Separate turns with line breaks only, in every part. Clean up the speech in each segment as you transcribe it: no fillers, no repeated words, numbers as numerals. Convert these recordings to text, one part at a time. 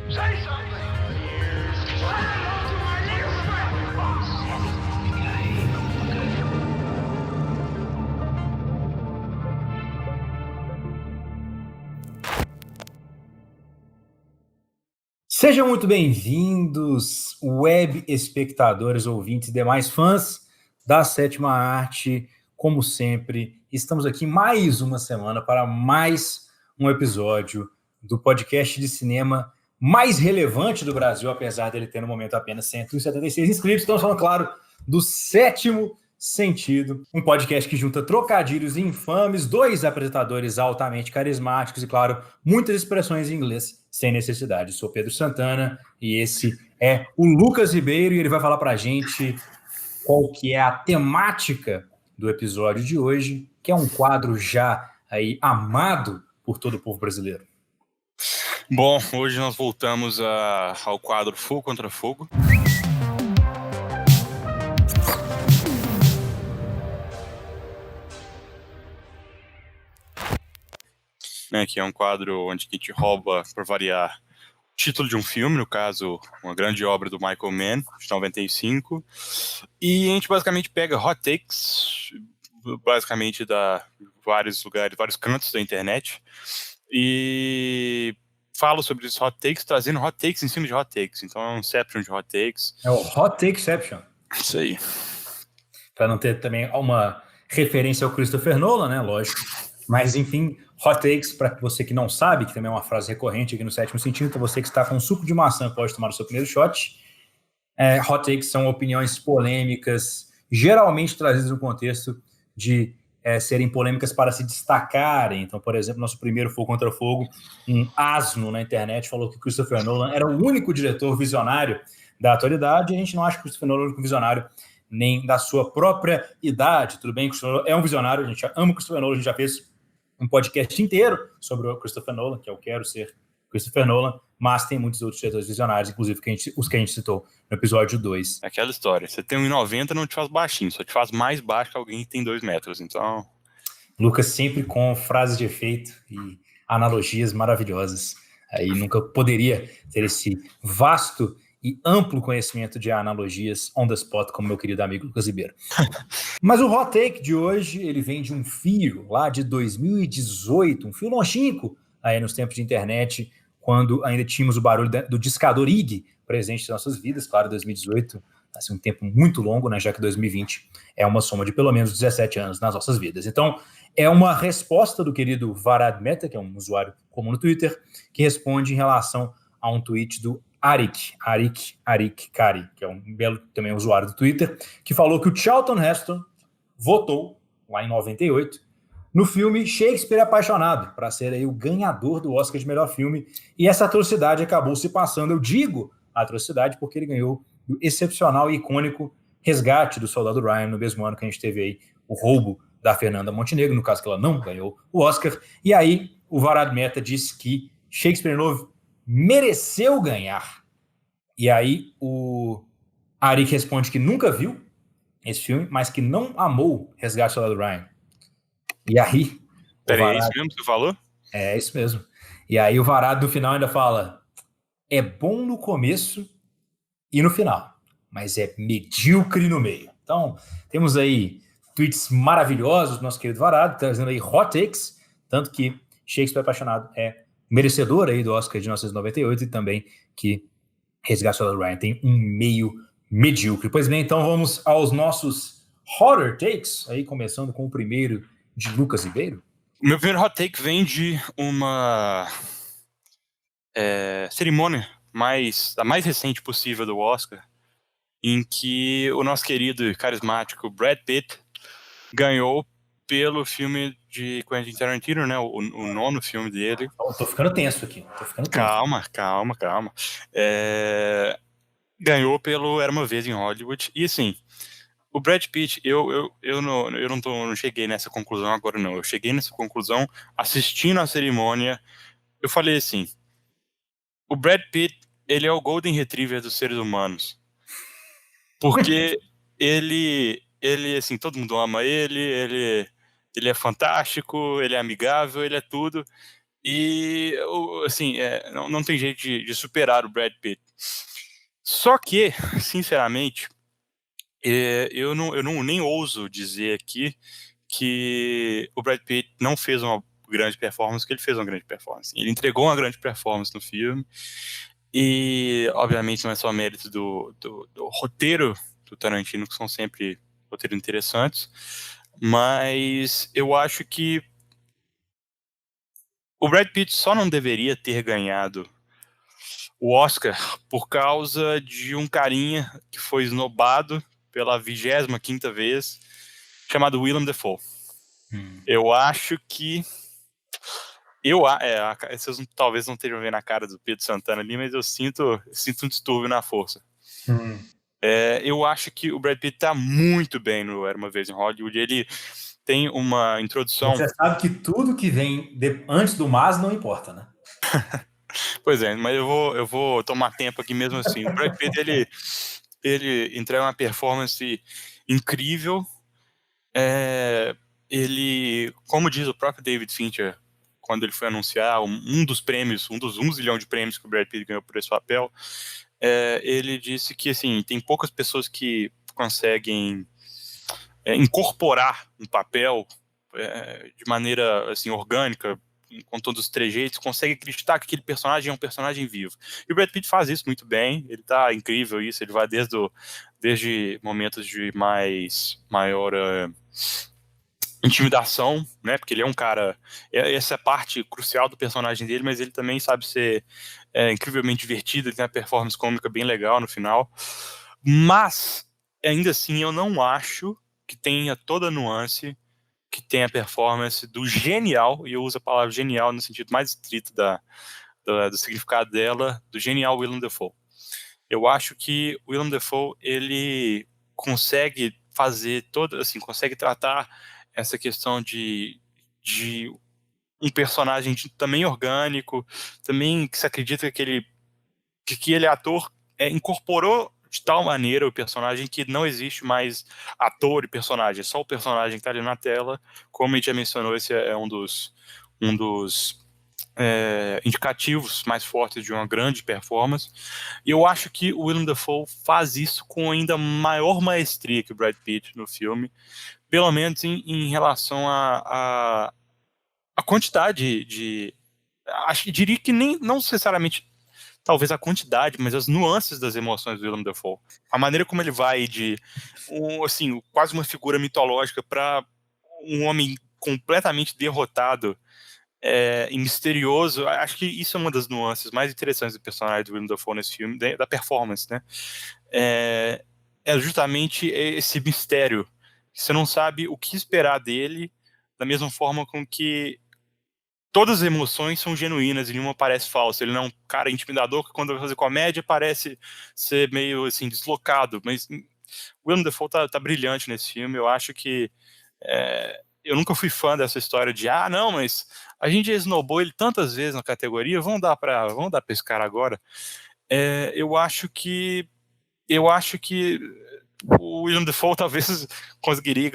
Say something. Say hello to my little friend, boss.
Sejam muito bem-vindos, web espectadores, ouvintes e demais fãs da Sétima Arte. Como sempre, estamos aqui mais uma semana para mais um episódio do podcast de cinema mais relevante do Brasil, apesar dele ter no momento apenas 176 inscritos. Estamos falando, claro, do Sétimo Sentido, um podcast que junta trocadilhos infames, dois apresentadores altamente carismáticos e, claro, muitas expressões em inglês sem necessidade. Sou Pedro Santana e esse é o Lucas Ribeiro e ele vai falar pra gente qual que é a temática do episódio de hoje, que é um quadro já aí amado por todo o povo brasileiro.
Bom, hoje nós voltamos ao quadro Fogo contra Fogo. Que é um quadro onde a gente rouba, por variar, o título de um filme, no caso, uma grande obra do Michael Mann, de 95, e a gente basicamente pega hot takes, basicamente da vários lugares, vários cantos da internet, e falo sobre esses hot takes, trazendo hot takes em cima de hot takes. Então é um Inception de hot takes.
É o Hot Takeception.
Isso aí.
Para não ter também uma referência ao Christopher Nolan, né? Lógico. Mas, enfim, hot takes, para você que não sabe, que também é uma frase recorrente aqui no Sétimo Sentido, então você que está com suco de maçã pode tomar o seu primeiro shot. Hot takes são opiniões polêmicas, geralmente trazidas no contexto de serem polêmicas para se destacarem. Então, por exemplo, nosso primeiro Fogo contra Fogo, um asno na internet falou que Christopher Nolan era o único diretor visionário da atualidade, e a gente não acha que Christopher Nolan é o único visionário nem da sua própria idade. Tudo bem, Christopher Nolan é um visionário, a gente ama o Christopher Nolan, a gente já fez um podcast inteiro sobre o Christopher Nolan, que eu quero ser Christopher Nolan, mas tem muitos outros diretores visionários, inclusive os que a gente citou no episódio 2.
Aquela história, você tem 1,90 não te faz baixinho, só te faz mais baixo que alguém que tem 2 metros, então...
Lucas sempre com frases de efeito e analogias maravilhosas. Aí nunca poderia ter esse vasto e amplo conhecimento de analogias on the spot, como meu querido amigo Lucas Ribeiro. Mas o hot take de hoje, ele vem de um fio lá de 2018, um fio longínquo aí nos tempos de internet, quando ainda tínhamos o barulho do discador IG presente em nossas vidas. Claro, 2018, assim, um tempo muito longo, né, já que 2020 é uma soma de pelo menos 17 anos nas nossas vidas. Então, é uma resposta do querido Varad Mehta, que é um usuário comum no Twitter, que responde em relação a um tweet do Arik Kari, que é um belo também usuário do Twitter, que falou que o Charlton Heston votou, lá em 98, no filme Shakespeare Apaixonado, para ser aí o ganhador do Oscar de melhor filme, e essa atrocidade acabou se passando. Eu digo atrocidade porque ele ganhou o excepcional e icônico Resgate do Soldado Ryan, no mesmo ano que a gente teve aí o roubo da Fernanda Montenegro, no caso que ela não ganhou o Oscar, e aí o Varad Mehta disse que Shakespeare Novo mereceu ganhar. E aí o Arik responde que nunca viu esse filme, mas que não amou Resgate do Soldado Ryan. E aí...
Peraí, é isso mesmo que você falou?
É isso mesmo. E aí o Varad no final ainda fala: é bom no começo e no final, mas é medíocre no meio. Então, temos aí tweets maravilhosos do nosso querido Varad, trazendo aí hot takes, tanto que Shakespeare Apaixonado é merecedor aí do Oscar de 1998 e também que Resgate do Soldado Ryan tem um meio medíocre. Pois bem, então vamos aos nossos hotter takes, aí começando com o primeiro de Lucas Ribeiro.
O meu primeiro hot take vem de uma cerimônia a mais recente possível do Oscar, em que o nosso querido e carismático Brad Pitt ganhou pelo filme de Quentin Tarantino, né? O nono filme dele.
Tô ficando tenso aqui.
Calma. Ganhou pelo Era Uma Vez em Hollywood. E assim, o Brad Pitt, eu não cheguei nessa conclusão agora, não. Eu cheguei nessa conclusão assistindo a cerimônia. Eu falei assim, o Brad Pitt, ele é o Golden Retriever dos seres humanos. Porque ele, assim, todo mundo ama ele é fantástico, ele é amigável, ele é tudo. E, assim, não tem jeito de superar o Brad Pitt. Só que, sinceramente, eu não nem ouso dizer aqui que o Brad Pitt não fez uma grande performance, que ele fez uma grande performance. Ele entregou uma grande performance no filme, e, obviamente, não é só mérito do roteiro do Tarantino, que são sempre roteiros interessantes, mas eu acho que o Brad Pitt só não deveria ter ganhado o Oscar por causa de um carinha que foi esnobado pela 25ª vez, chamado Willem Dafoe. Eu acho que... vocês talvez não estejam vendo a cara do Pedro Santana ali, mas eu sinto um distúrbio na força. Eu acho que o Brad Pitt tá muito bem no Era Uma Vez em Hollywood. Ele tem uma introdução...
Você sabe que tudo que vem antes do mas não importa, né?
Pois é, mas eu vou tomar tempo aqui mesmo assim. O Brad Pitt, ele entrega uma performance incrível. Ele, como diz o próprio David Fincher, quando ele foi anunciar um dos prêmios, um dos 1 zilhão de prêmios que o Brad Pitt ganhou por esse papel, ele disse que, assim, tem poucas pessoas que conseguem incorporar um papel de maneira, assim, orgânica, com todos os trejeitos, consegue acreditar que aquele personagem é um personagem vivo. E o Brad Pitt faz isso muito bem, ele tá incrível isso, ele vai desde momentos de maior intimidação, né, porque ele é um cara... Essa é a parte crucial do personagem dele, mas ele também sabe ser incrivelmente divertido, ele tem uma performance cômica bem legal no final. Mas, ainda assim, eu não acho que tenha toda a nuance que tem a performance do genial, e eu uso a palavra genial no sentido mais estrito do significado dela, do genial Willem Dafoe. Eu acho que o Willem Dafoe, ele consegue fazer consegue tratar essa questão de um personagem também orgânico, também que se acredita que ele é ator, incorporou de tal maneira o personagem que não existe mais ator e personagem, é só o personagem que está ali na tela. Como a gente já mencionou, esse é um dos indicativos mais fortes de uma grande performance. E eu acho que o Willem Dafoe faz isso com ainda maior maestria que o Brad Pitt no filme, pelo menos em relação a quantidade diria que não necessariamente talvez a quantidade, mas as nuances das emoções do Willem Dafoe. A maneira como ele vai de quase uma figura mitológica para um homem completamente derrotado e misterioso. Acho que isso é uma das nuances mais interessantes do personagem do Willem Dafoe nesse filme, da performance, né? É justamente esse mistério. Você não sabe o que esperar dele, da mesma forma com que todas as emoções são genuínas e nenhuma parece falsa. Ele não é um cara intimidador que, quando vai fazer comédia, parece ser meio assim deslocado, mas o Willem Dafoe tá brilhante nesse filme. Eu acho que eu nunca fui fã dessa história de não, mas a gente já esnobou ele tantas vezes na categoria, vamos dar pra esse cara agora. Eu acho que o Willem Dafoe talvez conseguiria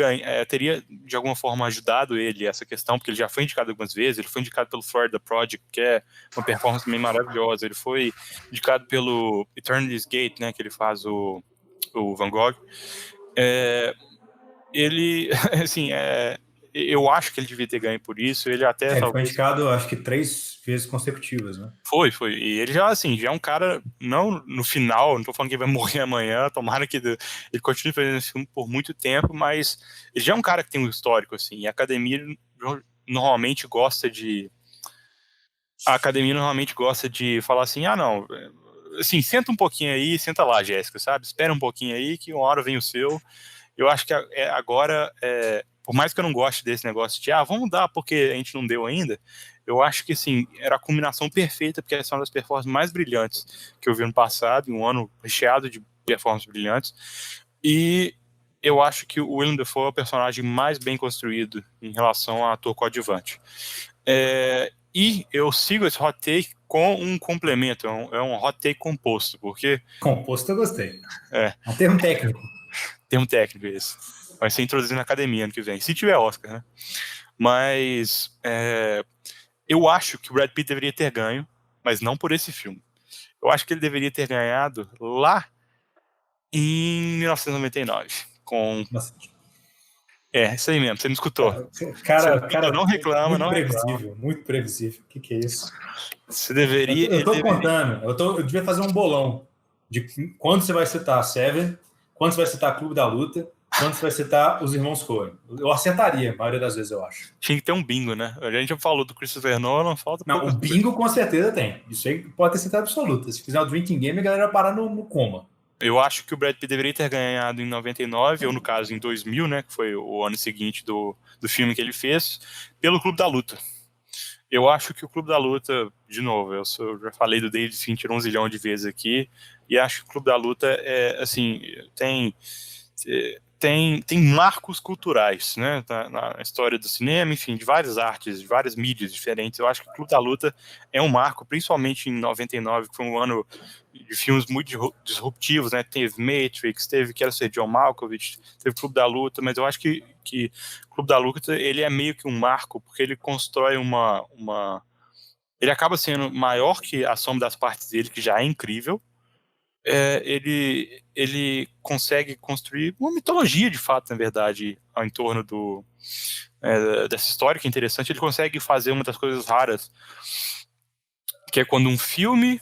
teria de alguma forma ajudado ele essa questão, porque ele já foi indicado algumas vezes. Ele foi indicado pelo Florida Project, que é uma performance também maravilhosa. Ele foi indicado pelo Eternity's Gate, né, que ele faz o Van Gogh. Ele, assim, eu acho que ele devia ter ganho por isso. Ele até
ele foi indicado, acho que 3 vezes consecutivas, né?
Foi. E ele já é um cara, não no final, não tô falando que ele vai morrer amanhã, tomara que ele continue fazendo esse filme por muito tempo, mas ele já é um cara que tem um histórico, assim, e a academia normalmente gosta de falar assim, não, assim, senta um pouquinho aí, senta lá, Jéssica, sabe? Espera um pouquinho aí que uma hora vem o seu. Eu acho que agora, por mais que eu não goste desse negócio de, vamos dar porque a gente não deu ainda, eu acho que, assim, era a combinação perfeita, porque essa é uma das performances mais brilhantes que eu vi no passado, em um ano recheado de performances brilhantes, e eu acho que o Willem Dafoe é o personagem mais bem construído em relação a ator coadjuvante. E eu sigo esse hot take com um complemento, é um hot take composto, porque...
Composto eu gostei. É um termo técnico.
Termo técnico esse. Vai ser introduzido na academia ano que vem, se tiver Oscar, né? Mas Eu acho que o Brad Pitt deveria ter ganho, mas não por esse filme. Eu acho que ele deveria ter ganhado lá em 1999, com...
Nossa,
isso aí mesmo, você me escutou.
cara,
Não reclama,
muito
não
previsível, muito previsível. O que é isso?
Você deveria...
Eu tô contando, eu devia fazer um bolão de quando você vai citar Seven, quando você vai citar Clube da Luta, quando você vai citar Os Irmãos Coen. Eu acertaria, a maioria das vezes, eu acho.
Tinha que ter um bingo, né? A gente já falou do Christopher Nolan, falta
Não, o bingo com certeza tem. Isso aí pode ter certeza absoluta. Se fizer o drinking game, a galera vai parar no coma.
Eu acho que o Brad Pitt deveria ter ganhado em 99, ou no caso em 2000, né? Que foi o ano seguinte do filme que ele fez, pelo Clube da Luta. Eu acho que o Clube da Luta, de novo, eu já falei do David Fincher 1 zilhão de vezes aqui, e acho que o Clube da Luta tem marcos culturais, né, na história do cinema, enfim, de várias artes, de várias mídias diferentes. Eu acho que o Clube da Luta é um marco, principalmente em 99, que foi um ano de filmes muito disruptivos, né? Teve Matrix, teve Quero Ser John Malkovich, teve Clube da Luta, mas eu acho que Clube da Luta, ele é meio que um marco, porque ele constrói ele acaba sendo maior que a soma das partes dele, que já é incrível. Ele consegue construir uma mitologia, de fato, na verdade, ao entorno dessa história, que é interessante. Ele consegue fazer uma das coisas raras, que é quando um filme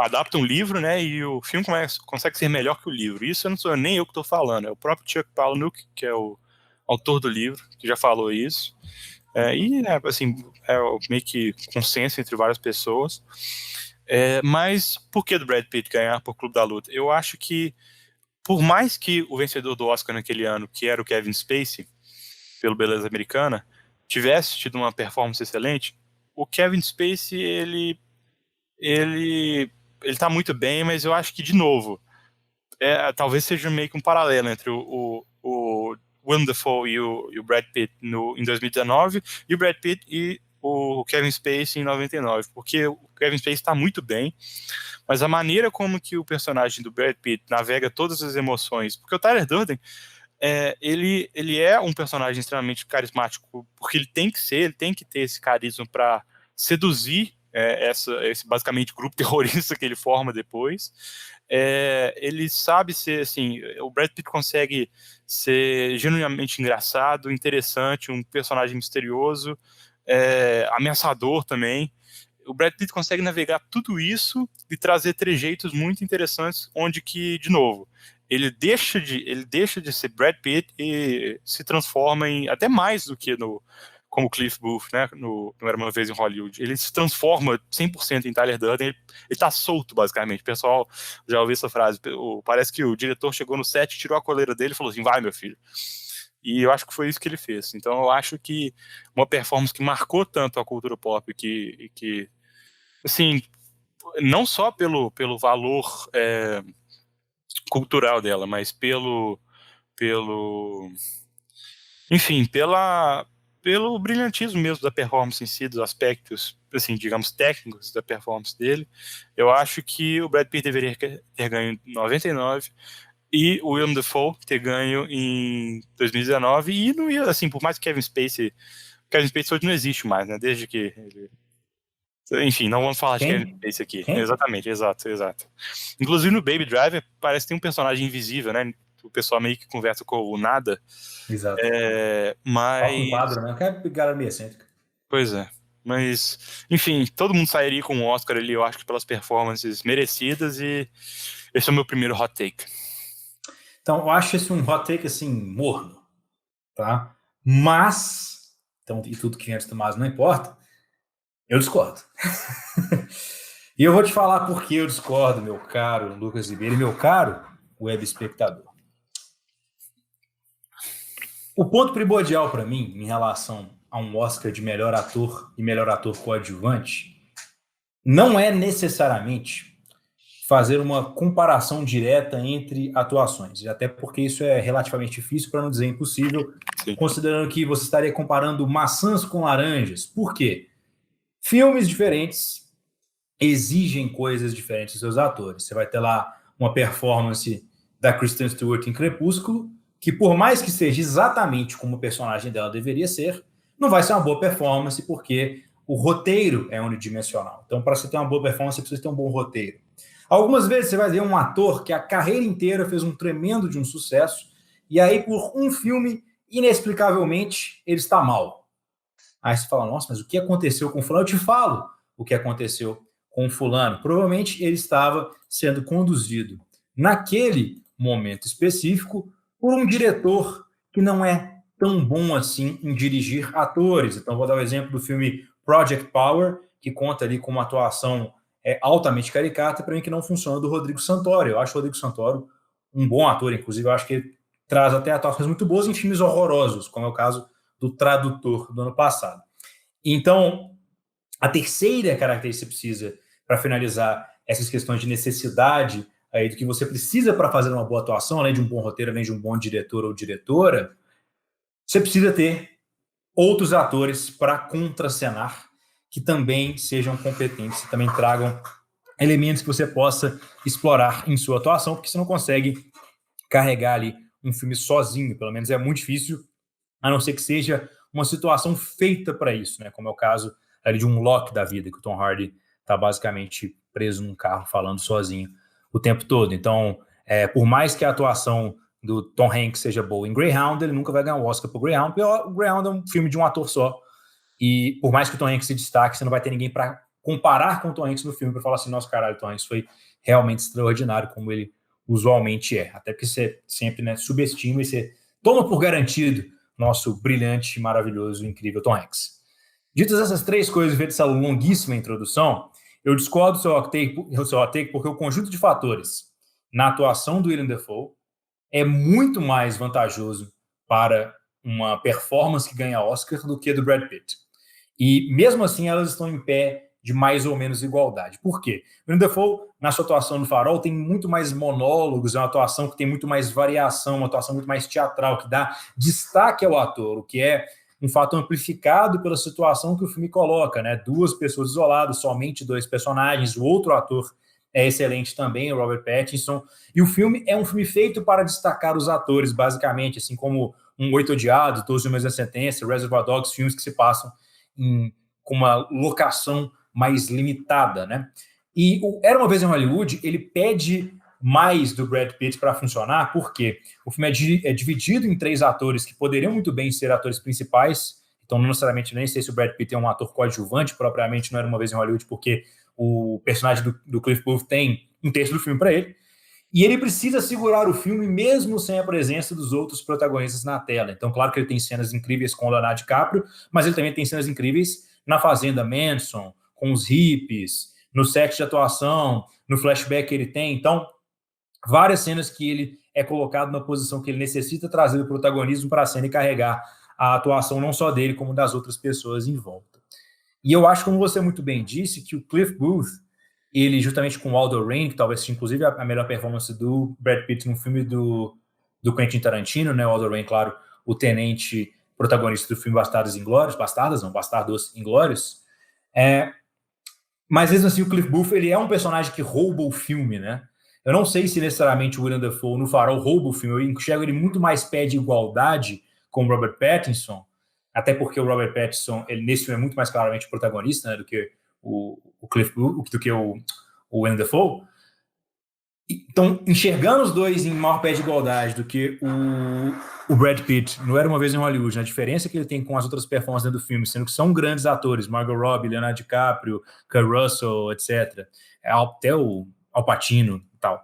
adapta um livro, né, e o filme consegue ser melhor que o livro. Isso não sou nem eu que estou falando, é o próprio Chuck Palahniuk, que é o autor do livro, que já falou isso. Meio que consenso entre várias pessoas. Mas por que do Brad Pitt ganhar por Clube da Luta? Eu acho que, por mais que o vencedor do Oscar naquele ano, que era o Kevin Spacey, pelo Beleza Americana, tivesse tido uma performance excelente, o Kevin Spacey, ele tá muito bem, mas eu acho que, de novo, talvez seja meio que um paralelo entre o Willem Dafoe e o Brad Pitt em 2019, e o Brad Pitt e o Kevin Spacey em 99, porque o Kevin Spacey está muito bem, mas a maneira como que o personagem do Brad Pitt navega todas as emoções, porque o Tyler Durden, ele é um personagem extremamente carismático, porque ele tem que ter esse carisma para seduzir esse basicamente grupo terrorista que ele forma depois. Ele sabe ser, assim, o Brad Pitt consegue ser genuinamente engraçado, interessante, um personagem misterioso, ameaçador também. O Brad Pitt consegue navegar tudo isso e trazer trejeitos muito interessantes, onde que, de novo, ele deixa de ser Brad Pitt e se transforma em até mais do que como Cliff Booth, né, no Era Uma Vez em Hollywood. Ele se transforma 100% em Tyler Durden, ele tá solto, basicamente. O pessoal já ouviu essa frase, parece que o diretor chegou no set, tirou a coleira dele e falou assim, vai, meu filho. E eu acho que foi isso que ele fez. Então eu acho que uma performance que marcou tanto a cultura pop, que assim, não só pelo valor cultural dela, mas enfim, pelo brilhantismo mesmo da performance em si, dos aspectos, assim, digamos, técnicos da performance dele. Eu acho que o Brad Pitt deveria ter ganho em 99 e o Willem Dafoe ter ganho em 2019, e não ia, assim, por mais que Kevin Spacey hoje não existe mais, né, desde que ele... Enfim, não vamos falar de Kevin Spacey aqui.
Quem?
Exatamente, exato. Inclusive no Baby Driver parece que tem um personagem invisível, né, o pessoal meio que conversa com o nada.
Exato.
Mas...
Um quadro, né? Que é galera meio excêntrica.
Pois é. Mas, enfim, todo mundo sairia com um Oscar ali, eu acho que pelas performances merecidas, e esse é o meu primeiro hot take.
Então, eu acho esse um hot take, assim, morno, tá? Mas, então, e tudo que vem antes do mas não importa, eu discordo. E eu vou te falar por que eu discordo, meu caro Lucas Ribeiro e meu caro web espectador. O ponto primordial para mim, em relação a um Oscar de melhor ator e melhor ator coadjuvante, não é necessariamente fazer uma comparação direta entre atuações, até porque isso é relativamente difícil, para não dizer impossível,
Sim.
Considerando que você estaria comparando maçãs com laranjas. Por quê? Filmes diferentes exigem coisas diferentes dos seus atores. Você vai ter lá uma performance da Kristen Stewart em Crepúsculo, que por mais que seja exatamente como o personagem dela deveria ser, não vai ser uma boa performance, porque o roteiro é unidimensional. Então, para você ter uma boa performance, você precisa ter um bom roteiro. Algumas vezes você vai ver um ator que a carreira inteira fez um tremendo de um sucesso, e aí, por um filme, inexplicavelmente, ele está mal. Aí você fala, nossa, mas o que aconteceu com o fulano? Eu te falo o que aconteceu com o fulano. Provavelmente ele estava sendo conduzido naquele momento específico por um diretor que não é tão bom assim em dirigir atores. Então vou dar o exemplo do filme Project Power, que conta ali com uma atuação altamente caricata, para mim que não funciona, do Rodrigo Santoro. Eu acho o Rodrigo Santoro um bom ator, inclusive eu acho que ele traz até atuações muito boas em filmes horrorosos, como é o caso do Tradutor do ano passado. Então, a terceira característica que você precisa para finalizar essas questões de necessidade aí do que você precisa para fazer uma boa atuação, além de um bom roteiro, além de um bom diretor ou diretora, você precisa ter outros atores para contracenar que também sejam competentes, que também tragam elementos que você possa explorar em sua atuação, porque você não consegue carregar ali um filme sozinho, pelo menos é muito difícil, a não ser que seja uma situação feita para isso, né? Como é o caso ali de um Locke da vida, que o Tom Hardy está basicamente preso num carro falando sozinho o tempo todo. Então, por mais que a atuação do Tom Hanks seja boa em Greyhound, ele nunca vai ganhar o Oscar por Greyhound, porque o Greyhound é um filme de um ator só, e por mais que o Tom Hanks se destaque, você não vai ter ninguém para comparar com o Tom Hanks no filme, para falar assim, nossa, caralho, o Tom Hanks foi realmente extraordinário, como ele usualmente é. Até porque você sempre, né, subestima e você toma por garantido nosso brilhante, maravilhoso, incrível Tom Hanks. Ditas essas três coisas, feito essa longuíssima introdução, eu discordo do seu hot take porque o conjunto de fatores na atuação do Willem Dafoe é muito mais vantajoso para uma performance que ganha Oscar do que a do Brad Pitt. E mesmo assim elas estão em pé de mais ou menos igualdade. Por quê? O Willem Dafoe, na sua atuação no Farol, tem muito mais monólogos, é uma atuação que tem muito mais variação, uma atuação muito mais teatral, que dá destaque ao ator, o que é um fato amplificado pela situação que o filme coloca, né? Duas pessoas isoladas, somente dois personagens, o outro ator é excelente também, o Robert Pattinson, e o filme é um filme feito para destacar os atores, basicamente, assim como um Oito Odiados, 12 Homens da Sentença, Reservoir Dogs, filmes que se passam com uma locação mais limitada, né? E o Era Uma Vez em Hollywood, ele pede mais do Brad Pitt para funcionar, porque o filme é dividido em três atores que poderiam muito bem ser atores principais, então não necessariamente nem sei se o Brad Pitt é um ator coadjuvante propriamente, não Era Uma Vez em Hollywood, porque o personagem do Cliff Booth tem um terço do filme para ele, e ele precisa segurar o filme mesmo sem a presença dos outros protagonistas na tela. Então, claro que ele tem cenas incríveis com o Leonardo DiCaprio, mas ele também tem cenas incríveis na Fazenda Manson, com os hippies, no set de atuação, no flashback que ele tem. Então, várias cenas que ele é colocado na posição que ele necessita trazer o protagonismo para a cena e carregar a atuação não só dele, como das outras pessoas em volta. E eu acho, como você muito bem disse, que o Cliff Booth, ele justamente com o Aldo Rain, que talvez seja inclusive a melhor performance do Brad Pitt no filme do Quentin Tarantino, né? O Aldo Rain, claro, o tenente protagonista do filme Bastardos Inglórios. Mas mesmo assim, o Cliff Booth, ele é um personagem que rouba o filme, né? Eu não sei se necessariamente o Willem Dafoe no Farol rouba o filme, eu enxergo ele muito mais pé de igualdade com o Robert Pattinson, até porque o Robert Pattinson, ele nesse filme é muito mais claramente protagonista, né, do que o Cliff Booth, do que o Willem Dafoe. Então, enxergando os dois em maior pé de igualdade do que o Brad Pitt, não Era Uma Vez em Hollywood, na diferença que ele tem com as outras performances do filme, sendo que são grandes atores, Margot Robbie, Leonardo DiCaprio, Kurt Russell, etc., até o Al Pacino e tal.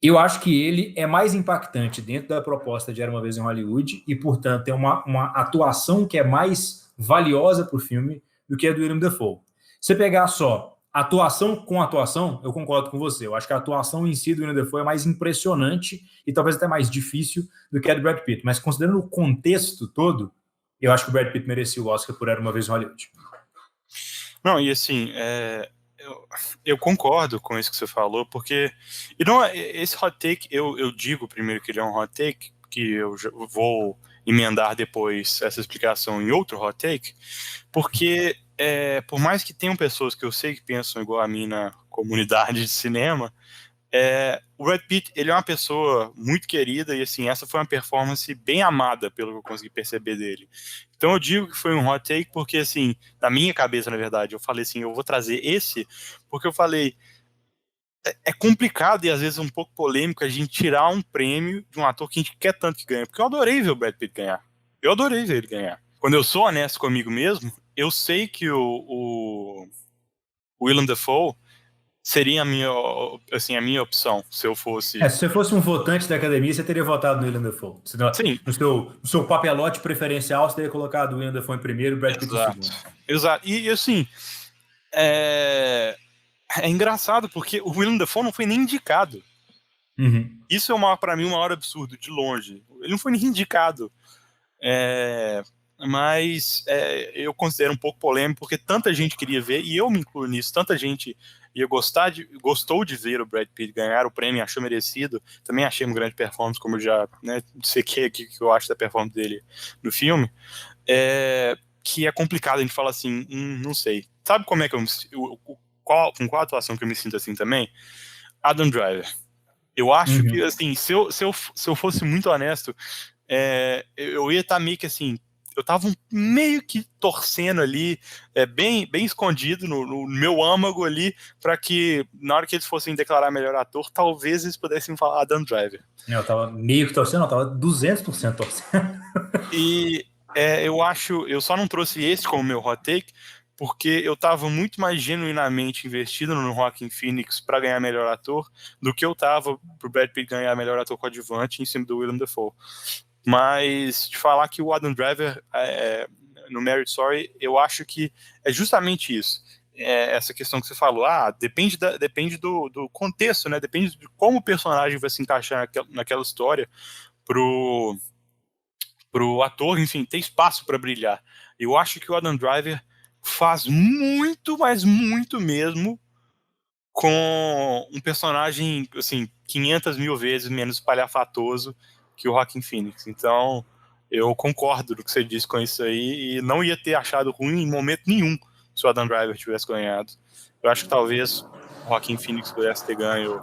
Eu acho que ele é mais impactante dentro da proposta de Era Uma Vez em Hollywood e, portanto, tem uma atuação que é mais valiosa para o filme do que a do Willem Dafoe. Se você pegar só atuação com atuação, eu concordo com você. Eu acho que a atuação em si do Willem Dafoe é mais impressionante e talvez até mais difícil do que a do Brad Pitt. Mas considerando o contexto todo, eu acho que o Brad Pitt merecia o Oscar por Era Uma Vez em Hollywood.
Não, e assim, eu concordo com isso que você falou, porque e não, esse hot take, eu digo primeiro que ele é um hot take, que eu vou emendar depois essa explicação em outro hot take, porque por mais que tenham pessoas que eu sei que pensam igual a mim na comunidade de cinema, O Brad Pitt, ele é uma pessoa muito querida e, assim, essa foi uma performance bem amada, pelo que eu consegui perceber dele. Então eu digo que foi um hot take porque, assim, na minha cabeça, na verdade, eu falei assim, eu vou trazer esse, porque eu falei, é complicado e às vezes um pouco polêmico a gente tirar um prêmio de um ator que a gente quer tanto que ganhe, porque eu adorei ver o Brad Pitt ganhar. Eu adorei ver ele ganhar. Quando eu sou honesto comigo mesmo, eu sei que o Willem Dafoe seria a minha opção, se eu fosse...
Se você fosse um votante da academia, você teria votado no Willem Dafoe.
Sim,
No seu papelote preferencial, você teria colocado o Willem Dafoe em primeiro e o Brad Pitt em segundo.
Exato. E assim, é engraçado, porque o Willem Dafoe não foi nem indicado.
Uhum.
Isso é para mim o maior absurdo, de longe. Ele não foi nem indicado. Mas eu considero um pouco polêmico, porque tanta gente queria ver, e eu me incluo nisso, tanta gente gostou de ver o Brad Pitt ganhar o prêmio, achou merecido. Também achei uma grande performance, como eu já dissequei aqui que eu acho da performance dele no filme. Que é complicado a gente falar assim, não sei. Sabe como é que com qual atuação que eu me sinto assim também? Adam Driver. Eu acho que, assim, se eu fosse muito honesto, eu ia estar meio que assim, eu tava meio que torcendo ali, bem escondido no meu âmago ali, para que na hora que eles fossem declarar melhor ator, talvez eles pudessem falar Adam Driver.
Eu tava meio que torcendo, eu tava 200% torcendo.
E eu só não trouxe esse como meu hot take, porque eu tava muito mais genuinamente investido no Joaquin Phoenix para ganhar melhor ator do que eu tava pro Brad Pitt ganhar melhor ator coadjuvante em cima do Willem Dafoe. Mas de falar que o Adam Driver no Marriage Story, eu acho que é justamente isso. Essa questão que você falou, depende do contexto, né? Depende de como o personagem vai se encaixar naquela história pro ator, enfim, ter espaço para brilhar. Eu acho que o Adam Driver faz muito, mas muito mesmo, com um personagem, assim, 500 mil vezes menos espalhafatoso que o Joaquin Phoenix. Então, eu concordo do que você disse com isso aí, e não ia ter achado ruim em momento nenhum se o Adam Driver tivesse ganhado. Eu acho que talvez o Joaquin Phoenix pudesse ter ganho.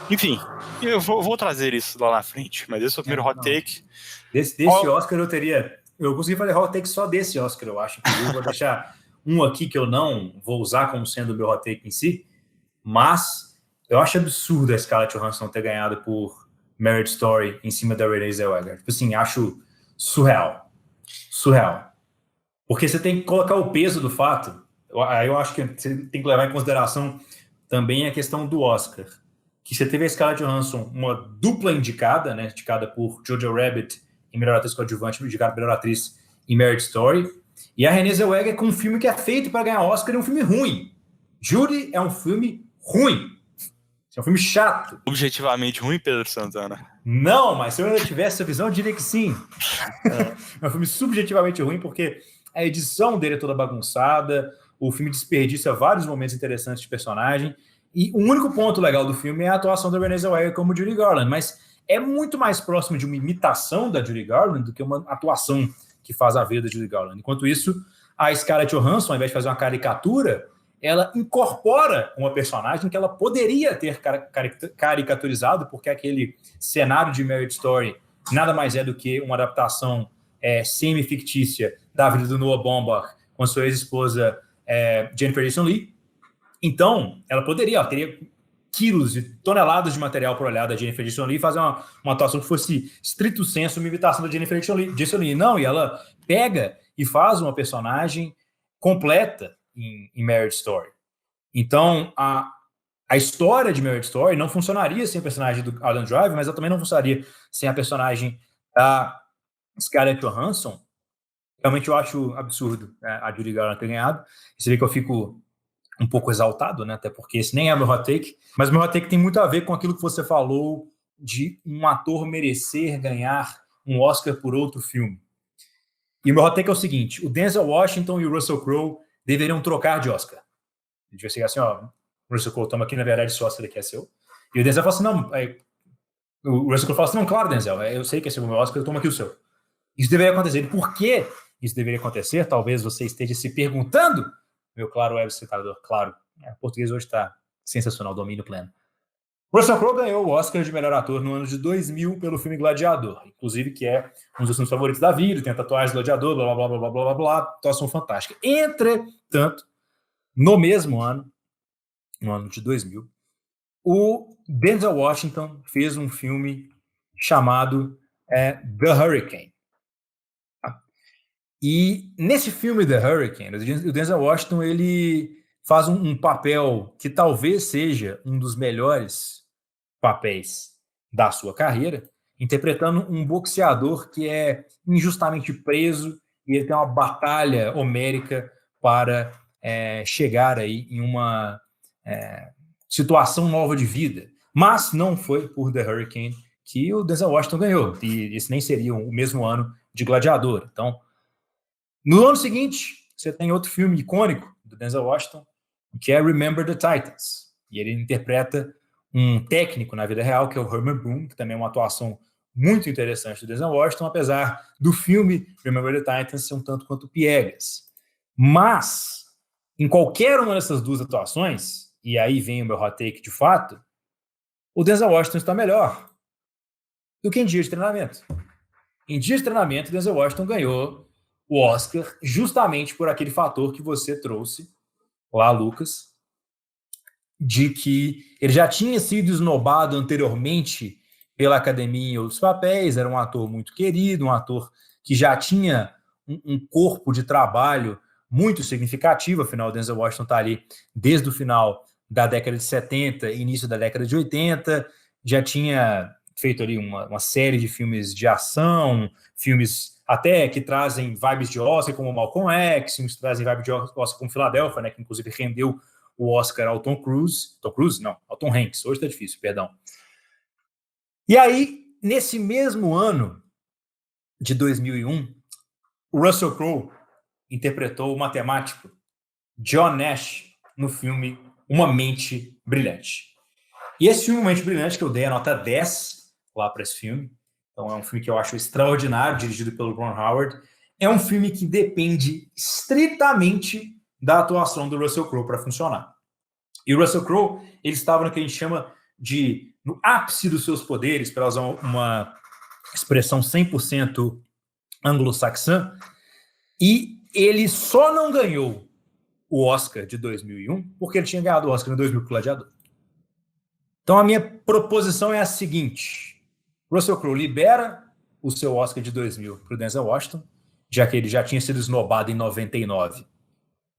Enfim, eu vou trazer isso lá na frente, mas esse é o primeiro hot take.
Desse Oscar eu consegui fazer hot take só desse Oscar, eu acho. Eu vou deixar um aqui que eu não vou usar como sendo o meu hot take em si, mas eu acho absurdo a Scarlett Johansson ter ganhado por Marriage Story em cima da Renée Zellweger. Tipo assim, acho surreal. Porque você tem que colocar o peso do fato. Aí eu acho que você tem que levar em consideração também a questão do Oscar. Que você teve a Scarlett Johansson, uma dupla indicada, né? Indicada por Jojo Rabbit em melhor atriz coadjuvante, indicada melhor atriz em Marriage Story. E a Renée Zellweger com um filme que é feito para ganhar Oscar e um filme ruim. Judy é um filme ruim. É um filme chato.
Objetivamente ruim, Pedro Santana?
Não, mas se eu ainda tivesse essa visão, eu diria que sim. É um filme subjetivamente ruim, porque a edição dele é toda bagunçada, o filme desperdiça vários momentos interessantes de personagem, e o único ponto legal do filme é a atuação da Renée Zellweger como Judy Garland, mas é muito mais próximo de uma imitação da Judy Garland do que uma atuação que faz a vida da Judy Garland. Enquanto isso, a Scarlett Johansson, ao invés de fazer uma caricatura, ela incorpora uma personagem que ela poderia ter caricaturizado, porque aquele cenário de Marriage Story nada mais é do que uma adaptação semi-fictícia da vida do Noah Baumbach com a sua ex-esposa Jennifer Jason Leigh. Então, ela teria quilos e toneladas de material para olhar da Jennifer Jason Leigh e fazer uma atuação que fosse stricto sensu uma imitação da Jennifer Jason Leigh. Não, e ela pega e faz uma personagem completa em Marriage Story. Então, a história de Marriage Story não funcionaria sem o personagem do Adam Driver, mas ela também não funcionaria sem a personagem da Scarlett Johansson. Realmente eu acho absurdo a Judy Garland ter ganhado. Você vê que eu fico um pouco exaltado, né? Até porque esse nem é meu hot take, mas meu hot take tem muito a ver com aquilo que você falou de um ator merecer ganhar um Oscar por outro filme. E o meu hot take é o seguinte: o Denzel Washington e o Russell Crowe deveriam trocar de Oscar. A gente vai chegar assim, ó, o Russell Crowe, toma aqui, na verdade, esse Oscar aqui é seu. E o Denzel fala assim, não, o Russell Crowe fala assim, não, claro, Denzel, eu sei que esse é o meu Oscar, eu tomo aqui o seu. Isso deveria acontecer. E por que isso deveria acontecer? Talvez você esteja se perguntando, meu claro web citador, claro. O português hoje está sensacional, domínio pleno. Russell Crowe ganhou o Oscar de melhor ator no ano de 2000 pelo filme Gladiador, inclusive que é um dos filmes favoritos da vida, tem tatuagem do Gladiador, blá, blá, blá, blá, blá, blá, blá, atuação fantástica. Entretanto, no mesmo ano, no ano de 2000, o Denzel Washington fez um filme chamado The Hurricane. E nesse filme The Hurricane, o Denzel Washington ele faz um papel que talvez seja um dos melhores papéis da sua carreira, interpretando um boxeador que é injustamente preso e ele tem uma batalha homérica para chegar aí em uma situação nova de vida. Mas não foi por The Hurricane que o Denzel Washington ganhou, e esse nem seria o mesmo ano de Gladiador. Então, no ano seguinte, você tem outro filme icônico do Denzel Washington, que é Remember the Titans. E ele interpreta um técnico na vida real, que é o Herman Boone, que também é uma atuação muito interessante do Denzel Washington, apesar do filme Remember the Titans ser um tanto quanto piegas. Mas, em qualquer uma dessas duas atuações, e aí vem o meu hot take de fato, o Denzel Washington está melhor do que em dia de treinamento. Em dia de treinamento, o Denzel Washington ganhou o Oscar justamente por aquele fator que você trouxe lá, Lucas, de que ele já tinha sido esnobado anteriormente pela academia em outros papéis, era um ator muito querido, um ator que já tinha um corpo de trabalho muito significativo, afinal o Denzel Washington está ali desde o final da década de 70, início da década de 80, já tinha feito ali uma série de filmes de ação, filmes até que trazem vibes de Oscar, como Malcolm X, filmes que trazem vibes de Oscar como Filadélfia, né, que inclusive rendeu o Oscar ao Tom Cruise. Tom Cruise? Não, ao Tom Hanks. Hoje tá difícil, perdão. E aí, nesse mesmo ano de 2001, o Russell Crowe interpretou o matemático John Nash no filme Uma Mente Brilhante. E esse filme, Uma Mente Brilhante, que eu dei a nota 10 lá para esse filme, então é um filme que eu acho extraordinário, dirigido pelo Ron Howard, é um filme que depende estritamente da atuação do Russell Crowe para funcionar. E o Russell Crowe, ele estava no que a gente chama de no ápice dos seus poderes, para usar uma expressão 100% anglo-saxã, e ele só não ganhou o Oscar de 2001 porque ele tinha ganhado o Oscar em 2000 com o Gladiador. Então a minha proposição é a seguinte: Russell Crowe libera o seu Oscar de 2000 para o Denzel Washington, já que ele já tinha sido esnobado em 99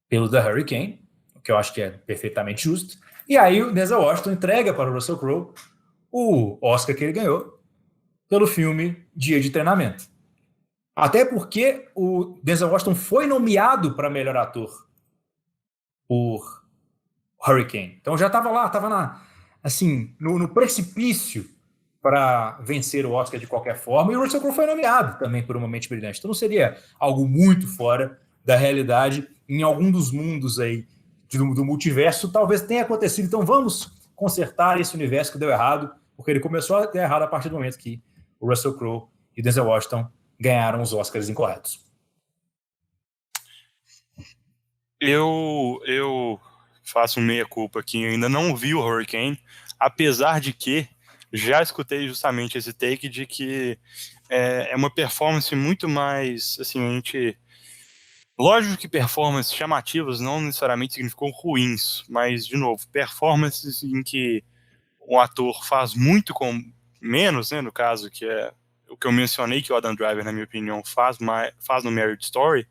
pelo The Hurricane, o que eu acho que é perfeitamente justo, e aí o Denzel Washington entrega para o Russell Crowe o Oscar que ele ganhou pelo filme Dia de Treinamento. Até porque o Denzel Washington foi nomeado para melhor ator por Hurricane. Então já estava lá, estava no precipício para vencer o Oscar de qualquer forma, e o Russell Crowe foi nomeado também por Uma Mente Brilhante. Então não seria algo muito fora da realidade. Em algum dos mundos aí do multiverso talvez tenha acontecido. Então vamos consertar esse universo que deu errado, porque ele começou a dar errado a partir do momento que o Russell Crowe e o Denzel Washington ganharam os Oscars incorretos.
Eu faço meia-culpa aqui, eu ainda não vi o Hurricane, apesar de que já escutei justamente esse take de que é uma performance muito mais, assim, a gente... Lógico que performances chamativas não necessariamente significam ruins, mas, de novo, performances em que um ator faz muito com menos, né, no caso, que é o que eu mencionei, que o Adam Driver, na minha opinião, faz no Marriage Story,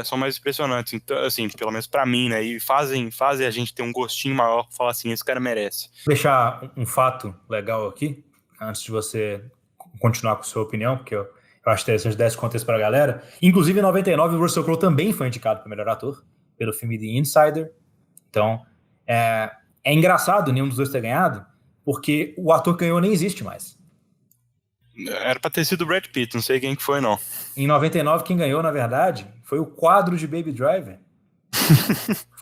são mais impressionantes, então, assim, pelo menos pra mim, né, e fazem a gente ter um gostinho maior pra falar assim, esse cara merece.
Vou deixar um fato legal aqui, antes de você continuar com a sua opinião, porque eu acho interessante dar esse contexto pra galera. Inclusive, em 99, o Russell Crowe também foi indicado para melhor ator, pelo filme The Insider. Então, é engraçado nenhum dos dois ter ganhado, porque o ator que ganhou nem existe mais.
Era pra ter sido o Brad Pitt, não sei quem que foi, não.
Em 99, quem ganhou, na verdade, foi o quadro de Baby Driver.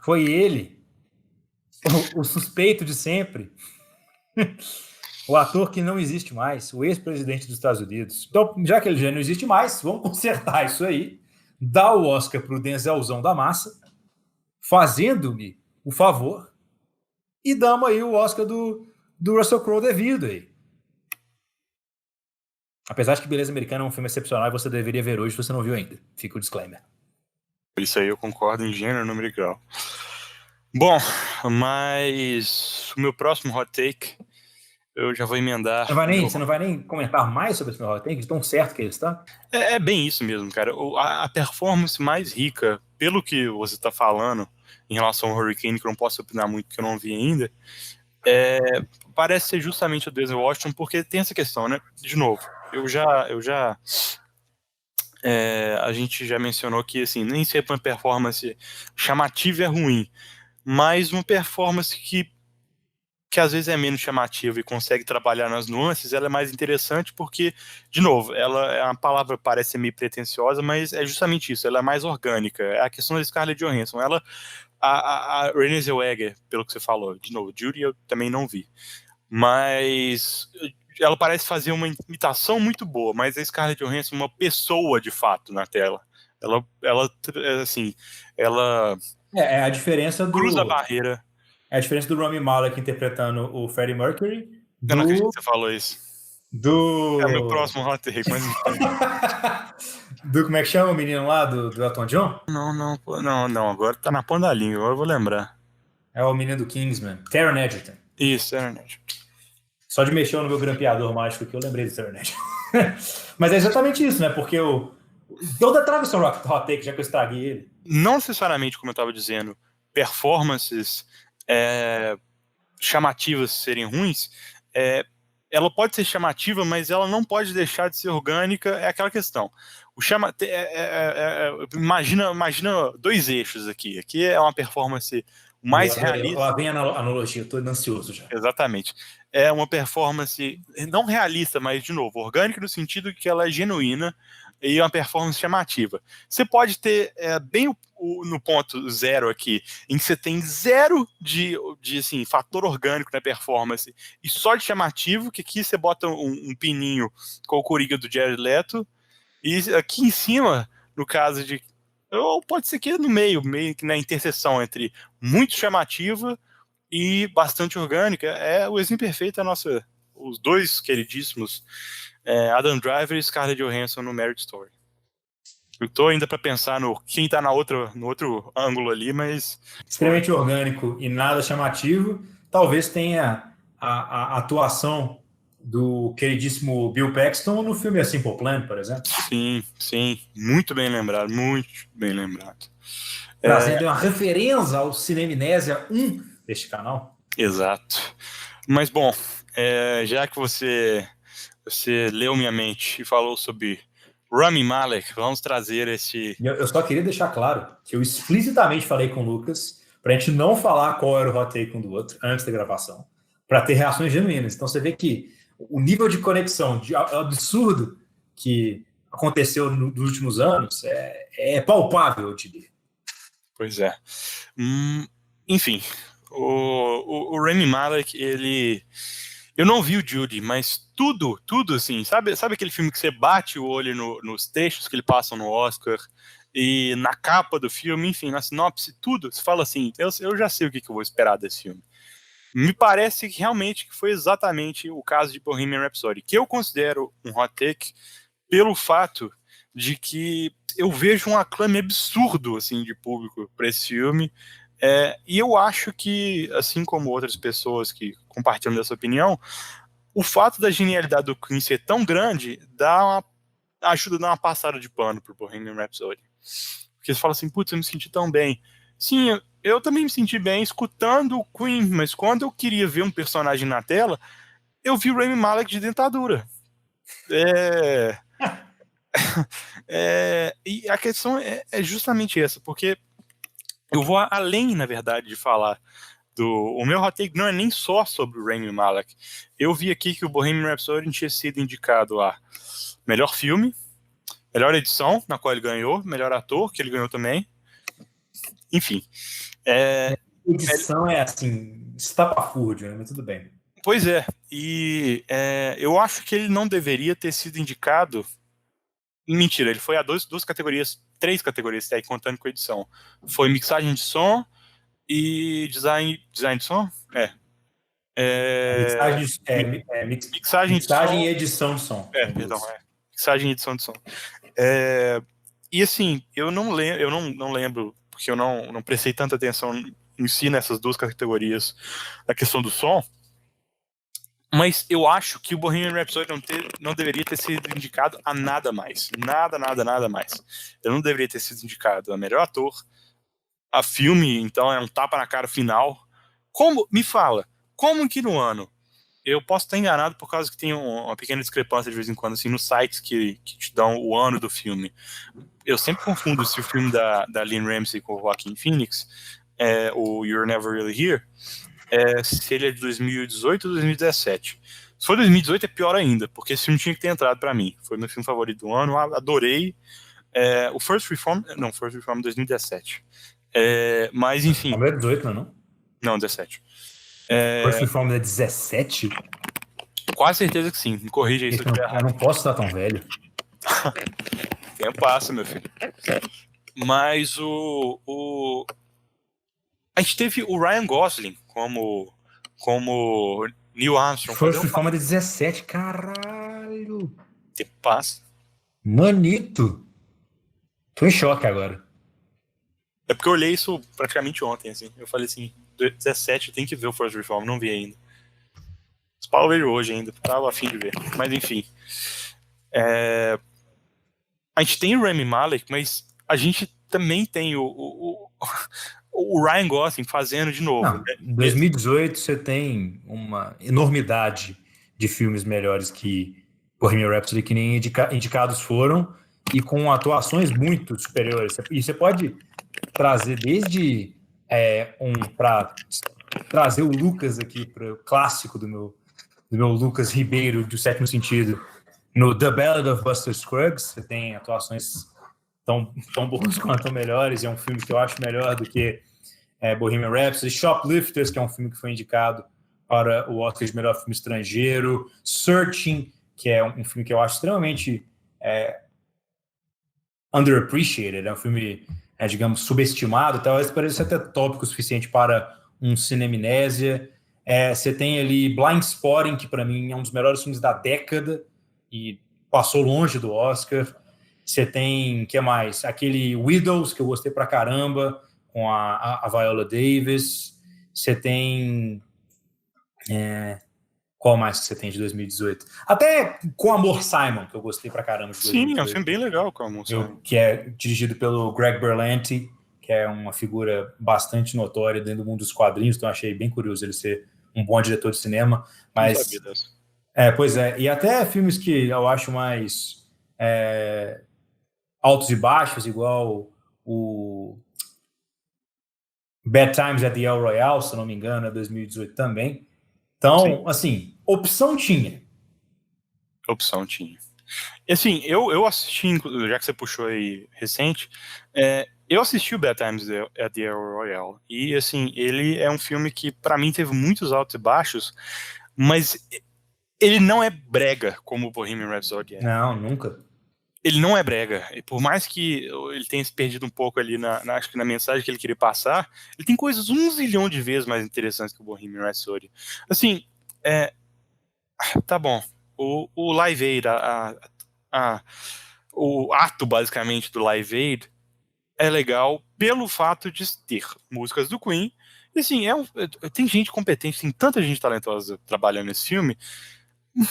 Foi ele, o suspeito de sempre. O ator que não existe mais, o ex-presidente dos Estados Unidos. Então, já que ele já não existe mais, vamos consertar isso aí, dar o Oscar pro Denzelzão da massa, fazendo-me o favor, e damos aí o Oscar do do Russell Crowe devido aí. Apesar de que Beleza Americana é um filme excepcional e você deveria ver hoje se você não viu ainda. Fica o disclaimer.
Isso aí eu concordo em gênero, número e grau. Bom, mas o meu próximo hot take, eu já vou emendar.
Você não vai nem comentar mais sobre esse meu hot take, de tão certo que ele está?
É bem isso mesmo, cara. A performance mais rica, pelo que você está falando, em relação ao Hurricane, que eu não posso opinar muito, que eu não vi ainda, parece ser justamente o Denzel Washington, porque tem essa questão, né? De novo, a gente já mencionou que, assim, nem sempre uma performance chamativa é ruim, mas uma performance que às vezes é menos chamativa e consegue trabalhar nas nuances, ela é mais interessante porque, de novo, ela é uma palavra que parece meio pretensiosa, mas é justamente isso, ela é mais orgânica. É a questão da Scarlett Johansson. A Renée Zellweger, pelo que você falou, de novo, Judy eu também não vi, mas ela parece fazer uma imitação muito boa, mas a Scarlett Johansson é uma pessoa de fato na tela. Assim, ela
É a diferença
cruza a barreira.
É a diferença do Rami Malek interpretando o Freddie Mercury
Eu não acredito que você falou isso. É o meu próximo hot take, mas
como é que chama o menino lá do Elton John?
Não, agora tá na ponta da língua, agora eu vou lembrar.
É o menino do Kingsman, Taron Egerton.
Isso, Taron Egerton.
Só de mexer no meu grampeador mágico que eu lembrei do Taron Egerton. Mas é exatamente isso, né? Porque toda traga o seu hot take, já que eu estraguei ele.
Não necessariamente, como eu estava dizendo, performances chamativas serem ruins, ela pode ser chamativa, mas ela não pode deixar de ser orgânica, é aquela questão. Imagina dois eixos aqui. Aqui é uma performance mais realista.
Lá vem a analogia, eu tô ansioso já.
Exatamente. É uma performance não realista, mas, de novo, orgânica no sentido que ela é genuína e uma performance chamativa. Você pode ter bem no ponto zero aqui, em que você tem zero de assim, fator orgânico na performance e só de chamativo, que aqui você bota um pininho com o Coringa do Jared Leto, e aqui em cima, no caso de... Ou pode ser aqui no meio que na interseção entre muito chamativa e bastante orgânica. É o exemplo perfeito os dois queridíssimos Adam Driver e Scarlett Johansson no Marriage Story. Eu tô ainda para pensar no quem tá no outro ângulo ali, mas...
Extremamente orgânico e nada chamativo. Talvez tenha a atuação do queridíssimo Bill Paxton no filme A Simple Plan, por exemplo.
Sim. Muito bem lembrado.
Trazendo uma referência ao Cinemnésia 1 deste canal.
Exato. Mas, bom, já que você leu minha mente e falou sobre Rami Malek, vamos trazer esse...
Eu só queria deixar claro que eu explicitamente falei com o Lucas para a gente não falar qual era o hot take um do outro antes da gravação, para ter reações genuínas. Então você vê que o nível de conexão absurdo que aconteceu nos últimos anos é palpável, eu diria.
Pois é. Enfim, o Rami Malek, eu não vi o Judy, mas tudo assim, sabe aquele filme que você bate o olho nos trechos que ele passa no Oscar e na capa do filme, enfim, na sinopse, tudo, você fala assim, eu já sei o que eu vou esperar desse filme. Me parece que realmente foi exatamente o caso de Bohemian Rhapsody, que eu considero um hot take pelo fato de que eu vejo um aclame absurdo assim, de público para esse filme, e eu acho que, assim como outras pessoas que compartilham dessa opinião, o fato da genialidade do Queen ser tão grande ajuda a dar uma passada de pano pro Bohemian Rhapsody. Porque você fala assim, putz, eu me senti tão bem. Sim, eu também me senti bem escutando o Queen, mas quando eu queria ver um personagem na tela, eu vi o Rami Malek de dentadura. E a questão é justamente essa, porque eu vou além, na verdade, de falar o meu hot take não é nem só sobre o Rami Malek. Eu vi aqui que o Bohemian Rhapsody tinha sido indicado a melhor filme, melhor edição, na qual ele ganhou, melhor ator, que ele ganhou também. Enfim.
Edição é assim, estapafúrdio, né? Mas tudo bem.
Pois é. E eu acho que ele não deveria ter sido indicado. Mentira, ele foi a três categorias, tá aí, contando com a edição. Foi mixagem de som e design de som?
Mixagem,
mixagem
e
de som.
edição de som.
Perdão, mixagem e edição de som. E assim, eu não lembro, porque eu não prestei tanta atenção em si nessas duas categorias da questão do som, mas eu acho que o Bohemian Rhapsody não deveria ter sido indicado a nada mais. Nada mais. Ele não deveria ter sido indicado a melhor ator, a filme, então é um tapa na cara final. Me fala, como que no ano? Eu posso estar enganado por causa que tem uma pequena discrepância de vez em quando, assim, nos sites que te dão o ano do filme. Eu sempre confundo se o filme da Lynn Ramsey com o Joaquin Phoenix, o You're Never Really Here, se ele é de 2018 ou 2017. Se for 2018 é pior ainda, porque esse filme tinha que ter entrado pra mim. Foi meu filme favorito do ano, adorei. O First Reform 2017. Mas enfim.
Não é 18, não?
Não, 17.
First Reform é 17?
Quase certeza que sim. Me corrija aí se eu estiver errado.
Eu não posso estar tão velho.
Tempo passa, meu filho. Mas a gente teve o Ryan Gosling como Neil Armstrong.
First Reform é 17, caralho.
Tempo passa.
Manito. Tô em choque agora.
É porque eu olhei isso praticamente ontem, assim. Eu falei assim, 17 eu tenho que ver o First Reform, não vi ainda. Os pau eu vejo hoje ainda, tava a fim de ver. Mas enfim. A gente tem o Rami Malek, mas a gente também tem o Ryan Gosling fazendo de novo.
Não, em 2018 você tem uma enormidade de filmes melhores que Bohemian Rhapsody, que nem indicados foram, e com atuações muito superiores. E você pode trazer desde para trazer o Lucas aqui para o clássico do meu Lucas Ribeiro do Sétimo Sentido. No The Ballad of Buster Scruggs, você tem atuações tão boas quanto melhores, é um filme que eu acho melhor do que Bohemian Rhapsody. Shoplifters, que é um filme que foi indicado para o Oscar de melhor filme estrangeiro. Searching, que é um filme que eu acho extremamente underappreciated, é um filme, digamos, subestimado, talvez pareça até tópico o suficiente para um Cinemnésia. Você tem ali Blind Spotting, que para mim é um dos melhores filmes da década e passou longe do Oscar. Você tem, que mais? Aquele Widows, que eu gostei pra caramba, com a Viola Davis. Você tem... qual mais que você tem de 2018? Até Com Amor, Simon, que eu gostei pra caramba de 2018.
Sim, é um filme bem legal, Com Amor, Simon.
Que é dirigido pelo Greg Berlanti, que é uma figura bastante notória dentro do mundo dos quadrinhos, então achei bem curioso ele ser um bom diretor de cinema. Mas, pois é, e até filmes que eu acho mais altos e baixos, igual o Bad Times at the El Royale, se não me engano, é 2018 também. Então, sim, assim, opção tinha.
E assim, eu assisti, já que você puxou aí recente, eu assisti o Bad Times at the El Royale, e assim, ele é um filme que pra mim teve muitos altos e baixos, mas ele não é brega como o Bohemian Rhapsody é.
Não, nunca.
Ele não é brega. E por mais que ele tenha se perdido um pouco ali acho que na mensagem que ele queria passar, ele tem coisas 1 zilhão de vezes mais interessantes que o Bohemian Rhapsody. Assim, tá bom. O Live Aid, o ato basicamente do Live Aid é legal pelo fato de ter músicas do Queen. E assim, tem gente competente, tem tanta gente talentosa trabalhando nesse filme,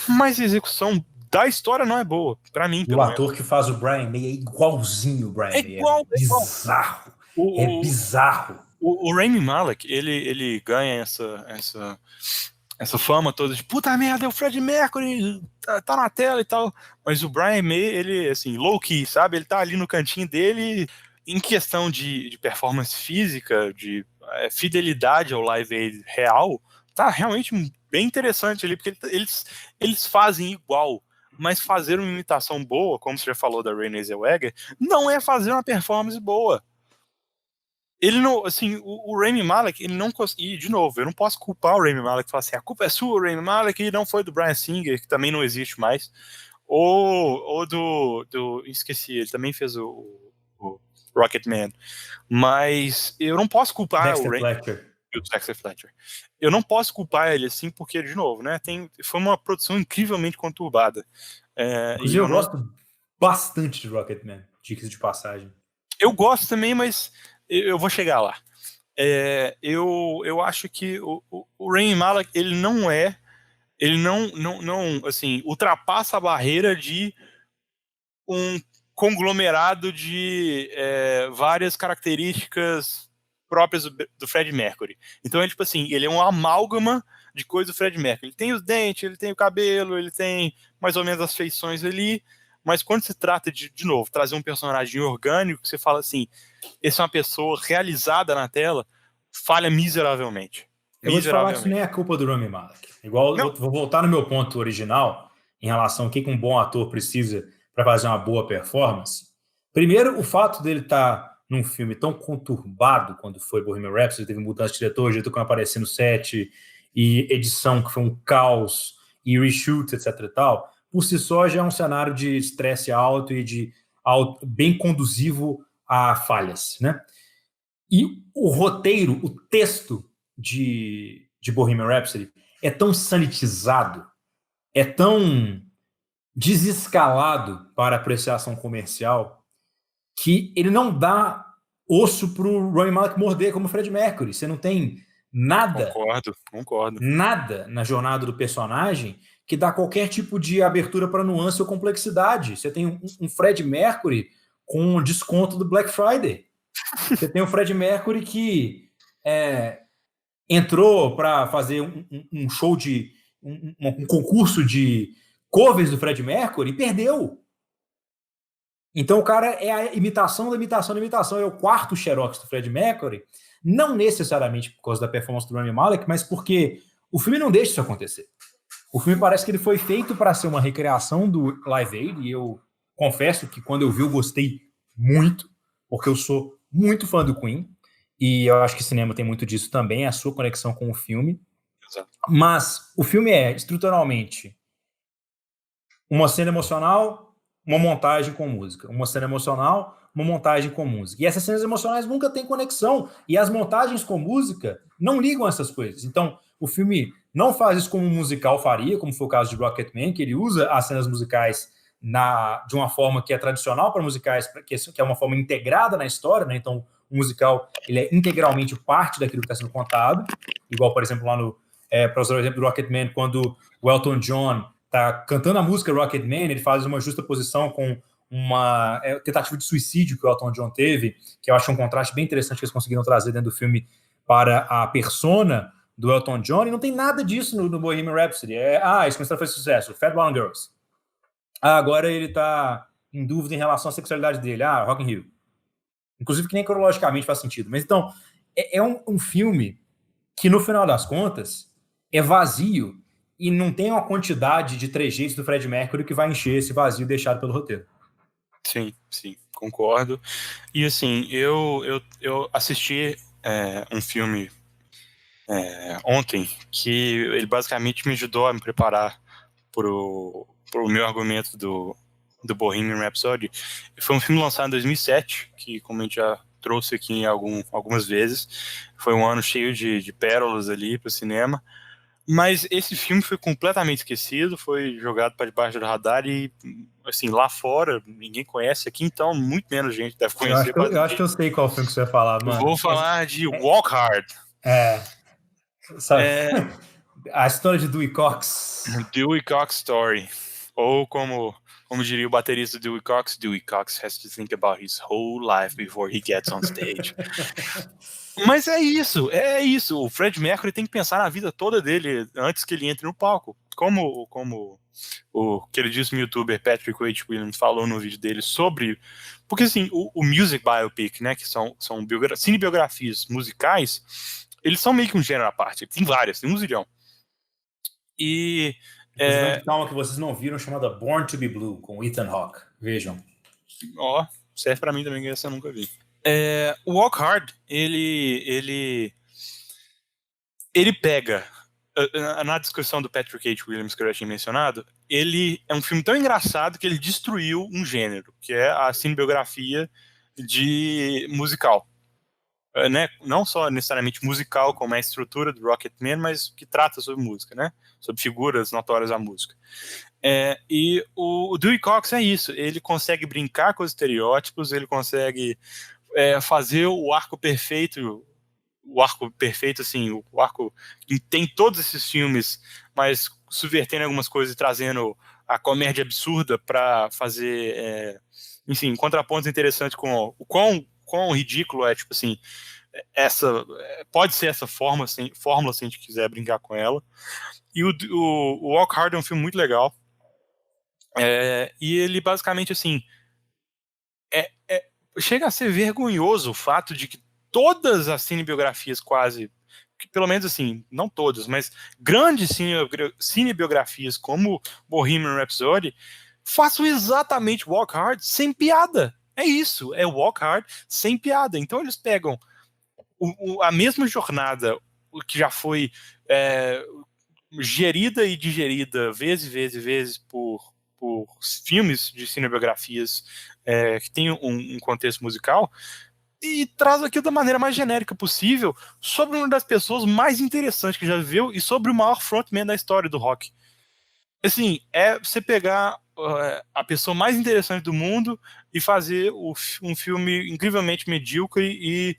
mas a execução da história não é boa, pra mim.
O ator que faz o Brian May é igualzinho o Brian May.
Igual.
Bizarro. Bizarro.
O Rami Malek, ele ganha essa fama toda de puta merda, é o Freddie Mercury, tá na tela e tal. Mas o Brian May, ele, assim, low-key, sabe? Ele tá ali no cantinho dele, em questão de performance física, de fidelidade ao Live Aid real, tá realmente bem interessante ali, porque eles fazem igual. Mas fazer uma imitação boa, como você já falou da Renée Zellweger, não é fazer uma performance boa. Ele não, assim, o Rami Malek, ele não conseguiu, e de novo, eu não posso culpar o Rami Malek e falar assim, a culpa é sua, Rami Malek, e não foi do Bryan Singer, que também não existe mais, ou esqueci, ele também fez o Rocketman, mas eu não posso culpar
Dexter Fletcher.
O Dexter Fletcher. eu não posso culpar ele assim, porque, de novo, né, foi uma produção incrivelmente conturbada.
Inclusive, eu gosto bastante de Rocketman, dicas de passagem.
Eu gosto também, mas eu vou chegar lá. Eu acho que o Rami Malek, ele não assim, ultrapassa a barreira de um conglomerado de várias características próprias do Fred Mercury. Então, tipo assim, ele é um amálgama de coisas do Fred Mercury. Ele tem os dentes, ele tem o cabelo, ele tem mais ou menos as feições ali, mas quando se trata de novo, trazer um personagem orgânico, você fala assim, essa é uma pessoa realizada na tela, falha miseravelmente.
Eu vou te falar que isso nem é culpa do Rami Malek. Igual, vou voltar no meu ponto original, em relação ao que um bom ator precisa para fazer uma boa performance. Primeiro, o fato dele estar num filme tão conturbado quando foi Bohemian Rhapsody, teve mudança de diretor que não aparecia no set, e edição que foi um caos, e reshoot, etc e tal, por si só já é um cenário de estresse alto e bem conduzivo a falhas, né? E o roteiro, o texto de Bohemian Rhapsody é tão sanitizado, é tão desescalado para apreciação comercial, que ele não dá osso para o Rami Malek morder como Fred Mercury. Você não tem nada,
concordo,
nada na jornada do personagem que dá qualquer tipo de abertura para nuance ou complexidade. Você tem um Fred Mercury com desconto do Black Friday. Você tem o Fred Mercury que entrou para fazer um show de um concurso de covers do Fred Mercury e perdeu. Então o cara é a imitação da imitação da imitação, é o quarto Xerox do Fred Mercury, não necessariamente por causa da performance do Rami Malek, mas porque o filme não deixa isso acontecer. O filme parece que ele foi feito para ser uma recriação do Live Aid, e eu confesso que quando eu vi eu gostei muito, porque eu sou muito fã do Queen, e eu acho que cinema tem muito disso também, a sua conexão com o filme.
Exato.
Mas o filme é, estruturalmente, uma cena emocional, uma montagem com música. Uma cena emocional, uma montagem com música. E essas cenas emocionais nunca têm conexão. E as montagens com música não ligam essas coisas. Então, o filme não faz isso como um musical faria, como foi o caso de Rocketman, que ele usa as cenas musicais de uma forma que é tradicional para musicais, que é uma forma integrada na história, né? Então, o musical ele é integralmente parte daquilo que está sendo contado. Igual, por exemplo, lá para usar o exemplo do Rocketman, quando o Elton John tá cantando a música Rocketman, ele faz uma justa posição com uma tentativa de suicídio que o Elton John teve, que eu acho um contraste bem interessante que eles conseguiram trazer dentro do filme para a persona do Elton John, e não tem nada disso no Bohemian Rhapsody. Esse começou a fazer sucesso, Fat Brown Girls. Agora ele tá em dúvida em relação à sexualidade dele, Rock in Rio. Inclusive que nem cronologicamente faz sentido. Mas então, é um filme que no final das contas é vazio e não tem uma quantidade de trejeitos do Fred Mercury que vai encher esse vazio deixado pelo roteiro.
Sim, concordo. E assim, eu assisti um filme ontem que ele basicamente me ajudou a me preparar pro meu argumento do Bohemian Rhapsody. Foi um filme lançado em 2007, que como a gente já trouxe aqui algumas vezes, foi um ano cheio de pérolas ali para o cinema. Mas esse filme foi completamente esquecido, foi jogado para debaixo do radar e, assim, lá fora, ninguém conhece aqui, então muito menos gente deve conhecer.
Eu acho que eu sei qual filme que você vai falar, mano.
Vou falar de Walk Hard.
Sabe? A história de Dewey Cox.
Dewey Cox Story. Ou como diria o baterista Dewey Cox has to think about his whole life before he gets on stage. Mas é isso. O Fred Mercury tem que pensar na vida toda dele antes que ele entre no palco. Como o queridíssimo youtuber Patrick H. Williams falou no vídeo dele sobre... Porque, assim, o music biopic, né, que são cinebiografias musicais, eles são meio que um gênero à parte. Tem várias, tem um zilhão. E...
Calma que vocês não viram, chamada Born to be Blue, com Ethan Hawke. Vejam.
Serve pra mim também, que essa eu nunca vi. O Walk Hard, ele pega, na descrição do Patrick H. Williams que eu já tinha mencionado, ele é um filme tão engraçado que ele destruiu um gênero, que é a cinebiografia de musical. né, não só necessariamente musical, como é a estrutura do Rocketman, mas que trata sobre música, né, sobre figuras notórias da música. E o Dewey Cox é isso, ele consegue brincar com os estereótipos, ele consegue fazer o arco perfeito, assim, o arco que tem todos esses filmes, mas subvertendo algumas coisas e trazendo a comédia absurda para fazer, enfim, contrapontos interessantes com o quão ridículo é, tipo assim, pode ser essa fórmula, se a gente quiser brincar com ela. E o Walk Hard é um filme muito legal. E ele basicamente, assim, chega a ser vergonhoso o fato de que todas as cinebiografias quase, que pelo menos assim, não todas, mas grandes cinebiografias como Bohemian Rhapsody façam exatamente Walk Hard sem piada. É isso, é Walk Hard sem piada. Então eles pegam a mesma jornada que já foi gerida e digerida vezes por filmes de cinebiografias que tem um contexto musical, e traz aquilo da maneira mais genérica possível sobre uma das pessoas mais interessantes que já viveu e sobre o maior frontman da história do rock. Assim, você pegar a pessoa mais interessante do mundo e fazer um filme incrivelmente medíocre e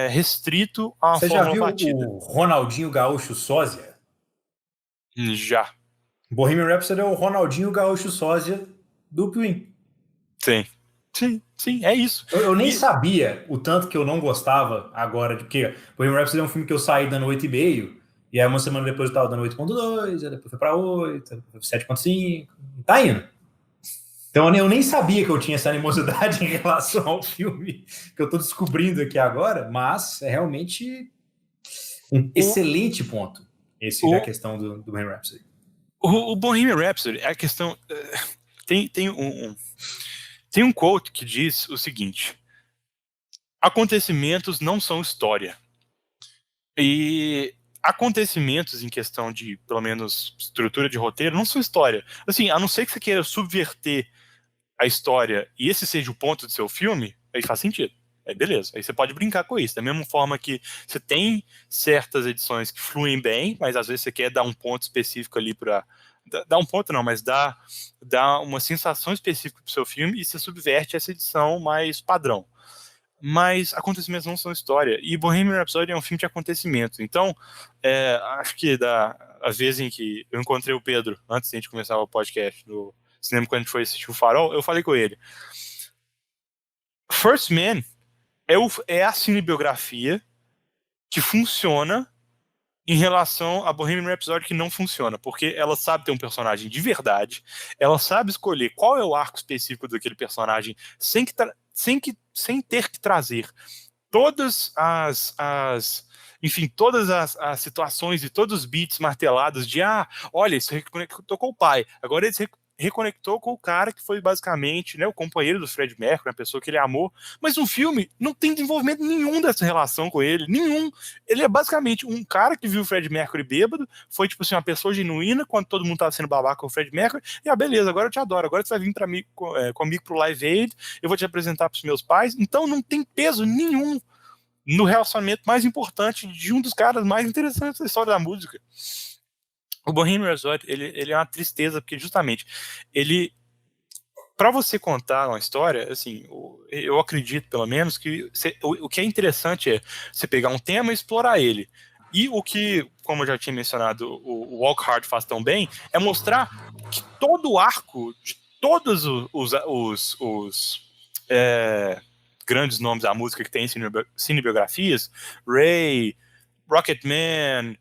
restrito a uma
Você já
fórmula
viu
batida.
o Ronaldinho Gaúcho Sósia?
Já.
Bohemian Rhapsody é o Ronaldinho Gaúcho Sósia do Queen.
Sim, é isso.
Eu nem sabia o tanto que eu não gostava agora, porque Bohemian Rhapsody é um filme que eu saí dando 8,5, e aí uma semana depois eu tava dando 8,2, aí depois foi pra 8, depois foi 7,5, tá indo. Então eu nem sabia que eu tinha essa animosidade em relação ao filme, que eu tô descobrindo aqui agora, mas é realmente um excelente ponto, esse da questão do Bohemian Rhapsody.
O Bohemian Rhapsody, a questão... Tem um quote que diz o seguinte: acontecimentos não são história. E acontecimentos em questão de, pelo menos, estrutura de roteiro, não são história. Assim, a não ser que você queira subverter a história e esse seja o ponto do seu filme, aí faz sentido. Beleza, aí você pode brincar com isso. Da mesma forma que você tem certas edições que fluem bem, mas às vezes você quer dar um ponto específico ali para... Dar um ponto não, mas dá uma sensação específica pro seu filme e você subverte essa edição mais padrão. Mas acontecimentos não são história. E Bohemian Rhapsody é um filme de acontecimentos. Então, acho que a vez em que eu encontrei o Pedro, antes de a gente começar o podcast no cinema, quando a gente foi assistir o Farol, eu falei com ele: First Man é a cinebiografia que funciona em relação a Bohemian Rhapsody, que não funciona, porque ela sabe ter um personagem de verdade, ela sabe escolher qual é o arco específico daquele personagem sem ter que trazer todas enfim, todas as situações e todos os beats martelados de olha, isso reconectou com o pai, agora ele reconectou com o cara que foi basicamente, né, o companheiro do Fred Mercury, a pessoa que ele amou, mas no filme não tem desenvolvimento nenhum dessa relação com ele, nenhum. Ele é basicamente um cara que viu o Fred Mercury bêbado, foi tipo assim, uma pessoa genuína quando todo mundo tava sendo babaca com o Fred Mercury, e beleza, agora eu te adoro, agora você vai vir comigo pro Live Aid, eu vou te apresentar pros meus pais. Então não tem peso nenhum no relacionamento mais importante de um dos caras mais interessantes da história da música. O Bohemian Rhapsody, ele é uma tristeza, porque justamente para você contar uma história, assim, eu acredito pelo menos que o que é interessante é você pegar um tema e explorar ele. E o que, como eu já tinha mencionado, o Walk Hard faz tão bem, é mostrar que todo o arco de todos os grandes nomes da música que tem cinebiografias, Ray, Rocketman,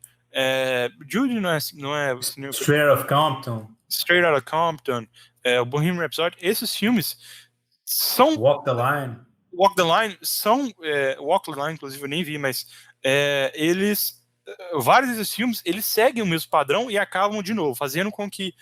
Judy não é
Straight Outta Compton,
o Bohemian Rhapsody, esses filmes são...
Walk the Line
são... Walk the Line, inclusive, eu nem vi, mas eles... vários desses filmes, eles seguem o mesmo padrão e acabam, de novo, fazendo com que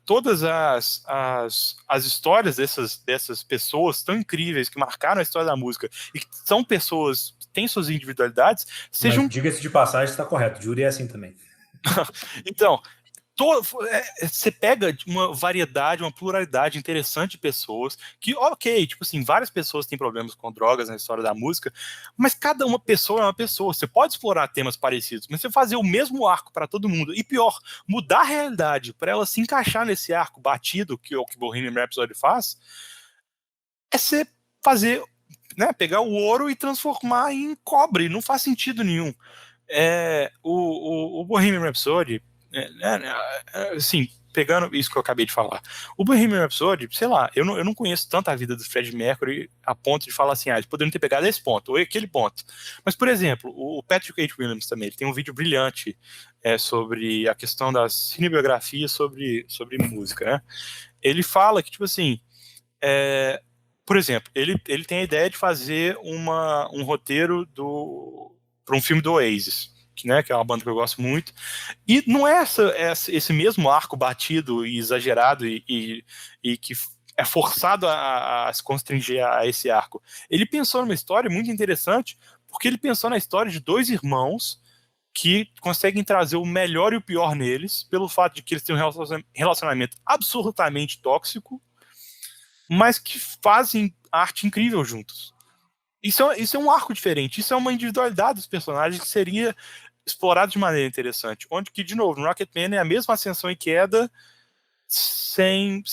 todas as histórias dessas pessoas tão incríveis que marcaram a história da música e que são pessoas que têm suas individualidades, sejam...
Mas diga-se de passagem, está correto, Judy é assim também.
Então, Você pega uma variedade, uma pluralidade interessante de pessoas, que, ok, tipo assim, várias pessoas têm problemas com drogas na história da música, mas cada uma pessoa é uma pessoa. Você pode explorar temas parecidos, mas você fazer o mesmo arco para todo mundo, e pior, mudar a realidade para ela se encaixar nesse arco batido, que é o que Bohemian Rhapsody faz, é você fazer, né, pegar o ouro e transformar em cobre. Não faz sentido nenhum. O Bohemian Rhapsody, assim, pegando isso que eu acabei de falar, o Bohemian Rhapsody, sei lá, eu não conheço tanto a vida do Freddie Mercury a ponto de falar assim, eles poderiam ter pegado esse ponto, ou aquele ponto. Mas, por exemplo, o Patrick H. Williams também, ele tem um vídeo brilhante sobre a questão da cinebiografia sobre música, né? Ele fala que, tipo assim, por exemplo, ele tem a ideia de fazer um roteiro para um filme do Oasis, que é uma banda que eu gosto muito, e não é esse mesmo arco batido e exagerado e que é forçado a se constranger a esse arco. Ele pensou numa história muito interessante, porque ele pensou na história de dois irmãos que conseguem trazer o melhor e o pior neles, pelo fato de que eles têm um relacionamento absolutamente tóxico, mas que fazem arte incrível juntos. Isso é um arco diferente, isso é uma individualidade dos personagens que seria explorado de maneira interessante. Onde que, de novo, no Rocketman é a mesma ascensão e queda sem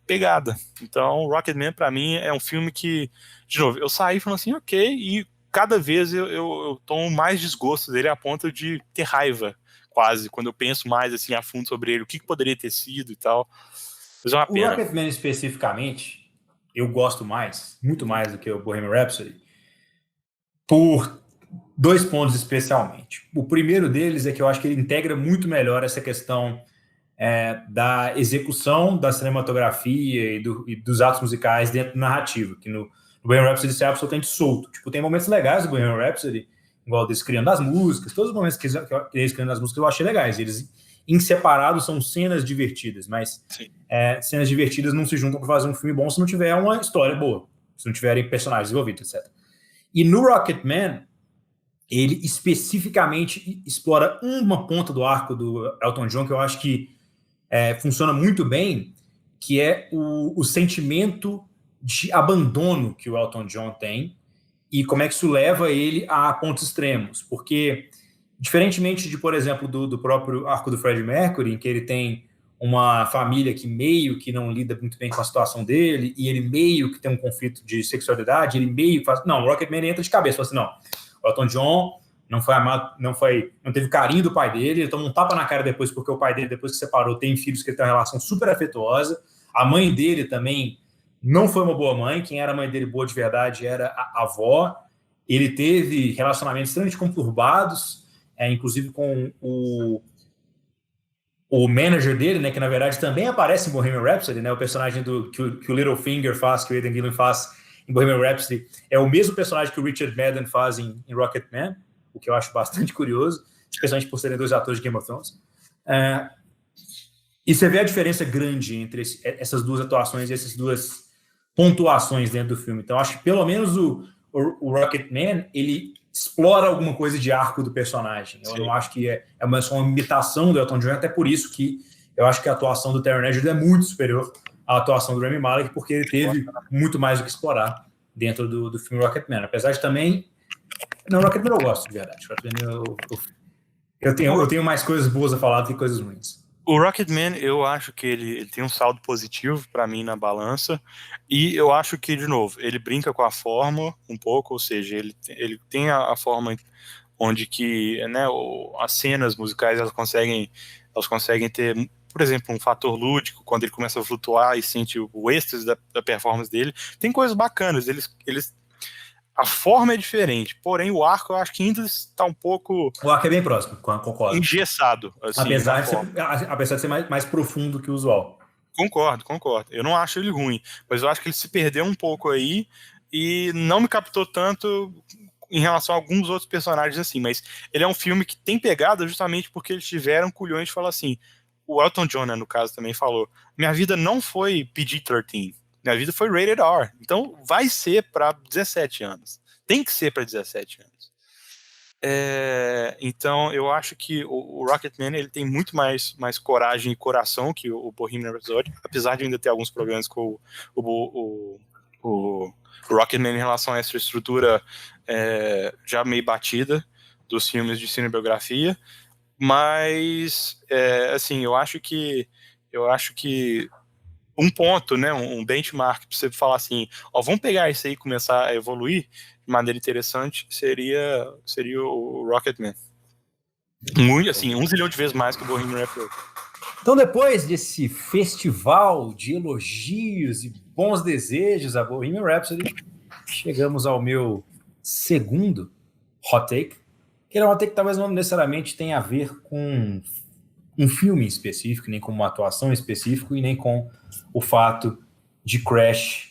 pegada. Então, Rocketman, pra mim, é um filme que, de novo, eu saí falando assim, ok, e cada vez eu tomo mais desgosto dele a ponto de ter raiva, quase, quando eu penso mais assim a fundo sobre ele, o que poderia ter sido e tal. Mas é uma
O
pena.
Rocketman especificamente, eu gosto muito mais do que o Bohemian Rhapsody, por 2 pontos especialmente. O primeiro deles é que eu acho que ele integra muito melhor essa questão da execução da cinematografia e dos atos musicais dentro do narrativo, que no Bohemian Rhapsody isso é absolutamente solto. Tipo, tem momentos legais do Bohemian Rhapsody, igual eles criando as músicas, todos os momentos que eles criando as músicas eu achei legais. Eles, em separado, são cenas divertidas, mas cenas divertidas não se juntam para fazer um filme bom se não tiver uma história boa, se não tiverem personagens desenvolvidos, etc. E no Rocketman, ele especificamente explora uma ponta do arco do Elton John que eu acho que funciona muito bem, que é o sentimento de abandono que o Elton John tem e como é que isso leva ele a pontos extremos. Porque, diferentemente de, por exemplo, do próprio arco do Freddie Mercury, em que ele tem uma família que meio que não lida muito bem com a situação dele e ele meio que tem um conflito de sexualidade, ele meio faz... Não, o Rocketman entra de cabeça, fala assim, não, o Elton John não foi amado, não teve carinho do pai dele, ele toma um tapa na cara depois, porque o pai dele, depois que separou, tem filhos que ele tem uma relação super afetuosa. A mãe dele também não foi uma boa mãe, quem era a mãe dele boa de verdade era a avó. Ele teve relacionamentos extremamente conturbados, inclusive com o manager dele, né, que na verdade também aparece em Bohemian Rhapsody, né, o personagem que o Littlefinger faz, que o Aidan Gillen faz em Bohemian Rhapsody, é o mesmo personagem que o Richard Madden faz em Rocketman, o que eu acho bastante curioso, especialmente por serem 2 atores de Game of Thrones. E você vê a diferença grande entre essas 2 atuações e essas 2 pontuações dentro do filme. Então, acho que pelo menos o Rocketman, ele explora alguma coisa de arco do personagem. Eu não acho que é só uma imitação do Elton John, até por isso que eu acho que a atuação do Taron Egerton é muito superior à atuação do Rami Malek, porque ele teve muito mais o que explorar dentro do filme Rocketman. Apesar de também... Não, Rocketman eu gosto, de verdade. Eu tenho mais coisas boas a falar do que coisas ruins.
O Rocketman, eu acho que ele tem um saldo positivo para mim na balança, e eu acho que, de novo, ele brinca com a forma um pouco, ou seja, ele tem a forma onde que, né, as cenas musicais elas conseguem ter, por exemplo, um fator lúdico, quando ele começa a flutuar e sente o êxtase da performance dele. Tem coisas bacanas, a forma é diferente, porém o arco eu acho que ainda está um pouco...
O arco é bem próximo, concordo.
Engessado. Assim,
apesar de ser mais profundo que o usual.
Concordo. Eu não acho ele ruim, mas eu acho que ele se perdeu um pouco aí e não me captou tanto em relação a alguns outros personagens assim, mas ele é um filme que tem pegada justamente porque eles tiveram culhões de falar assim, o Elton John, né, no caso, também falou, minha vida não foi PG-13, minha vida foi rated R. Então vai ser para 17 anos. Tem que ser para 17 anos. Então, eu acho que o Rocketman ele tem muito mais coragem e coração que o Bohemian Rhapsody, apesar de ainda ter alguns problemas com o Rocketman em relação a essa estrutura já meio batida dos filmes de cinebiografia, mas assim, eu acho que um ponto, né, um benchmark para você falar assim, vamos pegar isso aí e começar a evoluir de maneira interessante, seria o Rocketman. Muito, assim, 1 zilhão de vezes mais que o Bohemian Rhapsody.
Então, depois desse festival de elogios e bons desejos a Bohemian Rhapsody, chegamos ao meu segundo hot take, que é um hot take que talvez não necessariamente tenha a ver com um filme específico, nem com uma atuação específica e nem com o fato de Crash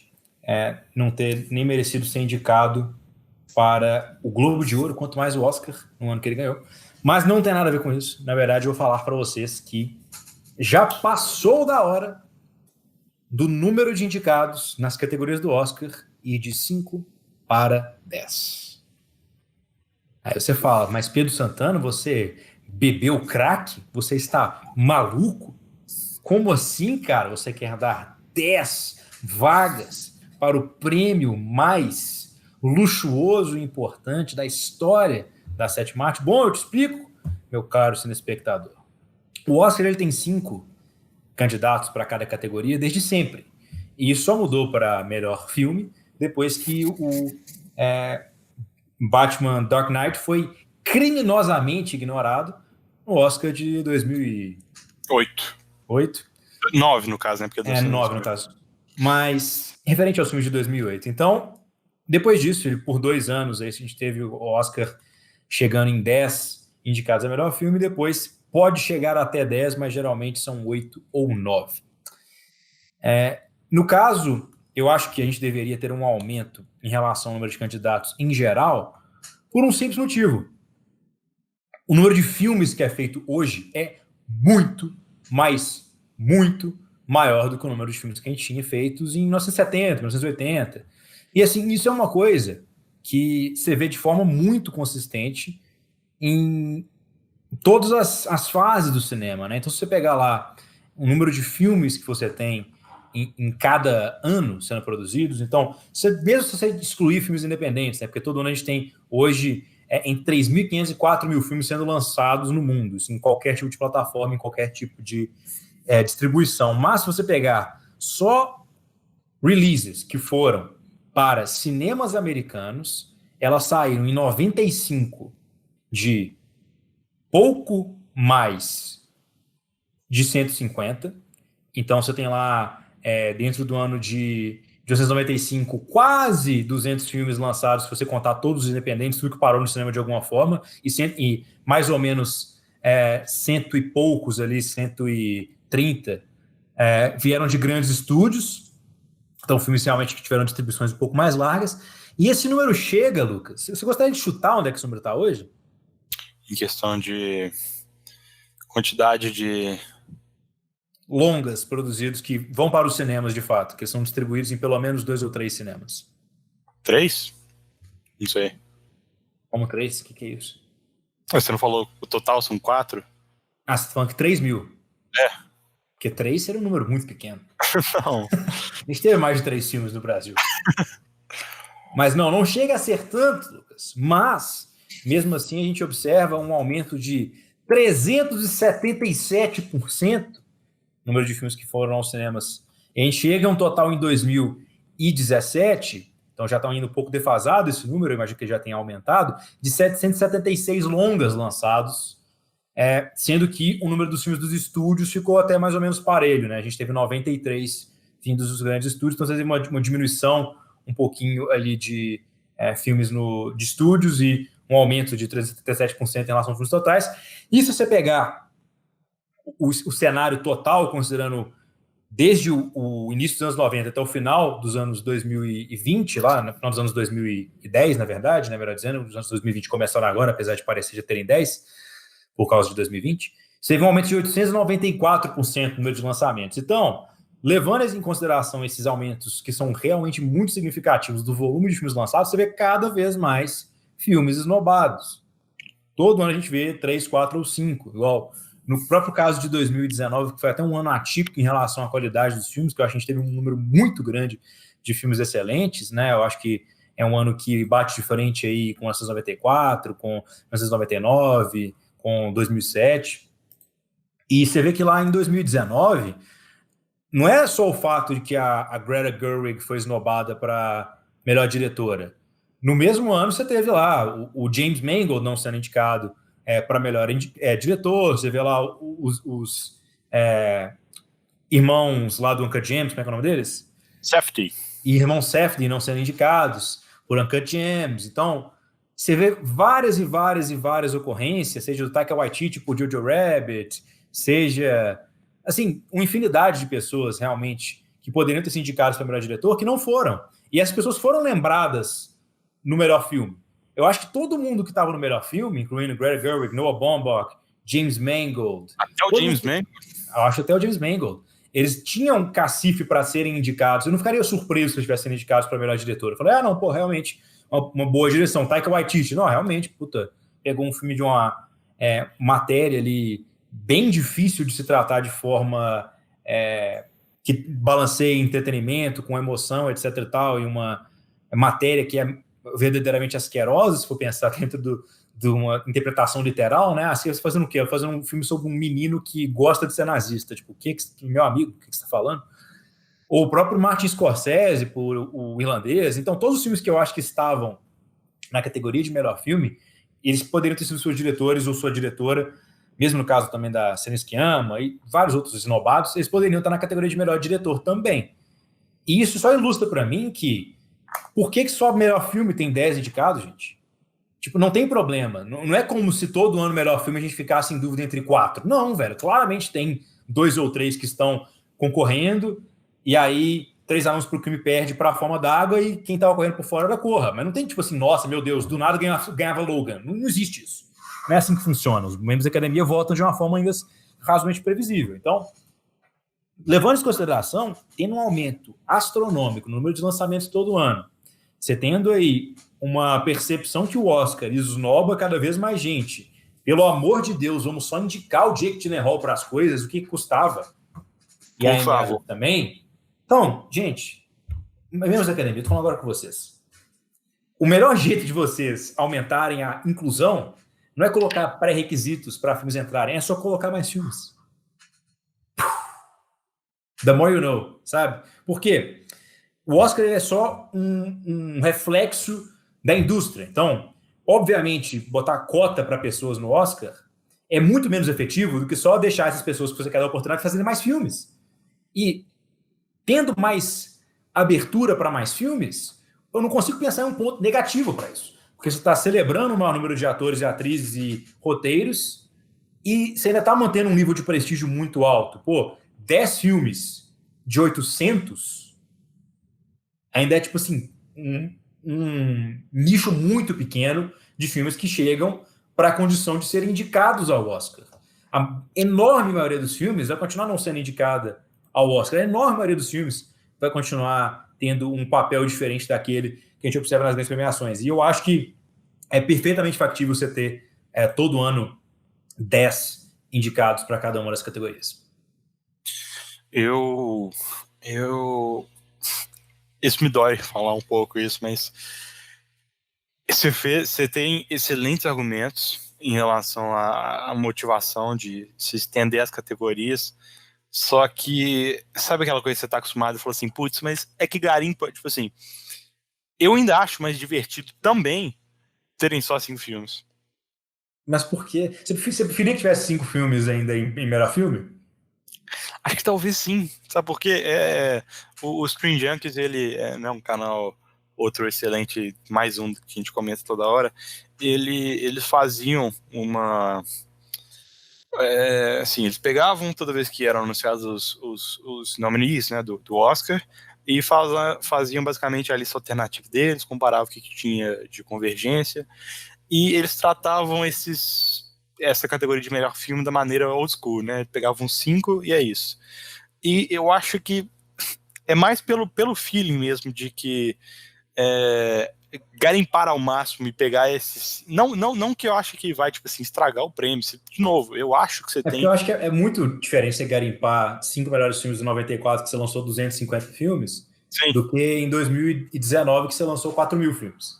não ter nem merecido ser indicado para o Globo de Ouro, quanto mais o Oscar, no ano que ele ganhou. Mas não tem nada a ver com isso. Na verdade, eu vou falar para vocês que já passou da hora do número de indicados nas categorias do Oscar e de 5 para 10. Aí você fala, mas Pedro Santana, você bebeu crack? Você está maluco? Como assim, cara? Você quer dar 10 vagas para o prêmio mais luxuoso e importante da história da sétima arte? Bom, eu te explico, meu caro cinespectador. O Oscar ele tem 5 candidatos para cada categoria desde sempre. E isso só mudou para melhor filme depois que o Batman Dark Knight foi criminosamente ignorado no Oscar de 2008.
9, no caso, né? Porque
9, no caso. Mas, referente aos filmes de 2008. Então, depois disso, por 2 anos, aí a gente teve o Oscar chegando em 10 indicados a melhor filme, depois pode chegar até 10, mas geralmente são 8 ou 9. No caso, eu acho que a gente deveria ter um aumento em relação ao número de candidatos em geral, por um simples motivo. O número de filmes que é feito hoje é muito maior do que o número de filmes que a gente tinha feitos em 1970, 1980. E assim, isso é uma coisa que você vê de forma muito consistente em todas as fases do cinema, né? Então, se você pegar lá o número de filmes que você tem em cada ano sendo produzidos, então, mesmo se você excluir filmes independentes, né? Porque todo ano a gente tem hoje entre 3.500 e 4.000 filmes sendo lançados no mundo, isso, em qualquer tipo de plataforma, em qualquer tipo de distribuição. Mas se você pegar só releases que foram para cinemas americanos, elas saíram em 95 de pouco mais de 150. Então você tem lá, dentro do ano de 1995, quase 200 filmes lançados, se você contar todos os independentes, tudo que parou no cinema de alguma forma, e mais ou menos 100 e poucos ali, 130, vieram de grandes estúdios. Então, filmes realmente que tiveram distribuições um pouco mais largas. E esse número chega, Lucas. Você gostaria de chutar onde é que esse número está hoje?
Em questão de quantidade de
longas produzidos que vão para os cinemas de fato, que são distribuídos em pelo menos 2 ou 3 cinemas.
3? Não sei.
Como 3? O que é isso?
Você não falou o total são 4?
Ah, você tá falando que 3 mil. Porque 3 seria um número muito pequeno.
Não.
A gente teve mais de 3 filmes no Brasil. Mas não chega a ser tanto, Lucas. Mas, mesmo assim, a gente observa um aumento de 377% no número de filmes que foram aos cinemas. E a gente chega a um total em 2017, então já está indo um pouco defasado esse número, eu imagino que já tenha aumentado, de 776 longas lançados, sendo que o número dos filmes dos estúdios ficou até mais ou menos parelho, né? A gente teve 93 vindos dos grandes estúdios, então você teve uma diminuição um pouquinho ali de filmes de estúdios e um aumento de 377% em relação aos filmes totais. E se você pegar o cenário total, considerando desde o início dos anos 90 até o final dos anos 2020, lá no final dos anos 2010, na verdade, né, melhor dizendo, os anos 2020 começaram agora, apesar de parecer já terem 10, por causa de 2020, você teve um aumento de 894% no número de lançamentos. Então, levando em consideração esses aumentos que são realmente muito significativos do volume de filmes lançados, você vê cada vez mais filmes esnobados. todo ano a gente vê 3, 4 ou 5, igual no próprio caso de 2019, que foi até um ano atípico em relação à qualidade dos filmes, que eu acho que a gente teve um número muito grande de filmes excelentes, né? Eu acho que é um ano que bate de frente aí com 1994, com 1999, com 2007. E você vê que lá em 2019, não é só o fato de que a Greta Gerwig foi esnobada para melhor diretora. No mesmo ano, você teve lá o James Mangold não sendo indicado para melhor diretor. Você vê lá os irmãos lá do Uncut Gems, como é que é o nome deles?
Safdie.
E irmãos Safdie não sendo indicados por Uncut Gems. Então, você vê várias e várias e várias ocorrências, seja do Taika Waititi por Jojo Rabbit, seja, assim, uma infinidade de pessoas realmente que poderiam ter sido indicadas para melhor diretor, que não foram. E as pessoas foram lembradas no melhor filme. Eu acho que todo mundo que estava no melhor filme, incluindo Greta Gerwig, Noah Baumbach, James Mangold...
Até o James Mangold?
Eu acho até o James Mangold. Eles tinham cacife para serem indicados. Eu não ficaria surpreso se eles tivessem indicados para melhor diretor. Eu falei, não, pô, realmente, uma boa direção. Taika Waititi. Não, realmente, puta, pegou um filme de uma matéria ali bem difícil de se tratar de forma que balanceia entretenimento com emoção, etc e tal, e uma matéria que é verdadeiramente asquerosa, se for pensar dentro de uma interpretação literal, né? Assim, você fazendo o quê? Fazendo um filme sobre um menino que gosta de ser nazista. Tipo, meu amigo, o que você está falando? Ou o próprio Martin Scorsese, por o Irlandês. Então, todos os filmes que eu acho que estavam na categoria de melhor filme, eles poderiam ter sido seus diretores ou sua diretora, mesmo no caso também da Cena Sciamma e vários outros esnobados, eles poderiam estar na categoria de melhor diretor também. E isso só ilustra para mim que por que só melhor filme tem 10 indicados, gente? Tipo, não tem problema. Não é como se todo ano melhor filme a gente ficasse em dúvida entre 4. Não, velho. Claramente tem 2 ou 3 que estão concorrendo e aí 3 anos pro crime perde pra Forma d'Água e quem tava correndo por fora era Corra. Mas não tem tipo assim, nossa, meu Deus, do nada ganhava Logan. Não existe isso. Não é assim que funciona. Os membros da academia votam de uma forma ainda razoavelmente previsível. Então, levando isso em consideração, tendo um aumento astronômico no número de lançamentos todo ano, você tendo aí uma percepção que o Oscar esnoba cada vez mais gente. Pelo amor de Deus, vamos só indicar o Jake Gyllenhaal para as coisas, o que custava. E
por favor.
Também. Então, gente, membros da academia, eu tô falando agora com vocês. O melhor jeito de vocês aumentarem a inclusão não é colocar pré-requisitos para filmes entrarem, é só colocar mais filmes. The more you know, sabe? Por quê? O Oscar é só um reflexo da indústria. Então, obviamente, botar cota para pessoas no Oscar é muito menos efetivo do que só deixar essas pessoas que você quer dar a oportunidade de fazerem mais filmes. E tendo mais abertura para mais filmes, eu não consigo pensar em um ponto negativo para isso. Porque você está celebrando o maior número de atores e atrizes e roteiros e você ainda está mantendo um nível de prestígio muito alto. Pô, 10 filmes de 800 ainda é tipo assim, um nicho muito pequeno de filmes que chegam para a condição de serem indicados ao Oscar. A enorme maioria dos filmes vai continuar não sendo indicada ao Oscar. A enorme maioria dos filmes vai continuar tendo um papel diferente daquele que a gente observa nas grandes premiações. E eu acho que é perfeitamente factível você ter todo ano 10 indicados para cada uma das categorias.
Isso me dói falar um pouco isso, mas você tem excelentes argumentos em relação à motivação de se estender as categorias, só que sabe aquela coisa que você está acostumado e falou assim, putz, mas é que garimpa, tipo assim, eu ainda acho mais divertido também terem só 5 filmes.
Mas por quê? Você preferia que tivesse 5 filmes ainda em melhor filme?
Acho que talvez sim, sabe por quê? O Screen Junkies, ele é um canal, outro excelente, mais um que a gente comenta toda hora, eles faziam uma... assim, eles pegavam toda vez que eram anunciados os nominees, né, do Oscar, e faziam basicamente a lista alternativa deles, comparavam o que tinha de convergência, e eles tratavam essa categoria de melhor filme da maneira old school, né? Pegavam 5 e é isso. E eu acho que é mais pelo feeling mesmo de que garimpar ao máximo e pegar esses... Não que eu acho que vai, tipo assim, estragar o prêmio. De novo, eu acho que você tem...
Eu acho que é muito diferente você garimpar 5 melhores filmes de 94, que você lançou 250 filmes,
Sim.
do que em 2019, que você lançou 4.000 filmes.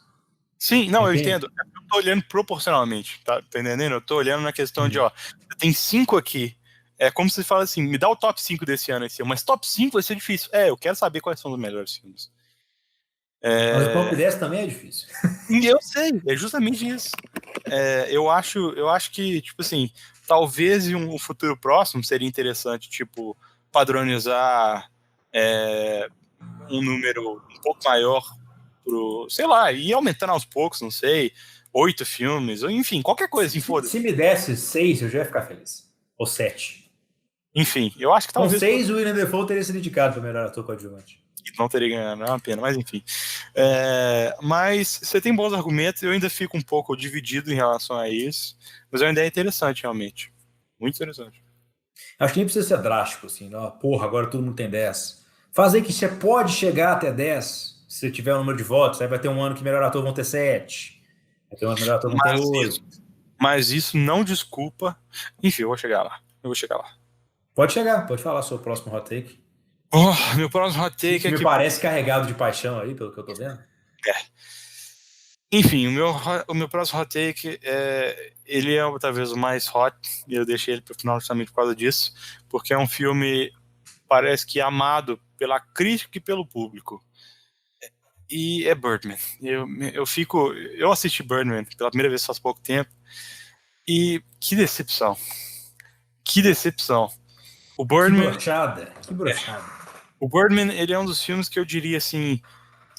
Sim, não, eu
Entende?
entendo. Eu tô olhando proporcionalmente, tá entendendo? Eu tô olhando na questão de, ó, tem 5 aqui. É como se fala assim, me dá o top 5 desse ano, mas top 5 vai ser difícil. Eu quero saber quais são os melhores filmes.
Mas o top 10 também é difícil.
E eu sei, é justamente isso. Eu acho que, tipo assim, talvez em um futuro próximo seria interessante, tipo, padronizar um número um pouco maior sei lá, ir aumentando aos poucos, não sei, 8 filmes, ou enfim, qualquer coisa assim, foda-se.
Se me desse 6, eu já ia ficar feliz. Ou 7.
Enfim, eu acho que
Com
talvez
6, o William Dafoe teria sido indicado para melhor ator coadjuvante.
não teria ganhado, não é uma pena, mas enfim. Mas você tem bons argumentos, eu ainda fico um pouco dividido em relação a isso, mas é uma ideia interessante, realmente. Muito interessante.
Acho que nem precisa ser drástico, assim, não, porra, agora todo mundo tem 10. Faz aí que você pode chegar até 10, se você tiver o número de votos, aí vai ter um ano que melhor ator vão ter 7, vai ter um ano que melhor ator vão ter 8.
Mas isso não desculpa. Enfim, eu vou chegar lá.
Pode chegar, pode falar seu próximo hot take.
Meu próximo hot take
que me parece carregado de paixão aí, pelo que eu tô vendo.
Enfim, o meu próximo hot take ele é talvez o mais hot, e eu deixei ele para o final justamente por causa disso, porque é um filme, parece que amado pela crítica e pelo público. E é Birdman. Eu assisti Birdman pela primeira vez faz pouco tempo, e que decepção. Que decepção. O Birdman,
que brochada.
O Birdman, ele é um dos filmes que eu diria assim,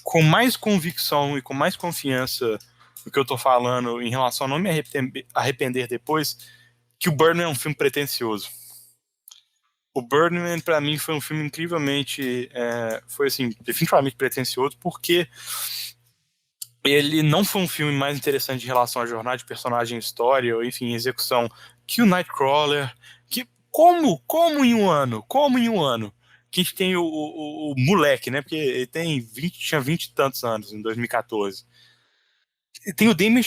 com mais convicção e com mais confiança do que eu tô falando em relação a não me arrepender depois, que o Birdman é um filme pretensioso. O Birdman, para mim, foi um filme incrivelmente, foi assim, definitivamente pretensioso, porque ele não foi um filme mais interessante em relação à jornada de personagem, história, ou enfim, execução, que o Nightcrawler, que como em um ano, que a gente tem o moleque, né? Porque ele tinha 20 e tantos anos em 2014. Tem o Damien,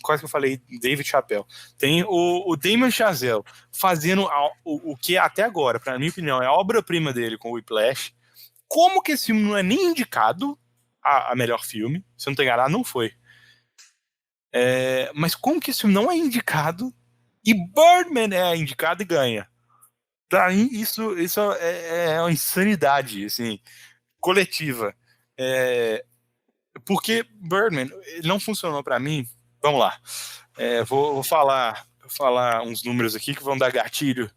quase que eu falei, David Chappelle. Tem o Damien Chazelle fazendo o que até agora, pra minha opinião, é a obra-prima dele com o Whiplash. Como que esse filme não é nem indicado a melhor filme? Se eu não tô enganado, não foi. Mas como que esse filme não é indicado e Birdman é indicado e ganha? Pra mim, isso é uma insanidade, assim, coletiva. Porque Birdman ele não funcionou pra mim. Vamos lá. Vou falar uns números aqui que vão dar gatilho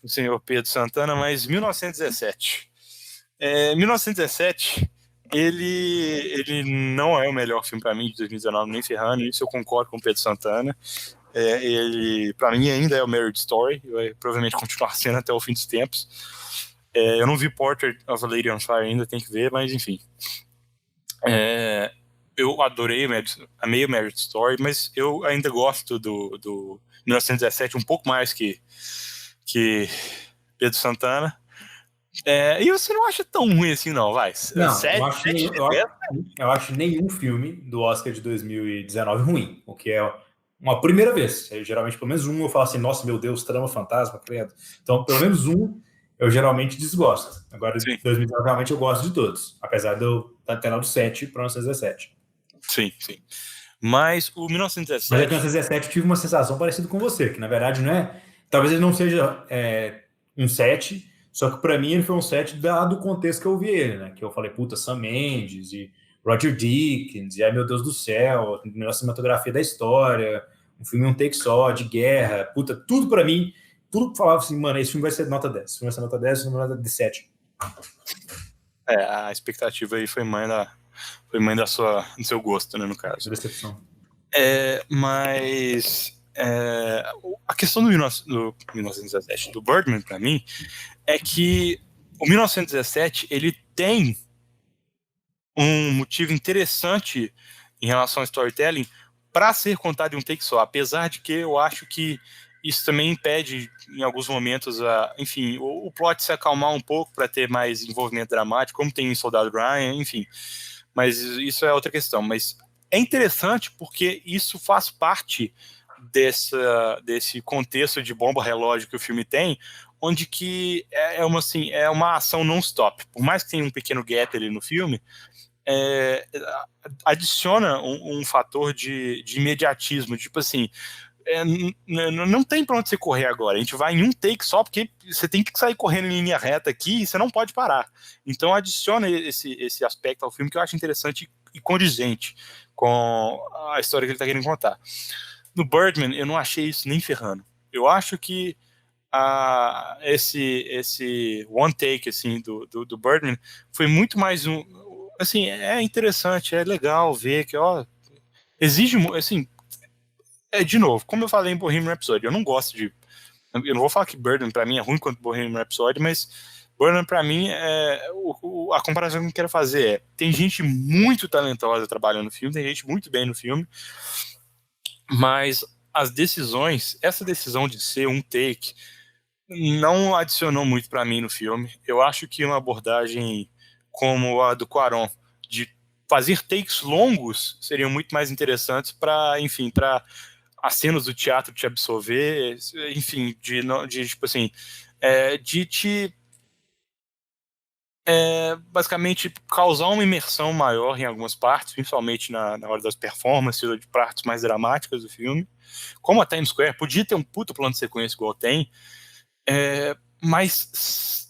no senhor Pedro Santana, mas 1917. 1917, ele não é o melhor filme pra mim de 2019, nem ferrando, isso eu concordo com o Pedro Santana. Ele, pra mim, ainda é o Marriage Story, vai provavelmente continuar sendo até o fim dos tempos. Eu não vi Portrait of a Lady on Fire ainda, tem que ver, mas enfim. Eu adorei, amei o Marriage Story, mas eu ainda gosto do 1917 um pouco mais que Pedro Santana. E você não acha tão ruim assim, não, vai?
Não, eu acho nenhum filme do Oscar de 2019 ruim, o que é uma primeira vez. Geralmente, pelo menos um, eu falo assim, nossa, meu Deus, trama fantasma, credo. Então, pelo menos um, eu geralmente desgosto. Agora, de 2019, realmente eu gosto de todos, apesar de eu estar no canal do 7 para 1917.
Sim. Mas o 1917...
Mas 1917 eu tive uma sensação parecida com você, que na verdade não é... Talvez ele não seja um 7, só que para mim ele foi um 7 dado o contexto que eu vi ele, né? Que eu falei, puta, Sam Mendes e Roger Deakins, e ai meu Deus do céu, a melhor cinematografia da história, um filme um take só, de guerra, puta, tudo para mim, tudo falava assim, mano, esse filme vai ser nota 10, esse filme vai ser nota 10, esse filme vai ser nota 7.
A expectativa aí foi mãe do seu gosto, né, no caso.
Decepção.
Mas a questão do 1917, do Birdman, pra mim, é que o 1917, ele tem um motivo interessante em relação ao storytelling para ser contado em um take só, apesar de que eu acho que isso também impede, em alguns momentos, enfim, o plot se acalmar um pouco para ter mais envolvimento dramático, como tem em Soldado Ryan, enfim. mas isso é outra questão. Mas é interessante porque isso faz parte desse contexto de bomba relógio que o filme tem, onde que é uma ação non-stop. Por mais que tenha um pequeno gap ali no filme, adiciona um fator de imediatismo, tipo assim, não tem pra onde você correr agora, a gente vai em um take só, porque você tem que sair correndo em linha reta aqui e você não pode parar. Então adiciona esse aspecto ao filme que eu acho interessante e condizente com a história que ele tá querendo contar. No Birdman, eu não achei isso nem ferrando. Eu acho que esse one take assim, do Birdman foi muito mais assim, é interessante, é legal ver que, ó, exige, assim, de novo, como eu falei em Bohemian Rhapsody, eu não vou falar que Birdman pra mim é ruim quanto Bohemian Rhapsody, mas Birdman pra mim a comparação que eu quero fazer tem gente muito talentosa trabalhando no filme, tem gente muito bem no filme, mas essa decisão de ser um take não adicionou muito pra mim no filme. Eu acho que uma abordagem como a do Cuarón, de fazer takes longos, seriam muito mais interessantes para, enfim, para as cenas do teatro te absorver, enfim, de tipo assim, de te basicamente causar uma imersão maior em algumas partes, principalmente na hora das performances ou de partes mais dramáticas do filme. Como a Times Square, podia ter um puta plano de sequência igual tem, mas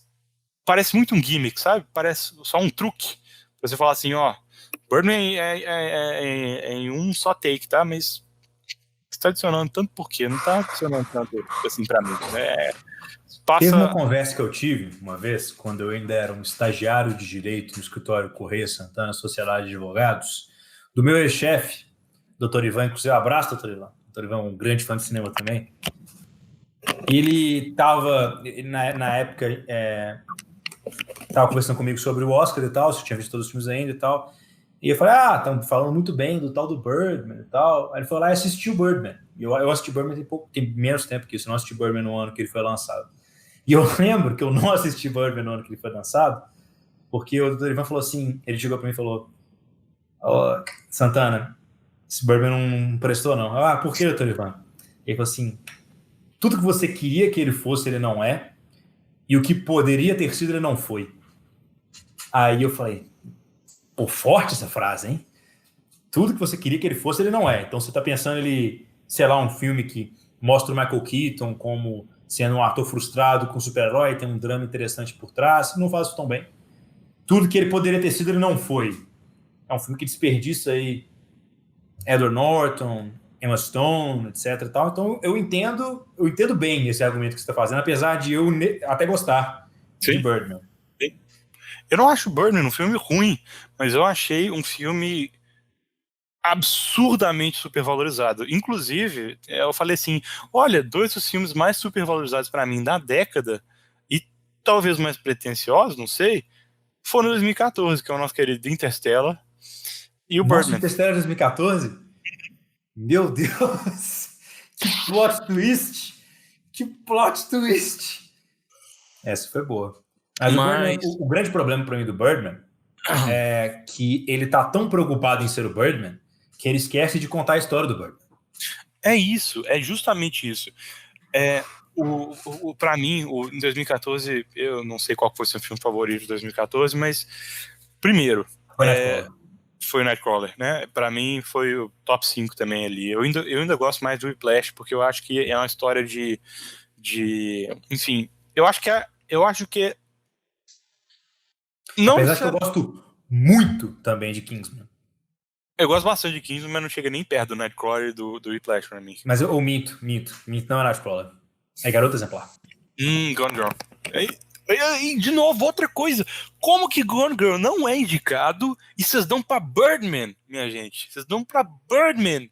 parece muito um gimmick, sabe? Parece só um truque. Você falar assim, ó, Birdman é em um só take, tá? Mas você tá adicionando tanto por quê? Não tá adicionando tanto assim pra mim.
Teve uma conversa que eu tive uma vez, quando eu ainda era um estagiário de direito no escritório Correia Santana, Sociedade de Advogados, do meu ex-chefe, Dr. Ivan, inclusive, abraço, Dr. Ivan. Dr. Ivan é um grande fã de cinema também. Ele estava, na época, estava conversando comigo sobre o Oscar e tal, se eu tinha visto todos os filmes ainda e tal. E eu falei, estão falando muito bem do tal do Birdman e tal. Aí ele falou, eu assisti o Birdman. E eu assisti o Birdman tem menos tempo que isso, eu não assisti o Birdman no ano que ele foi lançado. E eu lembro que eu não assisti Birdman no ano que ele foi lançado, porque o Dr. Ivan falou assim, ele chegou para mim e falou, Santana, esse Birdman não prestou não. Por que, Dr. Ivan? Ele falou assim, tudo que você queria que ele fosse, ele não é, e o que poderia ter sido, ele não foi. Aí eu falei, pô, forte essa frase, hein? Tudo que você queria que ele fosse, ele não é. Então você tá pensando ele, sei lá, um filme que mostra o Michael Keaton como sendo um ator frustrado com super-herói, tem um drama interessante por trás, não faz isso tão bem. Tudo que ele poderia ter sido, ele não foi. É um filme que desperdiça aí Edward Norton, Emma Stone, etc e tal. Então eu entendo bem esse argumento que você está fazendo, apesar de eu até gostar de Birdman.
Sim. Eu não acho Birdman um filme ruim, mas eu achei um filme absurdamente supervalorizado. Inclusive, eu falei assim, olha, 2 dos filmes mais supervalorizados para mim da década, e talvez mais pretensiosos, não sei, foram em 2014, que é o nosso querido Interstellar e o Birdman.
Interstellar 2014? Meu Deus! Que plot twist! Que plot twist! Essa foi boa. Mas o grande problema para mim do Birdman é que ele tá tão preocupado em ser o Birdman que ele esquece de contar a história do Birdman.
É isso, é justamente isso. Para mim, em 2014, eu não sei qual foi o seu filme favorito de 2014, mas primeiro foi Nightcrawler, né? Para mim foi o top 5 também ali. Eu ainda gosto mais do Whiplash, porque eu acho que é uma história de enfim, eu acho que não,
apesar que eu gosto muito também de Kingsman.
Eu gosto bastante de Kingsman, mas não chega nem perto do Nightcrawler e do Whiplash pra mim.
Mas eu minto não é Nightcrawler. É Garota Exemplar.
Gone Girl. E de novo, outra coisa. Como que Gone Girl não é indicado e vocês dão pra Birdman, minha gente? Vocês dão pra Birdman.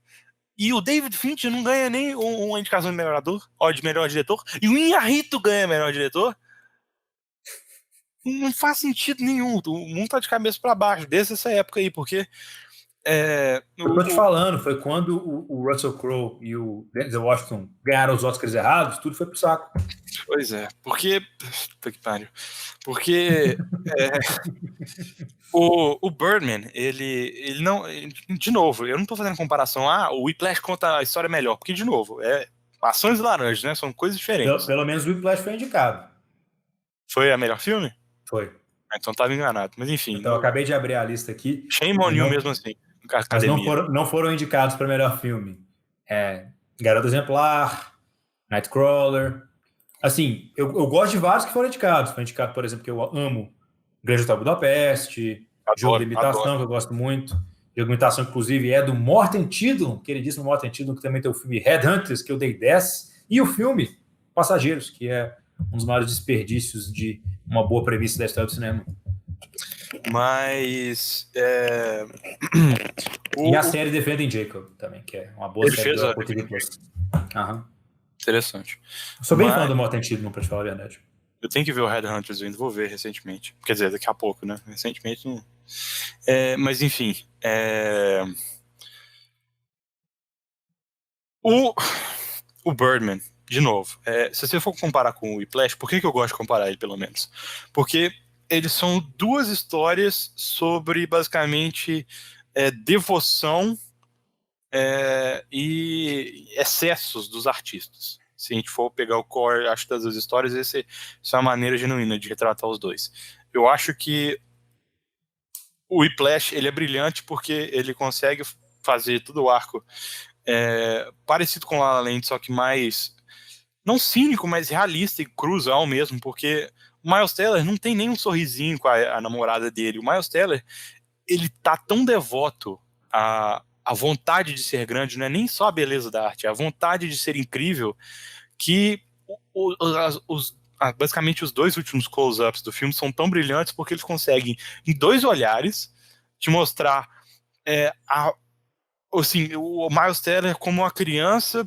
E o David Fincher não ganha nem uma indicação de melhor ator, ou de melhor diretor. E o Inharrito ganha melhor diretor. Não faz sentido nenhum. O mundo tá de cabeça pra baixo desde essa época aí, porque...
eu tô te falando, foi quando o Russell Crowe e o Denzel Washington ganharam os Oscars errados, tudo foi pro saco.
Pois é, porque... Puta que pariu. Porque o Birdman, ele não... De novo, eu não tô fazendo comparação, o Whiplash conta a história melhor, porque, de novo, maçãs e laranjas, né? São coisas diferentes.
Pelo menos o Whiplash foi indicado.
Foi a melhor filme?
Foi.
Então tava enganado. Mas enfim.
Então eu acabei de abrir a lista aqui.
Shame on you mesmo assim.
Mas
Academia.
não foram indicados para melhor filme. Garota Exemplar, Nightcrawler. Assim, eu gosto de vários que foram indicados. Foi indicado, por exemplo, que eu amo Grande Hotel Budapeste, Jogo de Imitação, que eu gosto muito. Jogo de Imitação, inclusive, é do Morten Tidlum, queridíssimo Morten Tidlum, que também tem o filme Headhunters, que eu dei 10, e o filme Passageiros, que é um dos maiores desperdícios de uma boa premissa da história do cinema.
Mas...
E a série Defending Jacob também, que é uma boa série do Apple TV Plus.
Interessante.
Sou bem fã do Morten Tidlum, pra te falar a verdade.
Eu tenho que ver o Headhunters, eu ainda vou ver recentemente. Quer dizer, daqui a pouco, né? Recentemente não... mas enfim... O Birdman, de novo, se você for comparar com o Whiplash, por que eu gosto de comparar ele, pelo menos? Porque eles são duas histórias sobre, basicamente, devoção e excessos dos artistas. Se a gente for pegar o core, acho, das duas histórias, essa é uma maneira genuína de retratar os dois. Eu acho que o Whiplash, ele é brilhante porque ele consegue fazer todo o arco parecido com La La Land, só que mais, não cínico, mas realista e cruzão mesmo, porque o Miles Teller não tem nem um sorrisinho com a namorada dele. O Miles Teller, ele tá tão devoto a vontade de ser grande, não é nem só a beleza da arte, é a vontade de ser incrível, que basicamente os dois últimos close-ups do filme são tão brilhantes porque eles conseguem, em 2 olhares, te mostrar assim, o Miles Teller como uma criança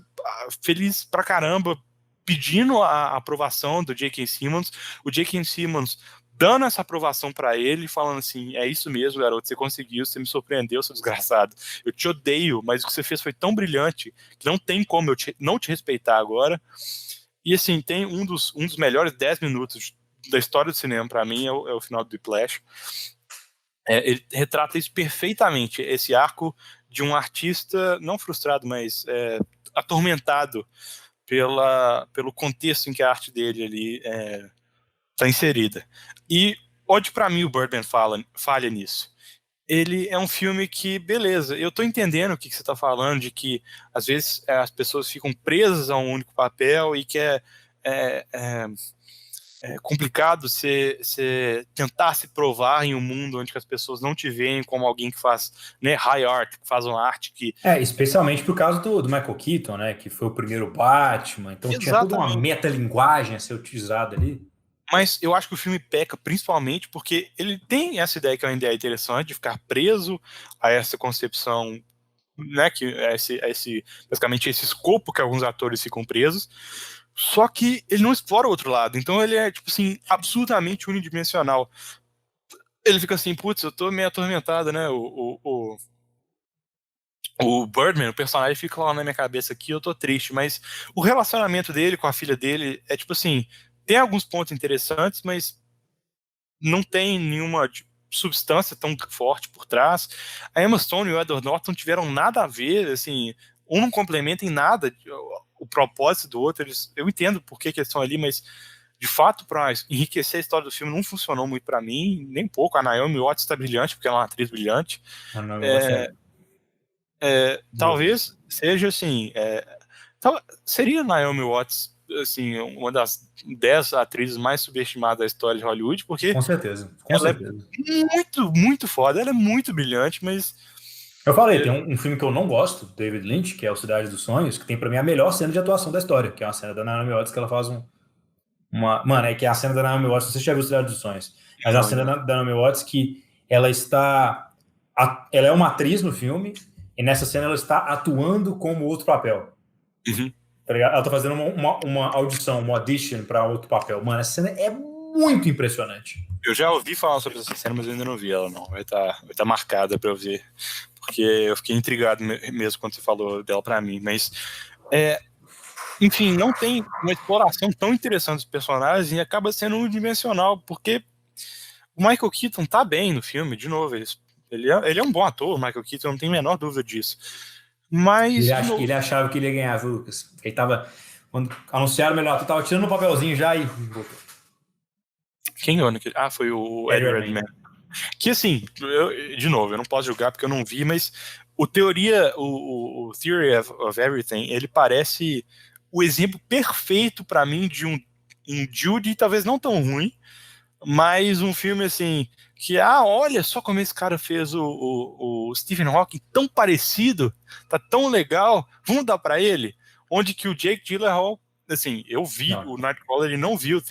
feliz pra caramba, pedindo a aprovação do J.K. Simmons, o J.K. Simmons dando essa aprovação pra ele, falando assim, é isso mesmo, garoto, você conseguiu, você me surpreendeu, seu desgraçado, eu te odeio, mas o que você fez foi tão brilhante, que não tem como eu não te respeitar agora. E assim, tem um dos melhores 10 minutos da história do cinema, pra mim, é o final do Whiplash. Ele retrata isso perfeitamente, esse arco de um artista, não frustrado, mas atormentado pelo contexto em que a arte dele ali está inserida. E onde para mim o Birdman falha nisso? Ele é um filme que, beleza, eu tô entendendo o que você tá falando, de que às vezes as pessoas ficam presas a um único papel e que é complicado você tentar se provar em um mundo onde as pessoas não te veem como alguém que faz, né, high art, que faz uma arte que...
especialmente por causa do Michael Keaton, né, que foi o primeiro Batman, então tinha toda uma metalinguagem a ser utilizada ali.
Mas eu acho que o filme peca principalmente porque ele tem essa ideia que é uma ideia interessante, de ficar preso a essa concepção, né, que basicamente esse escopo que alguns atores ficam presos, só que ele não explora o outro lado, então ele é, tipo assim, absolutamente unidimensional. Ele fica assim, putz, eu tô meio atormentado, né, o Birdman, o personagem, fica lá na minha cabeça aqui, eu tô triste, mas o relacionamento dele com a filha dele é tipo assim, tem alguns pontos interessantes, mas não tem nenhuma substância tão forte por trás. A Emma Stone e o Edward Norton tiveram nada a ver, assim, um não complementa em nada o propósito do outro. Eu entendo por que eles estão ali, mas de fato, para enriquecer a história do filme, não funcionou muito para mim, nem pouco. A Naomi Watts está brilhante, porque ela é uma atriz brilhante. Talvez seja assim, seria a Naomi Watts assim, uma das 10 atrizes mais subestimadas da história de Hollywood, porque
com certeza.
É muito, muito foda, ela é muito brilhante, mas...
Eu falei, tem um filme que eu não gosto, David Lynch, que é o Cidade dos Sonhos, que tem pra mim a melhor cena de atuação da história, que é uma cena da Naomi Watts que ela faz Mano, que é a cena da Naomi Watts, você já viu Cidade dos Sonhos, mas é a cena da Naomi Watts que ela é uma atriz no filme, e nessa cena ela está atuando como outro papel.
Uhum.
Ela tá fazendo uma audição, uma audition para outro papel. Mano, essa cena é muito impressionante.
Eu já ouvi falar sobre essa cena, mas eu ainda não vi ela, não. Vai tá marcada pra eu ver. Porque eu fiquei intrigado mesmo quando você falou dela pra mim. Mas enfim, não tem uma exploração tão interessante dos personagens e acaba sendo unidimensional, porque o Michael Keaton tá bem no filme, de novo, ele é um bom ator, o Michael Keaton, não tem a menor dúvida disso. Mas, de novo,
Ele achava que ele ia ganhar, viu, Lucas? Ele tava. Quando anunciaram o melhor ator, tava tirando um papelzinho já e.
quem ganhou naquele? Ah, foi o Eddie Redmayne. Que assim, de novo, eu não posso julgar porque eu não vi, mas o Theory of Everything, ele parece o exemplo perfeito pra mim de um Judy, talvez não tão ruim, mas um filme assim, que, olha só como esse cara fez o Stephen Hawking tão parecido, tá tão legal, vamos dar pra ele? Onde que o Jake Gyllenhaal, assim, eu vi o Nightcrawler, ele não viu a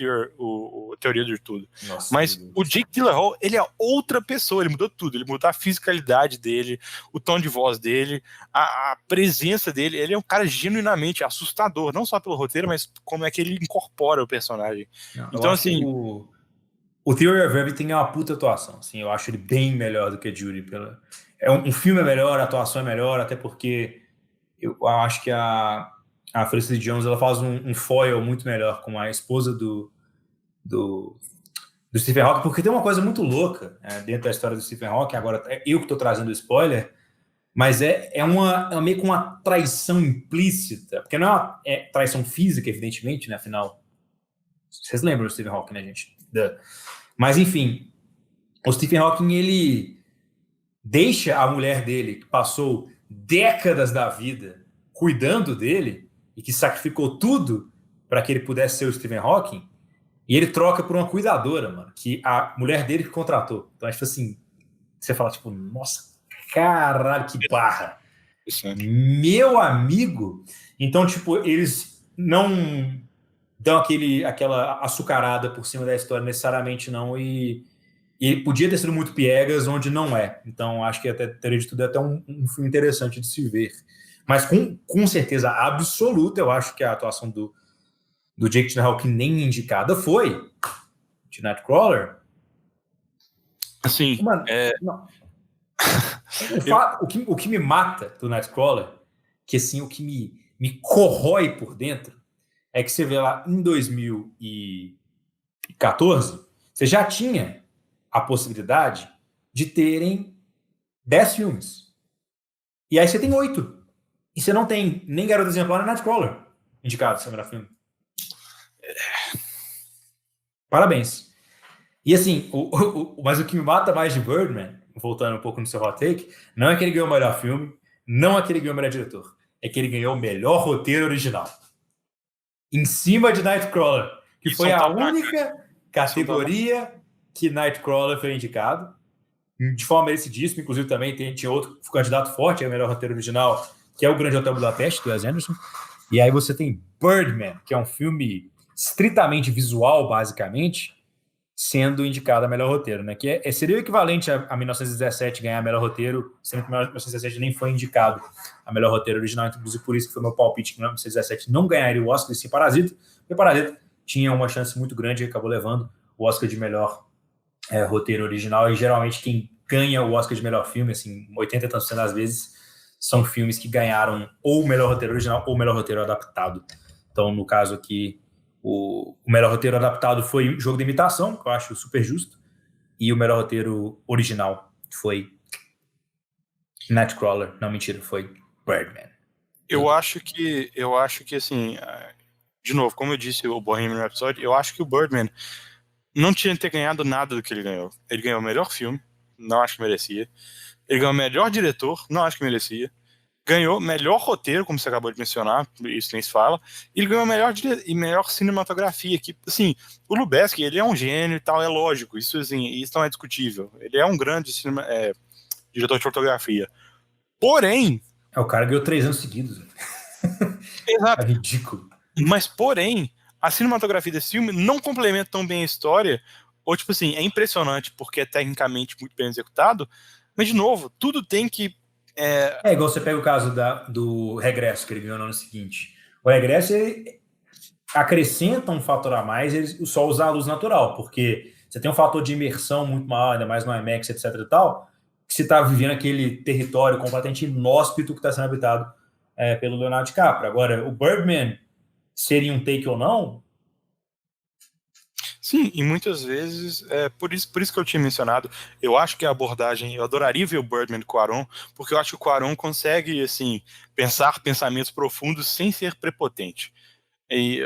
Teoria de Tudo. Nossa, mas o Jake Gyllenhaal, ele é outra pessoa, ele mudou tudo, ele mudou a fisicalidade dele, o tom de voz dele, a presença dele, ele é um cara genuinamente assustador, não só pelo roteiro, mas como é que ele incorpora o personagem.
Não,
então, assim...
O Theory of Everything é uma puta atuação, assim, eu acho ele bem melhor do que Judy. Um filme é melhor, a atuação é melhor, até porque eu acho que a Felicity Jones, ela faz um foil muito melhor com a esposa do Stephen Hawking, porque tem uma coisa muito louca dentro da história do Stephen Hawking, agora é eu que estou trazendo o spoiler, mas é meio que uma traição implícita, porque não é uma traição física, evidentemente, né, afinal, vocês lembram do Stephen Hawking, né, gente? Mas, enfim, o Stephen Hawking, ele deixa a mulher dele, que passou décadas da vida cuidando dele, e que sacrificou tudo para que ele pudesse ser o Stephen Hawking, e ele troca por uma cuidadora, mano, que a mulher dele que contratou. Então, acho assim, você fala, tipo, nossa, caralho, que barra. Meu amigo. Então, tipo, eles não dão aquela açucarada por cima da história necessariamente, não, e podia ter sido muito piegas, onde não é. Então, acho que até Teoria de Tudo é até um filme interessante de se ver. Mas com certeza absoluta, eu acho que a atuação do Jake Gyllenhaal, que nem indicada foi, de Nightcrawler.
Assim,
mano, o que me mata do Nightcrawler, que assim, o que me corrói por dentro, é que você vê lá em 2014, você já tinha a possibilidade de terem 10 filmes. E aí você tem 8. E você não tem nem Garota Exemplar nem Nightcrawler indicado no melhor filme. Parabéns. E assim, mas o que me mata mais de Birdman, voltando um pouco no seu hot take, não é que ele ganhou o melhor filme, não é que ele ganhou o melhor diretor, é que ele ganhou o melhor roteiro original. Em cima de Nightcrawler, que foi a única categoria que Nightcrawler foi indicado, de forma merecidíssima. Inclusive também tinha outro candidato forte ao melhor roteiro original, que é o Grande Hotel Budapeste, do Wes Anderson. E aí você tem Birdman, que é um filme estritamente visual, basicamente, sendo indicado a melhor roteiro, né? Que seria o equivalente a 1917 ganhar melhor roteiro, sendo que 1917 nem foi indicado a melhor roteiro original, inclusive por isso que foi meu palpite que 1917 não ganharia o Oscar, e sim Parasita, porque Parasita tinha uma chance muito grande e acabou levando o Oscar de melhor roteiro original, e geralmente quem ganha o Oscar de melhor filme, assim, 80 e tantos das vezes, são filmes que ganharam ou o melhor roteiro original ou o melhor roteiro adaptado. Então, no caso aqui, o melhor roteiro adaptado foi Jogo de Imitação, que eu acho super justo, e o melhor roteiro original foi Nightcrawler. Não, mentira, foi Birdman.
Eu acho que assim, de novo, como eu disse, o Bohemian Rhapsody, eu acho que o Birdman não tinha que ter ganhado nada do que ele ganhou. Ele ganhou o melhor filme, não acho que merecia. Ele ganhou o melhor diretor, não acho que merecia. Ganhou melhor roteiro, como você acabou de mencionar, isso nem se fala. E ele ganhou melhor cinematografia. Que, assim, o Lubeski, ele é um gênio e tal, é lógico. Isso, assim, isso não é discutível. Ele é um grande diretor de fotografia. Porém...
o cara ganhou 3 anos seguidos.
Exato.
É ridículo.
Mas, porém, a cinematografia desse filme não complementa tão bem a história, ou, tipo assim, é impressionante porque é tecnicamente muito bem executado, mas, de novo, tudo tem que...
igual você pega o caso do Regresso, que ele ganhou no ano seguinte. O Regresso, ele acrescenta um fator a mais, ele só usar a luz natural, porque você tem um fator de imersão muito maior, ainda mais no IMAX, etc e tal, que você está vivendo aquele território completamente inóspito que está sendo habitado pelo Leonardo DiCaprio. Agora, o Birdman, seria um take ou não.
Sim, e muitas vezes, por isso que eu tinha mencionado, eu acho que a abordagem, eu adoraria ver o Birdman com o Cuarón, porque eu acho que o Cuarón consegue, assim, pensar pensamentos profundos sem ser prepotente,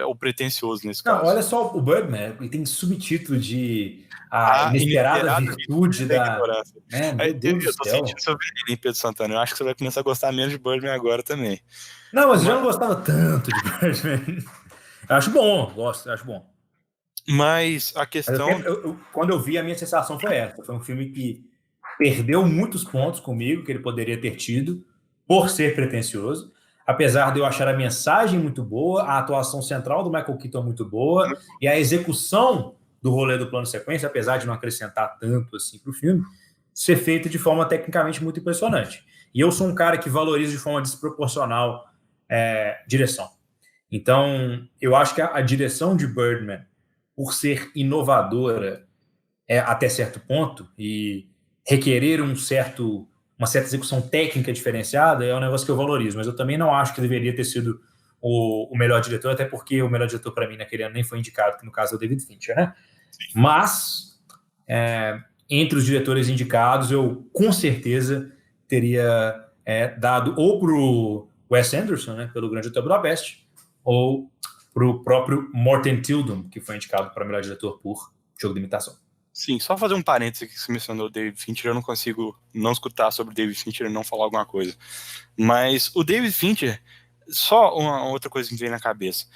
ou pretencioso nesse
Não,
caso.
olha só, o Birdman, ele tem subtítulo de A Inesperada Virtude
da
da...
ignorância.
Né? Meu Deus
Eu
do
tô
céu.
sentindo seu veneno, hein, Pedro Santana, eu acho que você vai começar a gostar menos de Birdman agora também.
Não, mas eu já
Mas,
não gostava tanto de Birdman. Eu acho bom, gosto, eu acho bom.
mas a
Mas
questão...
quando eu vi, a minha sensação foi essa. Foi um filme que perdeu muitos pontos comigo, que ele poderia ter tido, por ser pretencioso. Apesar de eu achar a mensagem muito boa, a atuação central do Michael Keaton muito boa, e a execução do rolê do plano sequência, apesar de não acrescentar tanto assim para o filme, ser feita de forma tecnicamente muito impressionante. E eu sou um cara que valoriza de forma desproporcional direção. Então, eu acho que a direção de Birdman, por ser inovadora até certo ponto e requerer uma certa execução técnica diferenciada, é um negócio que eu valorizo, mas eu também não acho que deveria ter sido o melhor diretor, até porque o melhor diretor para mim naquele ano nem foi indicado, que no caso é o David Fincher, né? Mas, entre os diretores indicados, eu com certeza teria dado ou para o Wes Anderson, né, pelo Grande Hotel Budapeste, ou para o próprio Morten Tildum, que foi indicado para melhor diretor por Jogo de Imitação.
Sim, só fazer um parênteses aqui que você mencionou o David Fincher, eu não consigo não escutar sobre o David Fincher e não falar alguma coisa. Mas o David Fincher, só uma outra coisa que me veio na cabeça.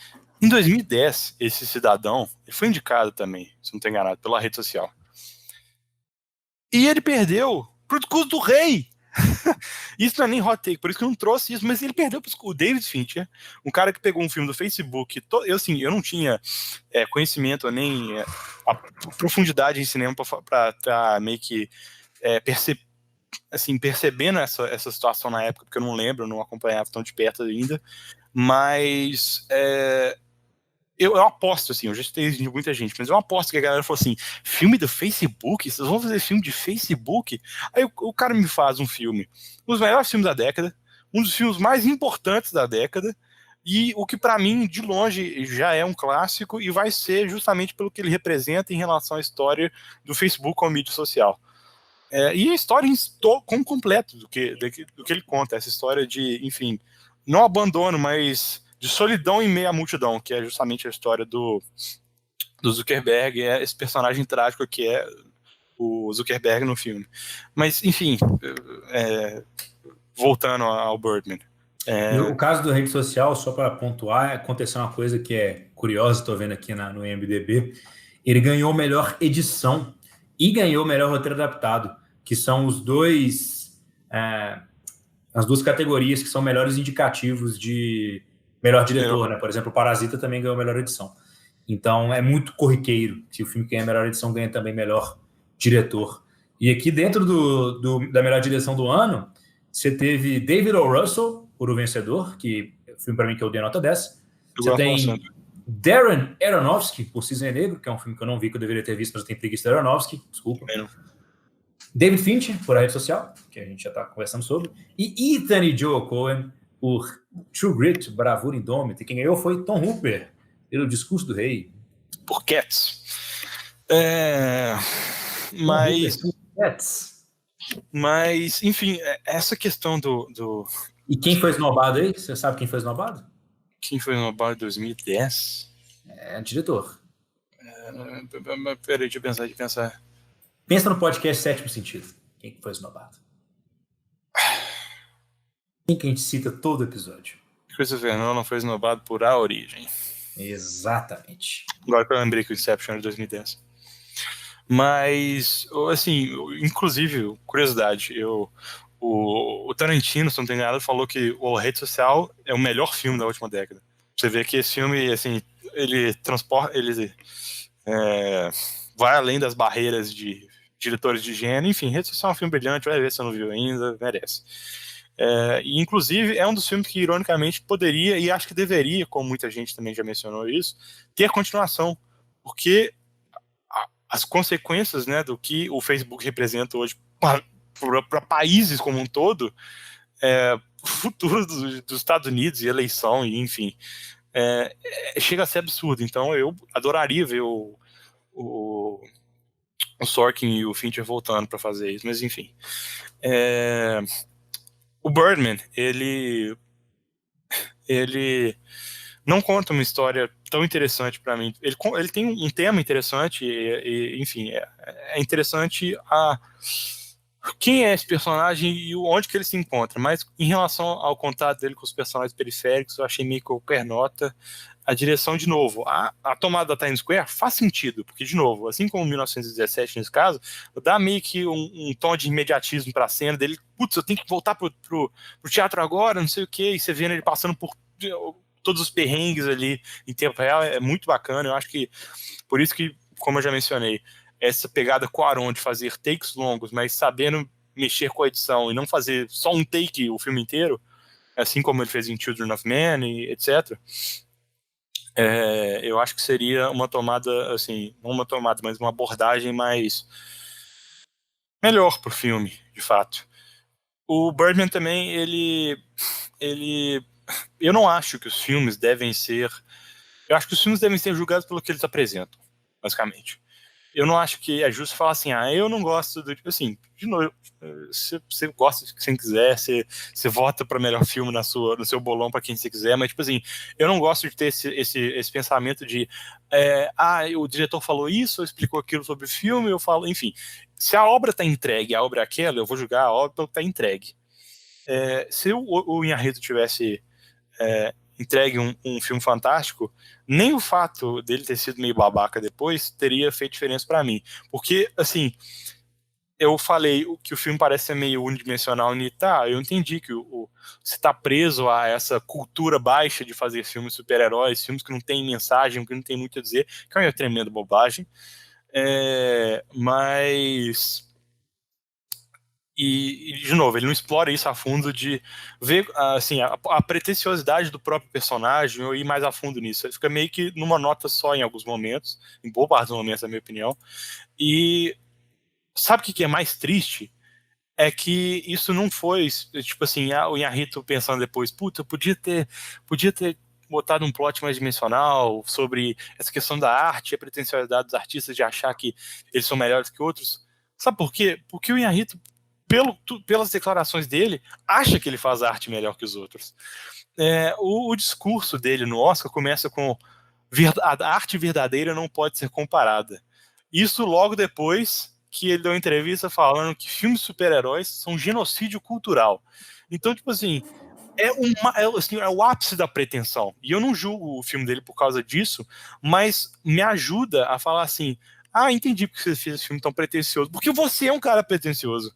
Em 2010, esse cidadão, ele foi indicado também, se não estou enganado, pela rede social. E ele perdeu pro Discurso do Rei. Isso não é nem hot take, por isso que eu não trouxe isso, mas ele perdeu o David Fincher, um cara que pegou um filme do Facebook. Eu não tinha conhecimento nem a profundidade em cinema para estar meio que percebendo essa situação na época, porque eu não lembro, não acompanhava tão de perto ainda, mas eu aposto, assim, eu já escutei de muita gente, mas eu aposto que a galera falou assim, filme do Facebook? Vocês vão fazer filme de Facebook? Aí o cara me faz um filme, um dos melhores filmes da década, um dos filmes mais importantes da década, e o que pra mim, de longe, já é um clássico, e vai ser justamente pelo que ele representa em relação à história do Facebook como mídia social. E a história como completo do que ele conta, essa história de, enfim, não abandono, mas de solidão em meio à multidão, que é justamente a história do Zuckerberg, esse personagem trágico que é o Zuckerberg no filme. Mas, enfim, voltando ao Birdman.
O caso do rede social, só para pontuar, aconteceu uma coisa que é curiosa, estou vendo aqui no IMDb, ele ganhou melhor edição e ganhou melhor roteiro adaptado, que são as duas categorias que são melhores indicativos de melhor diretor, né? Por exemplo, o Parasita também ganhou melhor edição. Então, é muito corriqueiro. Se o filme ganha melhor edição, ganha também melhor diretor. E aqui, dentro da melhor direção do ano, você teve David O. Russell, por O Vencedor, que é um filme para mim que eu dei nota 10. Você tem Darren Aronofsky, por Cisne Negro, que é um filme que eu não vi, que eu deveria ter visto, mas eu tenho preguiça de Aronofsky, desculpa. David Fincher, por A Rede Social, que a gente já está conversando sobre. E Ethan e Joel Coen, por True Grit, Bravura Indômita. E quem ganhou foi Tom Hooper, pelo Discurso do Rei.
Por Cats. Mas, enfim, essa questão do...
E quem foi esnobado aí? Você sabe quem foi esnobado?
Quem foi esnobado em 2010?
Diretor.
Peraí, deixa eu pensar.
Pensa no podcast Sétimo Sentido. Quem foi esnobado? Quem que a gente cita todo episódio?
Christopher Nolan foi esnobado por A Origem.
Exatamente.
Agora que eu lembrei que o Inception era de 2010. Mas, assim, inclusive, curiosidade, o Tarantino, se não tem nada, falou que o Rede Social é o melhor filme da última década. Você vê que esse filme, assim, ele vai além das barreiras de diretores de gênero. Enfim, Rede Social é um filme brilhante, vai ver se você não viu ainda, merece. E inclusive é um dos filmes que ironicamente poderia, e acho que deveria, como muita gente também já mencionou isso, ter continuação, porque as consequências, né, do que o Facebook representa hoje para países como um todo, o futuro dos Estados Unidos e eleição, e enfim, chega a ser absurdo. Então eu adoraria ver o Sorkin e o Fincher voltando para fazer isso, mas enfim. O Birdman, ele não conta uma história tão interessante para mim. Ele tem um tema interessante, enfim, é interessante quem é esse personagem e onde que ele se encontra. Mas em relação ao contato dele com os personagens periféricos, eu achei meio qualquer nota. A direção, de novo, a tomada da Times Square faz sentido, porque, de novo, assim como 1917 nesse caso, dá meio que um tom de imediatismo para a cena dele. Putz, eu tenho que voltar pro teatro agora, não sei o quê, e você vendo ele passando por todos os perrengues ali em tempo real, é muito bacana. Eu acho que, por isso que, como eu já mencionei, essa pegada Cuarón de fazer takes longos, mas sabendo mexer com a edição e não fazer só um take o filme inteiro, assim como ele fez em Children of Men e etc., eu acho que seria uma tomada, assim, não uma tomada, mas uma abordagem mais melhor pro filme, de fato. O Birdman também, eu não acho que os filmes devem ser... Eu acho que os filmes devem ser julgados pelo que eles apresentam, basicamente. Eu não acho que é justo falar assim, eu não gosto do... Tipo assim, de novo, você gosta de quem quiser, você vota para melhor filme no seu bolão para quem você quiser, mas, tipo assim, eu não gosto de ter esse pensamento de o diretor falou isso, explicou aquilo sobre o filme, eu falo, enfim. Se a obra está entregue, a obra é aquela, eu vou julgar a obra pelo que está entregue. Se o Inharrito tivesse entregue um filme fantástico, nem o fato dele ter sido meio babaca depois teria feito diferença pra mim. Porque, assim, eu falei que o filme parece ser meio unidimensional e eu entendi que você tá preso a essa cultura baixa de fazer filmes super-heróis, filmes que não tem mensagem, que não tem muito a dizer, que é uma tremenda bobagem. Mas... E, de novo, ele não explora isso a fundo de ver assim, a pretensiosidade do próprio personagem ou ir mais a fundo nisso. Ele fica meio que numa nota só em alguns momentos, em boa parte dos momentos, na minha opinião. E sabe o que é mais triste? É que isso não foi, tipo assim, o Inharrito pensando depois, puta, eu podia ter botado um plot mais dimensional sobre essa questão da arte e a pretensiosidade dos artistas de achar que eles são melhores que outros. Sabe por quê? Porque o Inharrito, pelas declarações dele, acha que ele faz arte melhor que os outros. O discurso dele no Oscar começa com a arte verdadeira não pode ser comparada. Isso logo depois que ele deu uma entrevista falando que filmes de super-heróis são genocídio cultural. Então, tipo assim, é o ápice da pretensão. E eu não julgo o filme dele por causa disso, mas me ajuda a falar assim, entendi porque você fez esse filme tão pretencioso, porque você é um cara pretencioso.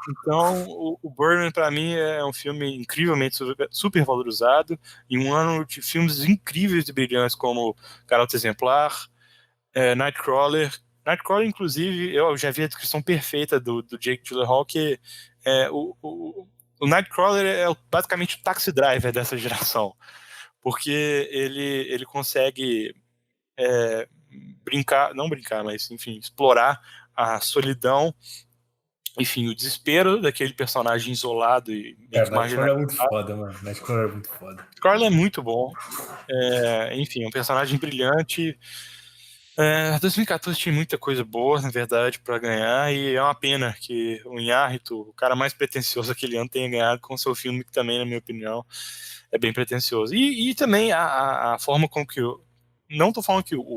Então, o Birdman, para mim, é um filme incrivelmente super valorizado, em um ano de filmes incríveis e brilhantes como Garota Exemplar, Nightcrawler. Nightcrawler, inclusive, eu já vi a descrição perfeita do Jake Gyllenhaal, que o Nightcrawler é basicamente o Taxi Driver dessa geração, porque ele consegue mas enfim, explorar a solidão, enfim, o desespero daquele personagem isolado e
Nightcrawler é muito foda, mano. Nightcrawler é muito foda.
Nightcrawler é muito bom. Enfim, um personagem brilhante. 2014 tinha muita coisa boa, na verdade, para ganhar, e é uma pena que o Inharrito, o cara mais pretencioso daquele ano, tenha ganhado com seu filme, que também, na minha opinião, é bem pretencioso. E também a forma com que não tô falando que o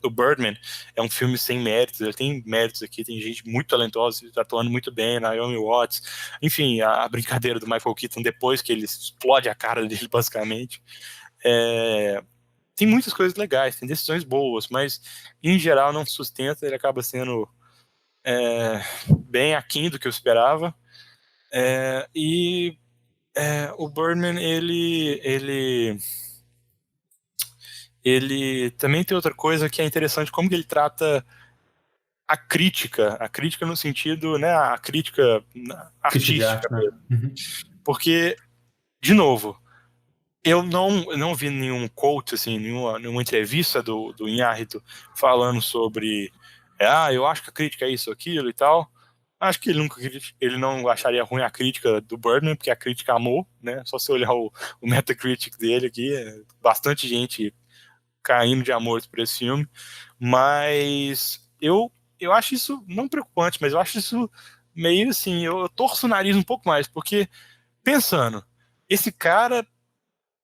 Birdman é um filme sem méritos, ele tem méritos aqui, tem gente muito talentosa, ele tá atuando muito bem, Naomi Watts, enfim, a brincadeira do Michael Keaton depois que ele explode a cara dele, basicamente. Tem muitas coisas legais, tem decisões boas, mas em geral não sustenta, ele acaba sendo bem aquém do que eu esperava. O Birdman, ele também tem outra coisa que é interessante, como que ele trata a crítica no sentido, né, a crítica artística.
Uhum.
Porque, de novo, eu não vi nenhum quote, assim, nenhuma entrevista do Inharrito falando sobre eu acho que a crítica é isso, aquilo e tal. Acho que ele não acharia ruim a crítica do Birdman, porque a crítica amou, né? Só se olhar o Metacritic dele aqui, bastante gente caindo de amores por esse filme. Mas eu acho isso não preocupante, mas eu acho isso meio assim, eu torço o nariz um pouco mais, porque pensando, esse cara,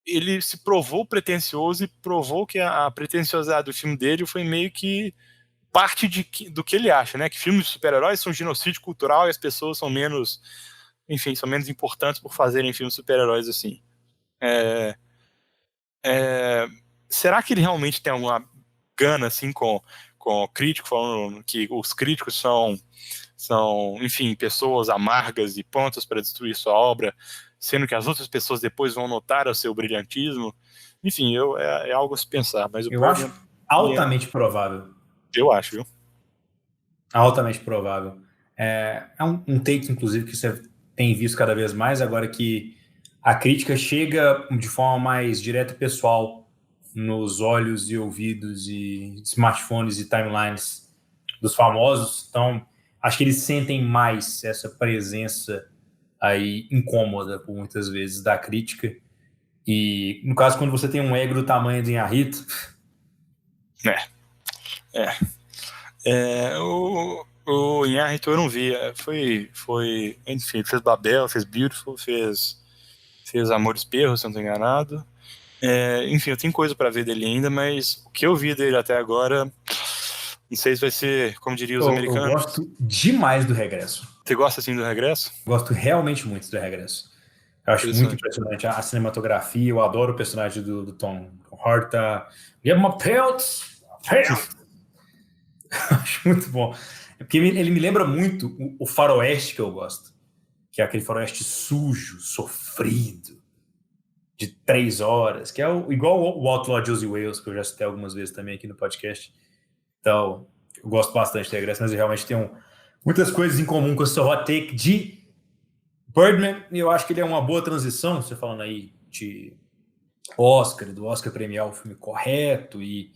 ele se provou pretencioso e provou que a pretenciosidade do filme dele foi meio que parte do que ele acha, né? Que filmes de super-heróis são genocídio cultural e as pessoas são menos, enfim, são menos importantes por fazerem filmes de super-heróis assim. É, é, será que ele realmente tem alguma gana assim com o crítico, falando que os críticos são, enfim, pessoas amargas e prontas para destruir sua obra, sendo que as outras pessoas depois vão notar o seu brilhantismo? Enfim, é algo a se pensar, mas o
Eu acho
Birdman,
altamente provável.
eu acho, viu?
Altamente provável. É um take, inclusive, que você tem visto cada vez mais, agora que a crítica chega de forma mais direta e pessoal nos olhos e ouvidos e smartphones e timelines dos famosos. Então, acho que eles sentem mais essa presença aí incômoda, por muitas vezes, da crítica. E, no caso, quando você tem um ego do tamanho do Inharrito...
O Inharrito eu não vi. Enfim, fez Babel, fez Beautiful, fez Amores Perros, se eu não estou enganado. Enfim, eu tenho coisa para ver dele ainda, mas o que eu vi dele até agora, não sei se vai ser, como diriam os
Eu
americanos.
gosto demais do Regresso.
Você gosta assim do Regresso?
Gosto realmente muito do Regresso. Eu acho muito impressionante a cinematografia. Eu adoro o personagem do Tom Horta. Give him a pelt! Acho muito bom. Porque ele me lembra muito o faroeste que eu gosto. Que é aquele faroeste sujo, sofrido, de 3 horas. Que é igual o Outlaw Josie Wales, que eu já citei algumas vezes também aqui no podcast. Então, eu gosto bastante de Regresso, mas eu realmente tenho muitas coisas em comum com o seu hot take de Birdman. E eu acho que ele é uma boa transição, você falando aí de Oscar, do Oscar premiar o filme correto e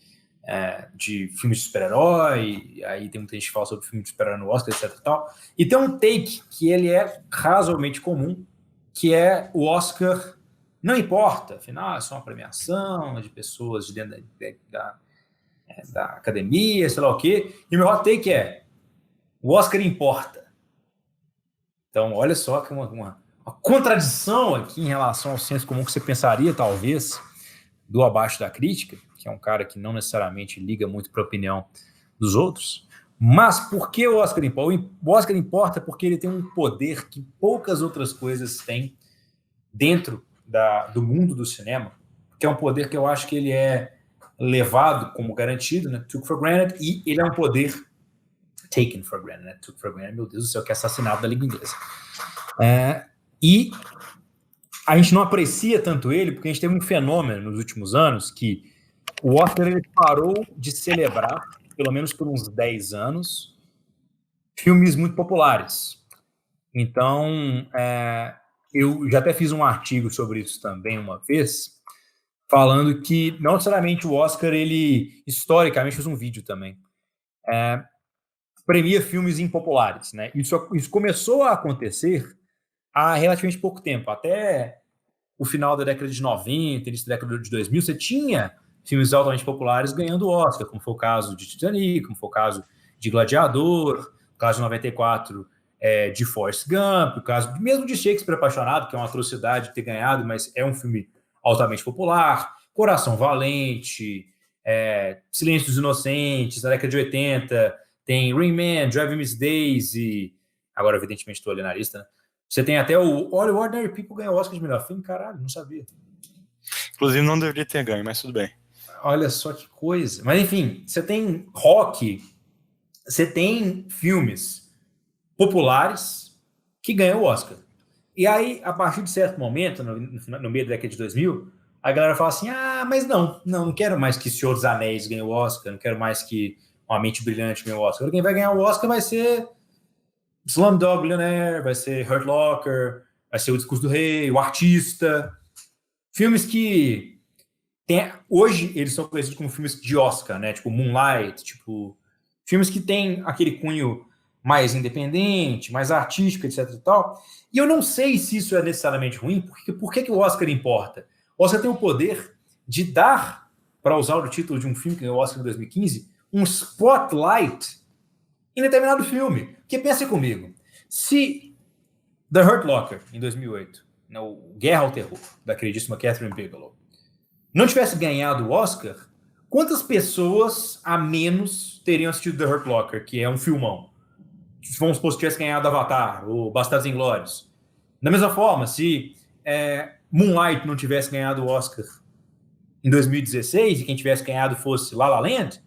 de filme de super-herói, aí tem muita gente que fala sobre filme de super-herói no Oscar, etc e tal. E tem um take que ele é razoavelmente comum, que é o Oscar não importa, afinal é só uma premiação de pessoas de dentro da academia, sei lá o quê. E o meu hot take é o Oscar importa. Então, olha só que uma contradição aqui em relação ao senso comum que você pensaria, talvez, do Abaixo da Crítica, que é um cara que não necessariamente liga muito para a opinião dos outros. Mas por que o Oscar importa? O Oscar importa porque ele tem um poder que poucas outras coisas têm dentro do mundo do cinema, que é um poder que eu acho que ele é levado como garantido, né? Took for granted, e ele é um poder taken for granted, né? Took for granted, meu Deus do céu, que assassinado da língua inglesa. E a gente não aprecia tanto ele porque a gente teve um fenômeno nos últimos anos que o Oscar ele parou de celebrar, pelo menos por uns 10 anos, filmes muito populares. Então, eu já até fiz um artigo sobre isso também uma vez, falando que não necessariamente o Oscar, ele, historicamente, fez um vídeo também, premia filmes impopulares, né? Isso começou a acontecer há relativamente pouco tempo, até o final da década de 90, início da década de 2000, você tinha filmes altamente populares ganhando Oscar, como foi o caso de Titanic, como foi o caso de Gladiador, o caso de 94 de Forrest Gump, o caso mesmo de Shakespeare Apaixonado, que é uma atrocidade ter ganhado, mas é um filme altamente popular, Coração Valente, Silêncio dos Inocentes, na década de 80, tem Rain Man, Driving Miss Daisy, agora evidentemente estou ali na lista, né? Você tem até o Ordinary People ganhou o Oscar de melhor filme, caralho, não sabia.
Inclusive não deveria ter ganho, mas tudo bem.
Olha só que coisa. Mas enfim, você tem rock, você tem filmes populares que ganham o Oscar. E aí, a partir de certo momento, no meio da década de 2000, a galera fala assim, mas não quero mais que Senhor dos Anéis ganhe o Oscar, não quero mais que Uma Mente Brilhante ganhe o Oscar. Quem vai ganhar o Oscar vai ser Slumdog Millionaire, vai ser Hurt Locker, vai ser O Discurso do Rei, O Artista. Filmes que hoje eles são conhecidos como filmes de Oscar, né? Tipo Moonlight, tipo filmes que têm aquele cunho mais independente, mais artístico, etc. e tal. E eu não sei se isso é necessariamente ruim, porque por que o Oscar importa? O Oscar tem o poder de dar, para usar o título de um filme que ganhou o Oscar em 2015, um spotlight em determinado filme. Porque pense comigo, se The Hurt Locker, em 2008, o Guerra ao Terror, da queridíssima Catherine Bigelow, não tivesse ganhado o Oscar, quantas pessoas a menos teriam assistido The Hurt Locker, que é um filmão? Vamos supor, se tivesse ganhado Avatar, ou Bastardos Inglórios. Da mesma forma, se Moonlight não tivesse ganhado o Oscar em 2016 e quem tivesse ganhado fosse La La Land,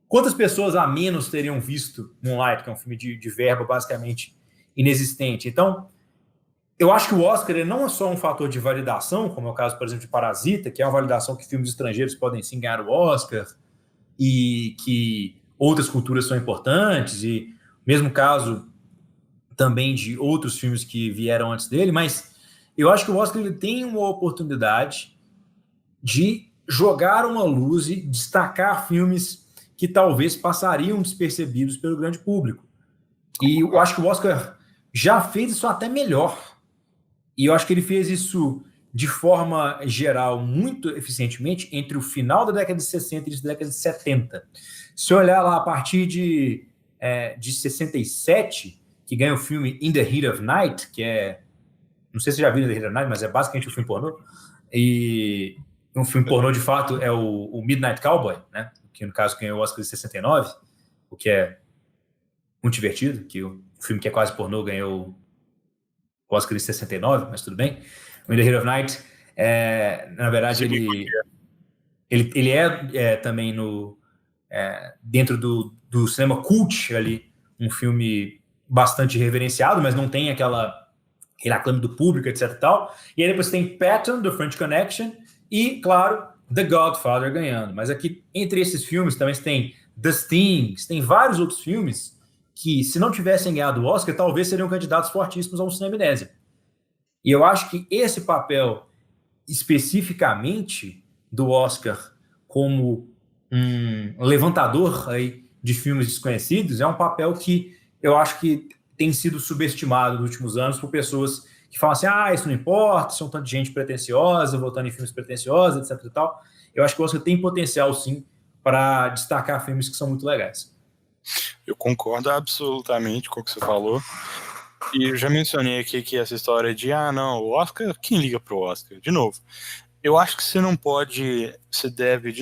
quantas pessoas a menos teriam visto Moonlight, que é um filme de verba basicamente inexistente? Então, eu acho que o Oscar ele não é só um fator de validação, como é o caso, por exemplo, de Parasita, que é uma validação que filmes estrangeiros podem sim ganhar o Oscar e que outras culturas são importantes, e mesmo caso também de outros filmes que vieram antes dele, mas eu acho que o Oscar ele tem uma oportunidade de jogar uma luz e destacar filmes que talvez passariam despercebidos pelo grande público. E eu acho que o Oscar já fez isso até melhor. E eu acho que ele fez isso de forma geral muito eficientemente entre o final da década de 60 e da década de 70. Se eu olhar lá a partir de 67, que ganha o filme In the Heat of Night, que é... Não sei se você já viu In the Heat of Night, mas é basicamente um filme pornô. E um filme pornô, de fato, é o Midnight Cowboy, né? Que no caso ganhou o Oscar de 69, o que é muito divertido, que o filme que é quase pornô ganhou o Oscar de 69, mas tudo bem. O In the Heat of Night, na verdade, ele é também dentro do cinema cult ali, um filme bastante reverenciado, mas não tem aquele aclame do público, etc e tal. E aí depois tem Patton, do French Connection, e, claro, The Godfather ganhando. Mas aqui, entre esses filmes, também tem The Sting, tem vários outros filmes que, se não tivessem ganhado o Oscar, talvez seriam candidatos fortíssimos ao cinema amnésia. E eu acho que esse papel, especificamente, do Oscar como um levantador aí de filmes desconhecidos, é um papel que eu acho que tem sido subestimado nos últimos anos por pessoas que falam assim, isso não importa, são tanta gente pretensiosa, votando em filmes pretensiosos, etc e tal. Eu acho que o Oscar tem potencial, sim, para destacar filmes que são muito legais.
Eu concordo absolutamente com o que você falou. E eu já mencionei aqui que essa história de, não, o Oscar, quem liga pro Oscar? De novo, eu acho que você não pode, você deve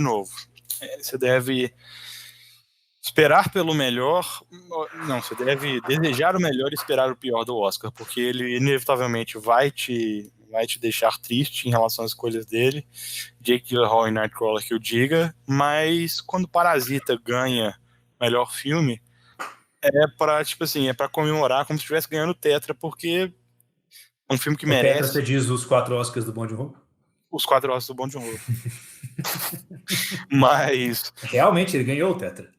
esperar pelo melhor, não, você deve desejar o melhor e esperar o pior do Oscar, porque ele inevitavelmente vai te deixar triste em relação às escolhas dele, Jake Gyllenhaal e Nightcrawler que o diga, mas quando Parasita ganha melhor filme, é pra comemorar como se estivesse ganhando Tetra, porque é um filme que merece.
Tetra, você diz os 4 Oscars do Bong Joon-ho?
Os 4 Oscars do Bong Joon-ho. Mas...
realmente, ele ganhou o Tetra.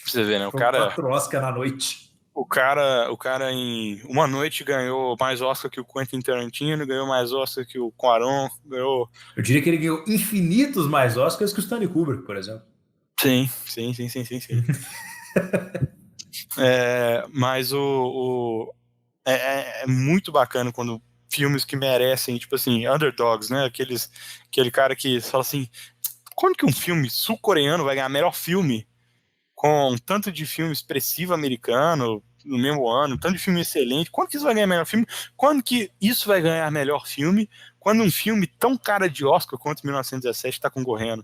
Você vê, né? O
Foi
cara...
4 Oscars na noite.
O cara em uma noite ganhou mais Oscar que o Quentin Tarantino, ganhou mais Oscar que o Cuarón, ganhou...
Eu diria que ele ganhou infinitos mais Oscars que o Stanley Kubrick, por exemplo.
Sim. Mas é muito bacana quando filmes que merecem, tipo assim, underdogs, né? Aquele cara que fala assim, quando que um filme sul-coreano vai ganhar melhor filme com tanto de filme expressivo americano no mesmo ano, tanto de filme excelente, quando que isso vai ganhar melhor filme? Quando que isso vai ganhar melhor filme? Quando um filme tão cara de Oscar quanto 1917 está concorrendo.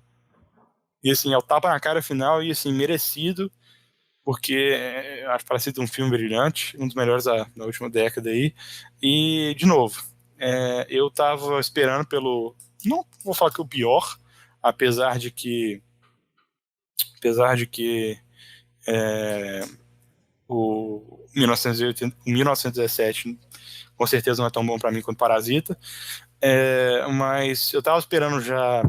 E assim, é o tapa na cara final e assim, merecido, porque acho que parece ser um filme brilhante, um dos melhores da última década aí. E, de novo, eu tava esperando não vou falar que o pior, apesar de que o 1917 com certeza não é tão bom para mim quanto Parasita, mas eu tava esperando já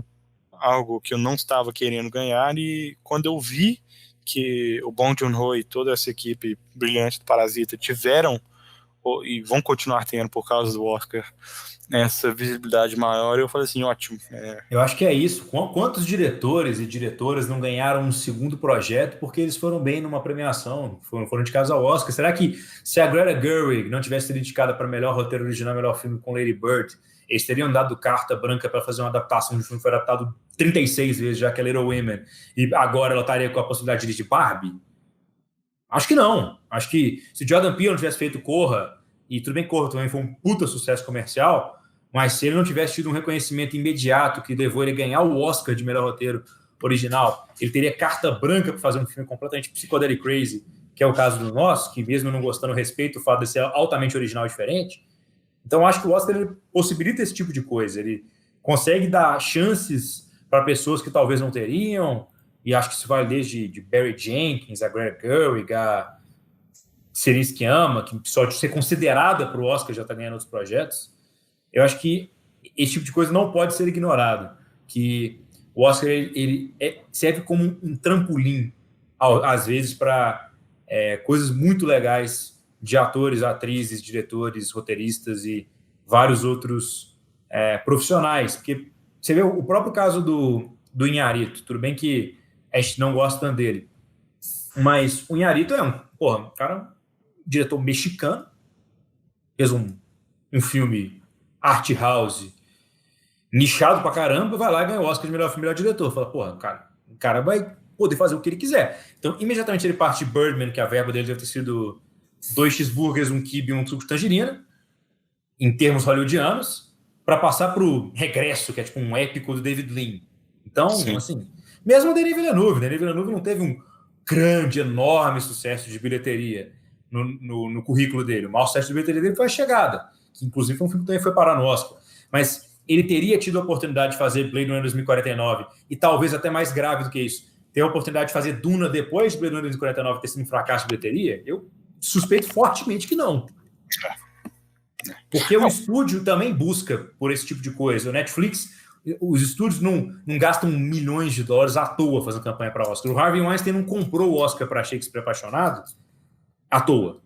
algo que eu não estava querendo ganhar, e quando eu vi que o Bong Joon-ho e toda essa equipe brilhante do Parasita tiveram e vão continuar tendo por causa do Oscar essa visibilidade maior. Eu falei assim, ótimo.
Eu acho que é isso. Quantos diretores e diretoras não ganharam um segundo projeto porque eles foram bem numa premiação, foram indicados ao Oscar? Será que se a Greta Gerwig não tivesse sido indicada para melhor roteiro original, melhor filme com Lady Bird, eles teriam dado carta branca para fazer uma adaptação de um filme que foi adaptado 36 vezes, já que é Little Women, e agora ela estaria com a possibilidade de dirigir Barbie? Acho que não. Acho que se Jordan Peele não tivesse feito Corra, e tudo bem que Corra também foi um puta sucesso comercial, mas se ele não tivesse tido um reconhecimento imediato que levou ele a ganhar o Oscar de melhor roteiro original, ele teria carta branca para fazer um filme completamente psychedelic crazy, que é o caso do nosso, que mesmo não gostando, respeito o fato de ser altamente original e diferente. Então, acho que o Oscar ele possibilita esse tipo de coisa. Ele consegue dar chances para pessoas que talvez não teriam, e acho que isso vai desde de Barry Jenkins, a Greta Gerwig, a Cerise Sciamma, que só de ser considerada para o Oscar já está ganhando outros projetos. Eu acho que esse tipo de coisa não pode ser ignorado, que o Oscar ele serve como um trampolim, às vezes, para coisas muito legais de atores, atrizes, diretores, roteiristas e vários outros profissionais. Porque você vê o próprio caso do Inharito, tudo bem que a gente não gosta tanto dele, mas o Inharito é um cara, diretor mexicano, fez um filme art house nichado pra caramba, vai lá e ganha o Oscar de melhor filme, melhor diretor. Fala, o cara vai poder fazer o que ele quiser. Então, imediatamente ele parte de Birdman, que a verba dele deve ter sido 2 cheeseburgers, um quibe e um suco de tangerina, em termos hollywoodianos, para passar pro Regresso, que é tipo um épico do David Lean. Então, sim, assim, mesmo o Denis Villeneuve não teve um grande, enorme sucesso de bilheteria no currículo dele. O maior sucesso de bilheteria dele foi A Chegada, que inclusive foi um filme que também foi parar no Oscar. Mas ele teria tido a oportunidade de fazer Blade Runner 2049, e talvez até mais grave do que isso, ter a oportunidade de fazer Duna depois de Blade Runner 2049 ter sido um fracasso de bilheteria? Eu suspeito fortemente que não. Porque o estúdio também busca por esse tipo de coisa. O Netflix, os estúdios não gastam milhões de dólares à toa fazendo campanha para Oscar. O Harvey Weinstein não comprou o Oscar para Shakespeare Apaixonado à toa.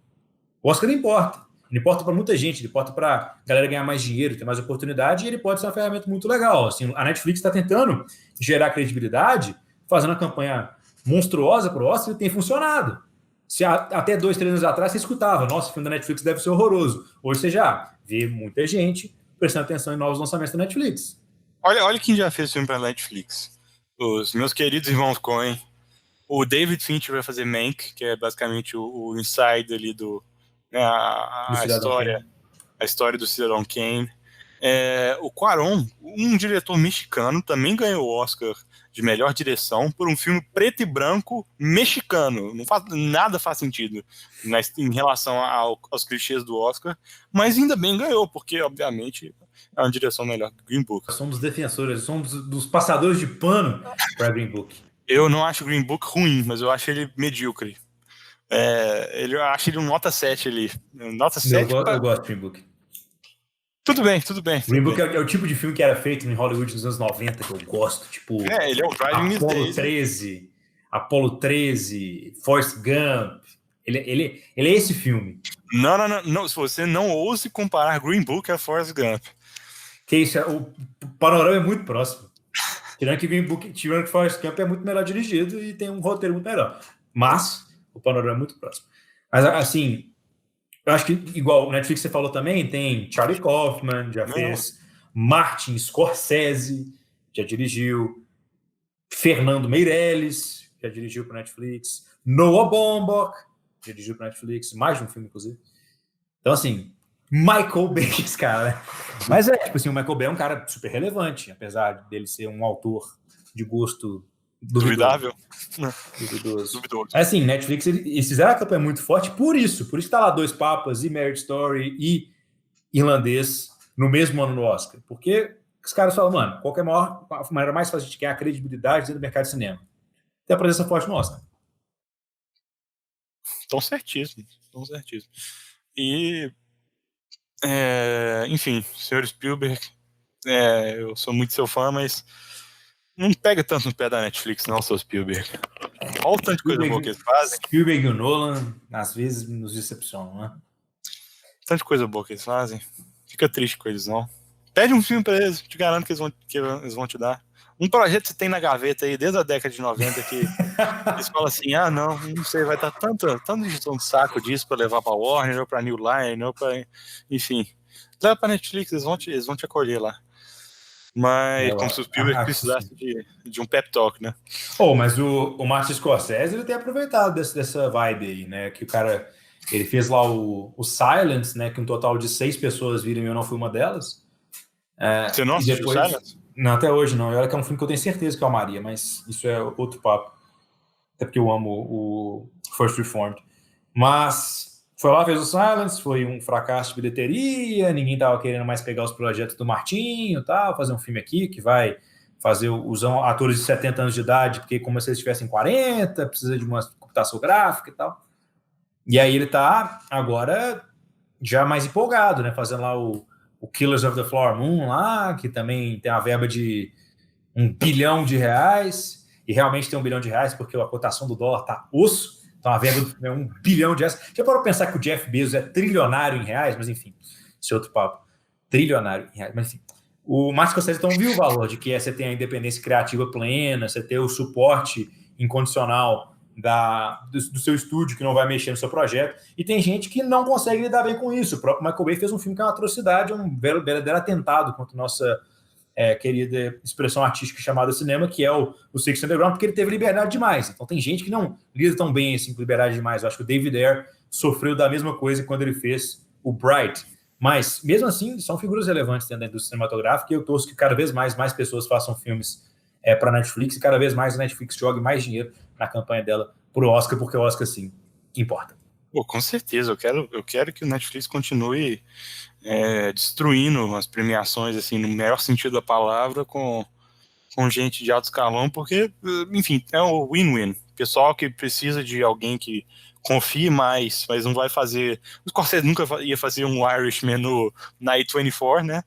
O Oscar não importa. Ele importa para muita gente, ele importa para a galera ganhar mais dinheiro, ter mais oportunidade, e ele pode ser uma ferramenta muito legal. Assim, a Netflix está tentando gerar credibilidade, fazendo uma campanha monstruosa para o Oscar, e tem funcionado. Se até 2, 3 anos atrás você escutava, nossa, o filme da Netflix deve ser horroroso. Hoje você já vê muita gente prestando atenção em novos lançamentos da Netflix.
Olha quem já fez filme para Netflix. Os meus queridos irmãos Coen. O David Fincher vai fazer Mank, que é basicamente o inside ali a história do Cidadão Kane. O Cuarón, um diretor mexicano, também ganhou o Oscar de melhor direção por um filme preto e branco mexicano. Nada faz sentido em relação aos clichês do Oscar, mas ainda bem ganhou, porque obviamente é uma direção melhor que Green Book.
Somos defensores, somos dos passadores de pano para Green Book.
Eu não acho Green Book ruim, mas eu acho ele medíocre. Eu acho ele um nota 7 ali. Nota 7
eu gosto de Green Book.
Tudo bem.
Green Book é o tipo de filme que era feito em Hollywood nos anos 90 que eu gosto. Tipo,
ele é o Driving
Apollo 13, Apollo 13, Forrest Gump. Ele é esse filme.
Não. Se você não ouse comparar Green Book a Forrest Gump.
Que isso, o panorama é muito próximo. Tirando que Forrest Gump é muito melhor dirigido e tem um roteiro muito melhor. Mas o panorama é muito próximo. Mas, assim, eu acho que, igual o Netflix você falou também, tem Charlie Kaufman, já fez, Martin Scorsese, já dirigiu, Fernando Meirelles, já dirigiu para Netflix, Noah Baumbach, já dirigiu para Netflix, mais de um filme, inclusive. Então, assim, Michael Bay, esse cara, né? Mas tipo assim, o Michael Bay é um cara super relevante, apesar dele ser um autor de gosto
duvidável.
Duvidoso. Assim, Netflix, eles fizeram a campanha muito forte por isso que tá lá Dois Papas e Marriage Story e Irlandês no mesmo ano no Oscar. Porque os caras falam, mano, qual que é a maneira mais fácil de ganhar credibilidade dentro do mercado de cinema? Tem a presença forte no Oscar.
Estão certíssimo. E enfim, senhor Spielberg, eu sou muito seu fã, mas não pega tanto no pé da Netflix, não, seu Spielberg. Olha o tanto de coisa boa que eles fazem.
Spielberg e o Nolan, às vezes, nos decepcionam, né?
Tanta coisa boa que eles fazem. Fica triste com eles, não. Pede um filme pra eles, te garanto que eles vão te dar. Um projeto que você tem na gaveta aí desde a década de 90 que eles falam assim, não sei, vai estar tanto de saco disso pra levar pra Warner, ou pra New Line, ou pra... Enfim. Leva pra Netflix, eles vão te acolher lá. Mas como se o Spielberg precisasse de um pep talk, né?
Mas o Martin Scorsese, ele tem aproveitado dessa vibe aí, né? Que o cara, ele fez lá o Silence, né? Que um total de 6 pessoas viram e eu não fui uma delas.
Você não assistiu
depois...
Silence?
Não, até hoje não. E olha que é um filme que eu tenho certeza que eu amaria, mas isso é outro papo. Até porque eu amo o First Reformed. Mas foi lá, fez o Silence, foi um fracasso de bilheteria, ninguém tava querendo mais pegar os projetos do Martinho, tal, fazer um filme aqui que vai fazer os atores de 70 anos de idade, porque como se eles tivessem 40, precisa de uma computação gráfica e tal. E aí ele tá agora já mais empolgado, né? Fazendo lá o Killers of the Flower Moon lá, que também tem uma verba de R$1 bilhão, e realmente tem R$1 bilhão, porque a cotação do dólar tá osso, então a verba é R$1 bilhão. Já parou pensar que o Jeff Bezos é trilionário em reais, mas enfim, esse é outro papo. Trilionário em reais, mas enfim. O Martin Scorsese então viu o valor de que você tem a independência criativa plena, você ter o suporte incondicional do seu estúdio, que não vai mexer no seu projeto, e tem gente que não consegue lidar bem com isso. O próprio Michael Bay fez um filme que é uma atrocidade, um verdadeiro atentado contra nossa querida expressão artística chamada cinema, que é o Six Underground, porque ele teve liberdade demais. Então tem gente que não lida tão bem assim, com liberdade demais. Eu acho que o David Ayer sofreu da mesma coisa quando ele fez o Bright. Mas, mesmo assim, são figuras relevantes dentro da indústria cinematográfica, e eu torço que cada vez mais pessoas façam filmes para a Netflix, e cada vez mais a Netflix jogue mais dinheiro na campanha dela pro Oscar, porque o Oscar, sim, importa.
Pô, com certeza, eu quero que o Netflix continue destruindo as premiações, assim, no melhor sentido da palavra, com gente de alto escalão, porque, enfim, é um win-win. Pessoal que precisa de alguém que confie mais, mas não vai fazer... O Scorsese nunca ia fazer um Irishman na A24, né?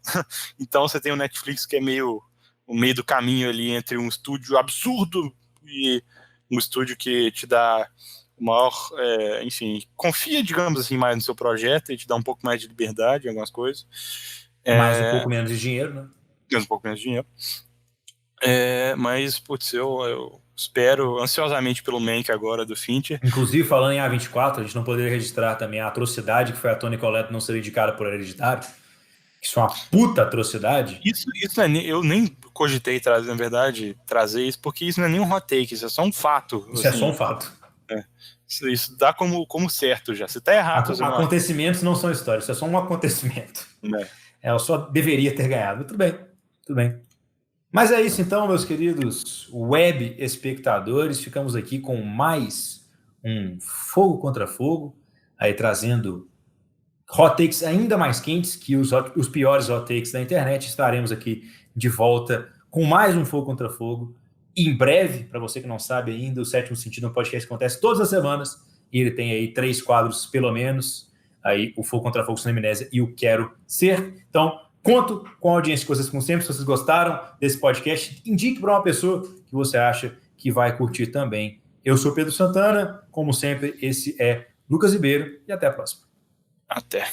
Então você tem o Netflix, que é meio o meio do caminho ali entre um estúdio absurdo e um estúdio que te dá maior, enfim, confia, digamos assim, mais no seu projeto e te dá um pouco mais de liberdade em algumas coisas.
Mais um pouco menos de dinheiro, né?
Um pouco menos de dinheiro. Mas, putz, eu espero ansiosamente pelo Mank agora do Fincher.
Inclusive, falando em A24, a gente não poderia registrar também a atrocidade que foi a Toni Collette não ser indicada por Hereditário. Isso é uma puta atrocidade.
Isso eu nem cogitei trazer, na verdade, isso, porque isso não é nem um hot take, isso é só um fato.
Isso assim, é só um fato.
Isso dá como certo já. Se tá errado...
Acontecimentos não são histórias, isso é só um acontecimento. Ela só deveria ter ganhado. Tudo bem. Mas é isso então, meus queridos web espectadores. Ficamos aqui com mais um Fogo Contra Fogo, aí trazendo hot takes ainda mais quentes que os piores hot takes da internet. Estaremos aqui de volta com mais um Fogo Contra Fogo. Em breve, para você que não sabe ainda, o Sétimo Sentido é um podcast que acontece todas as semanas, e ele tem aí 3 quadros, pelo menos, aí o Fogo Contra Fogo, Cinemnésia e o Quero Ser. Então, conto com a audiência que vocês, como sempre, se vocês gostaram desse podcast, indique para uma pessoa que você acha que vai curtir também. Eu sou Pedro Santana, como sempre, esse é Lucas Ribeiro, e até a próxima.
Até.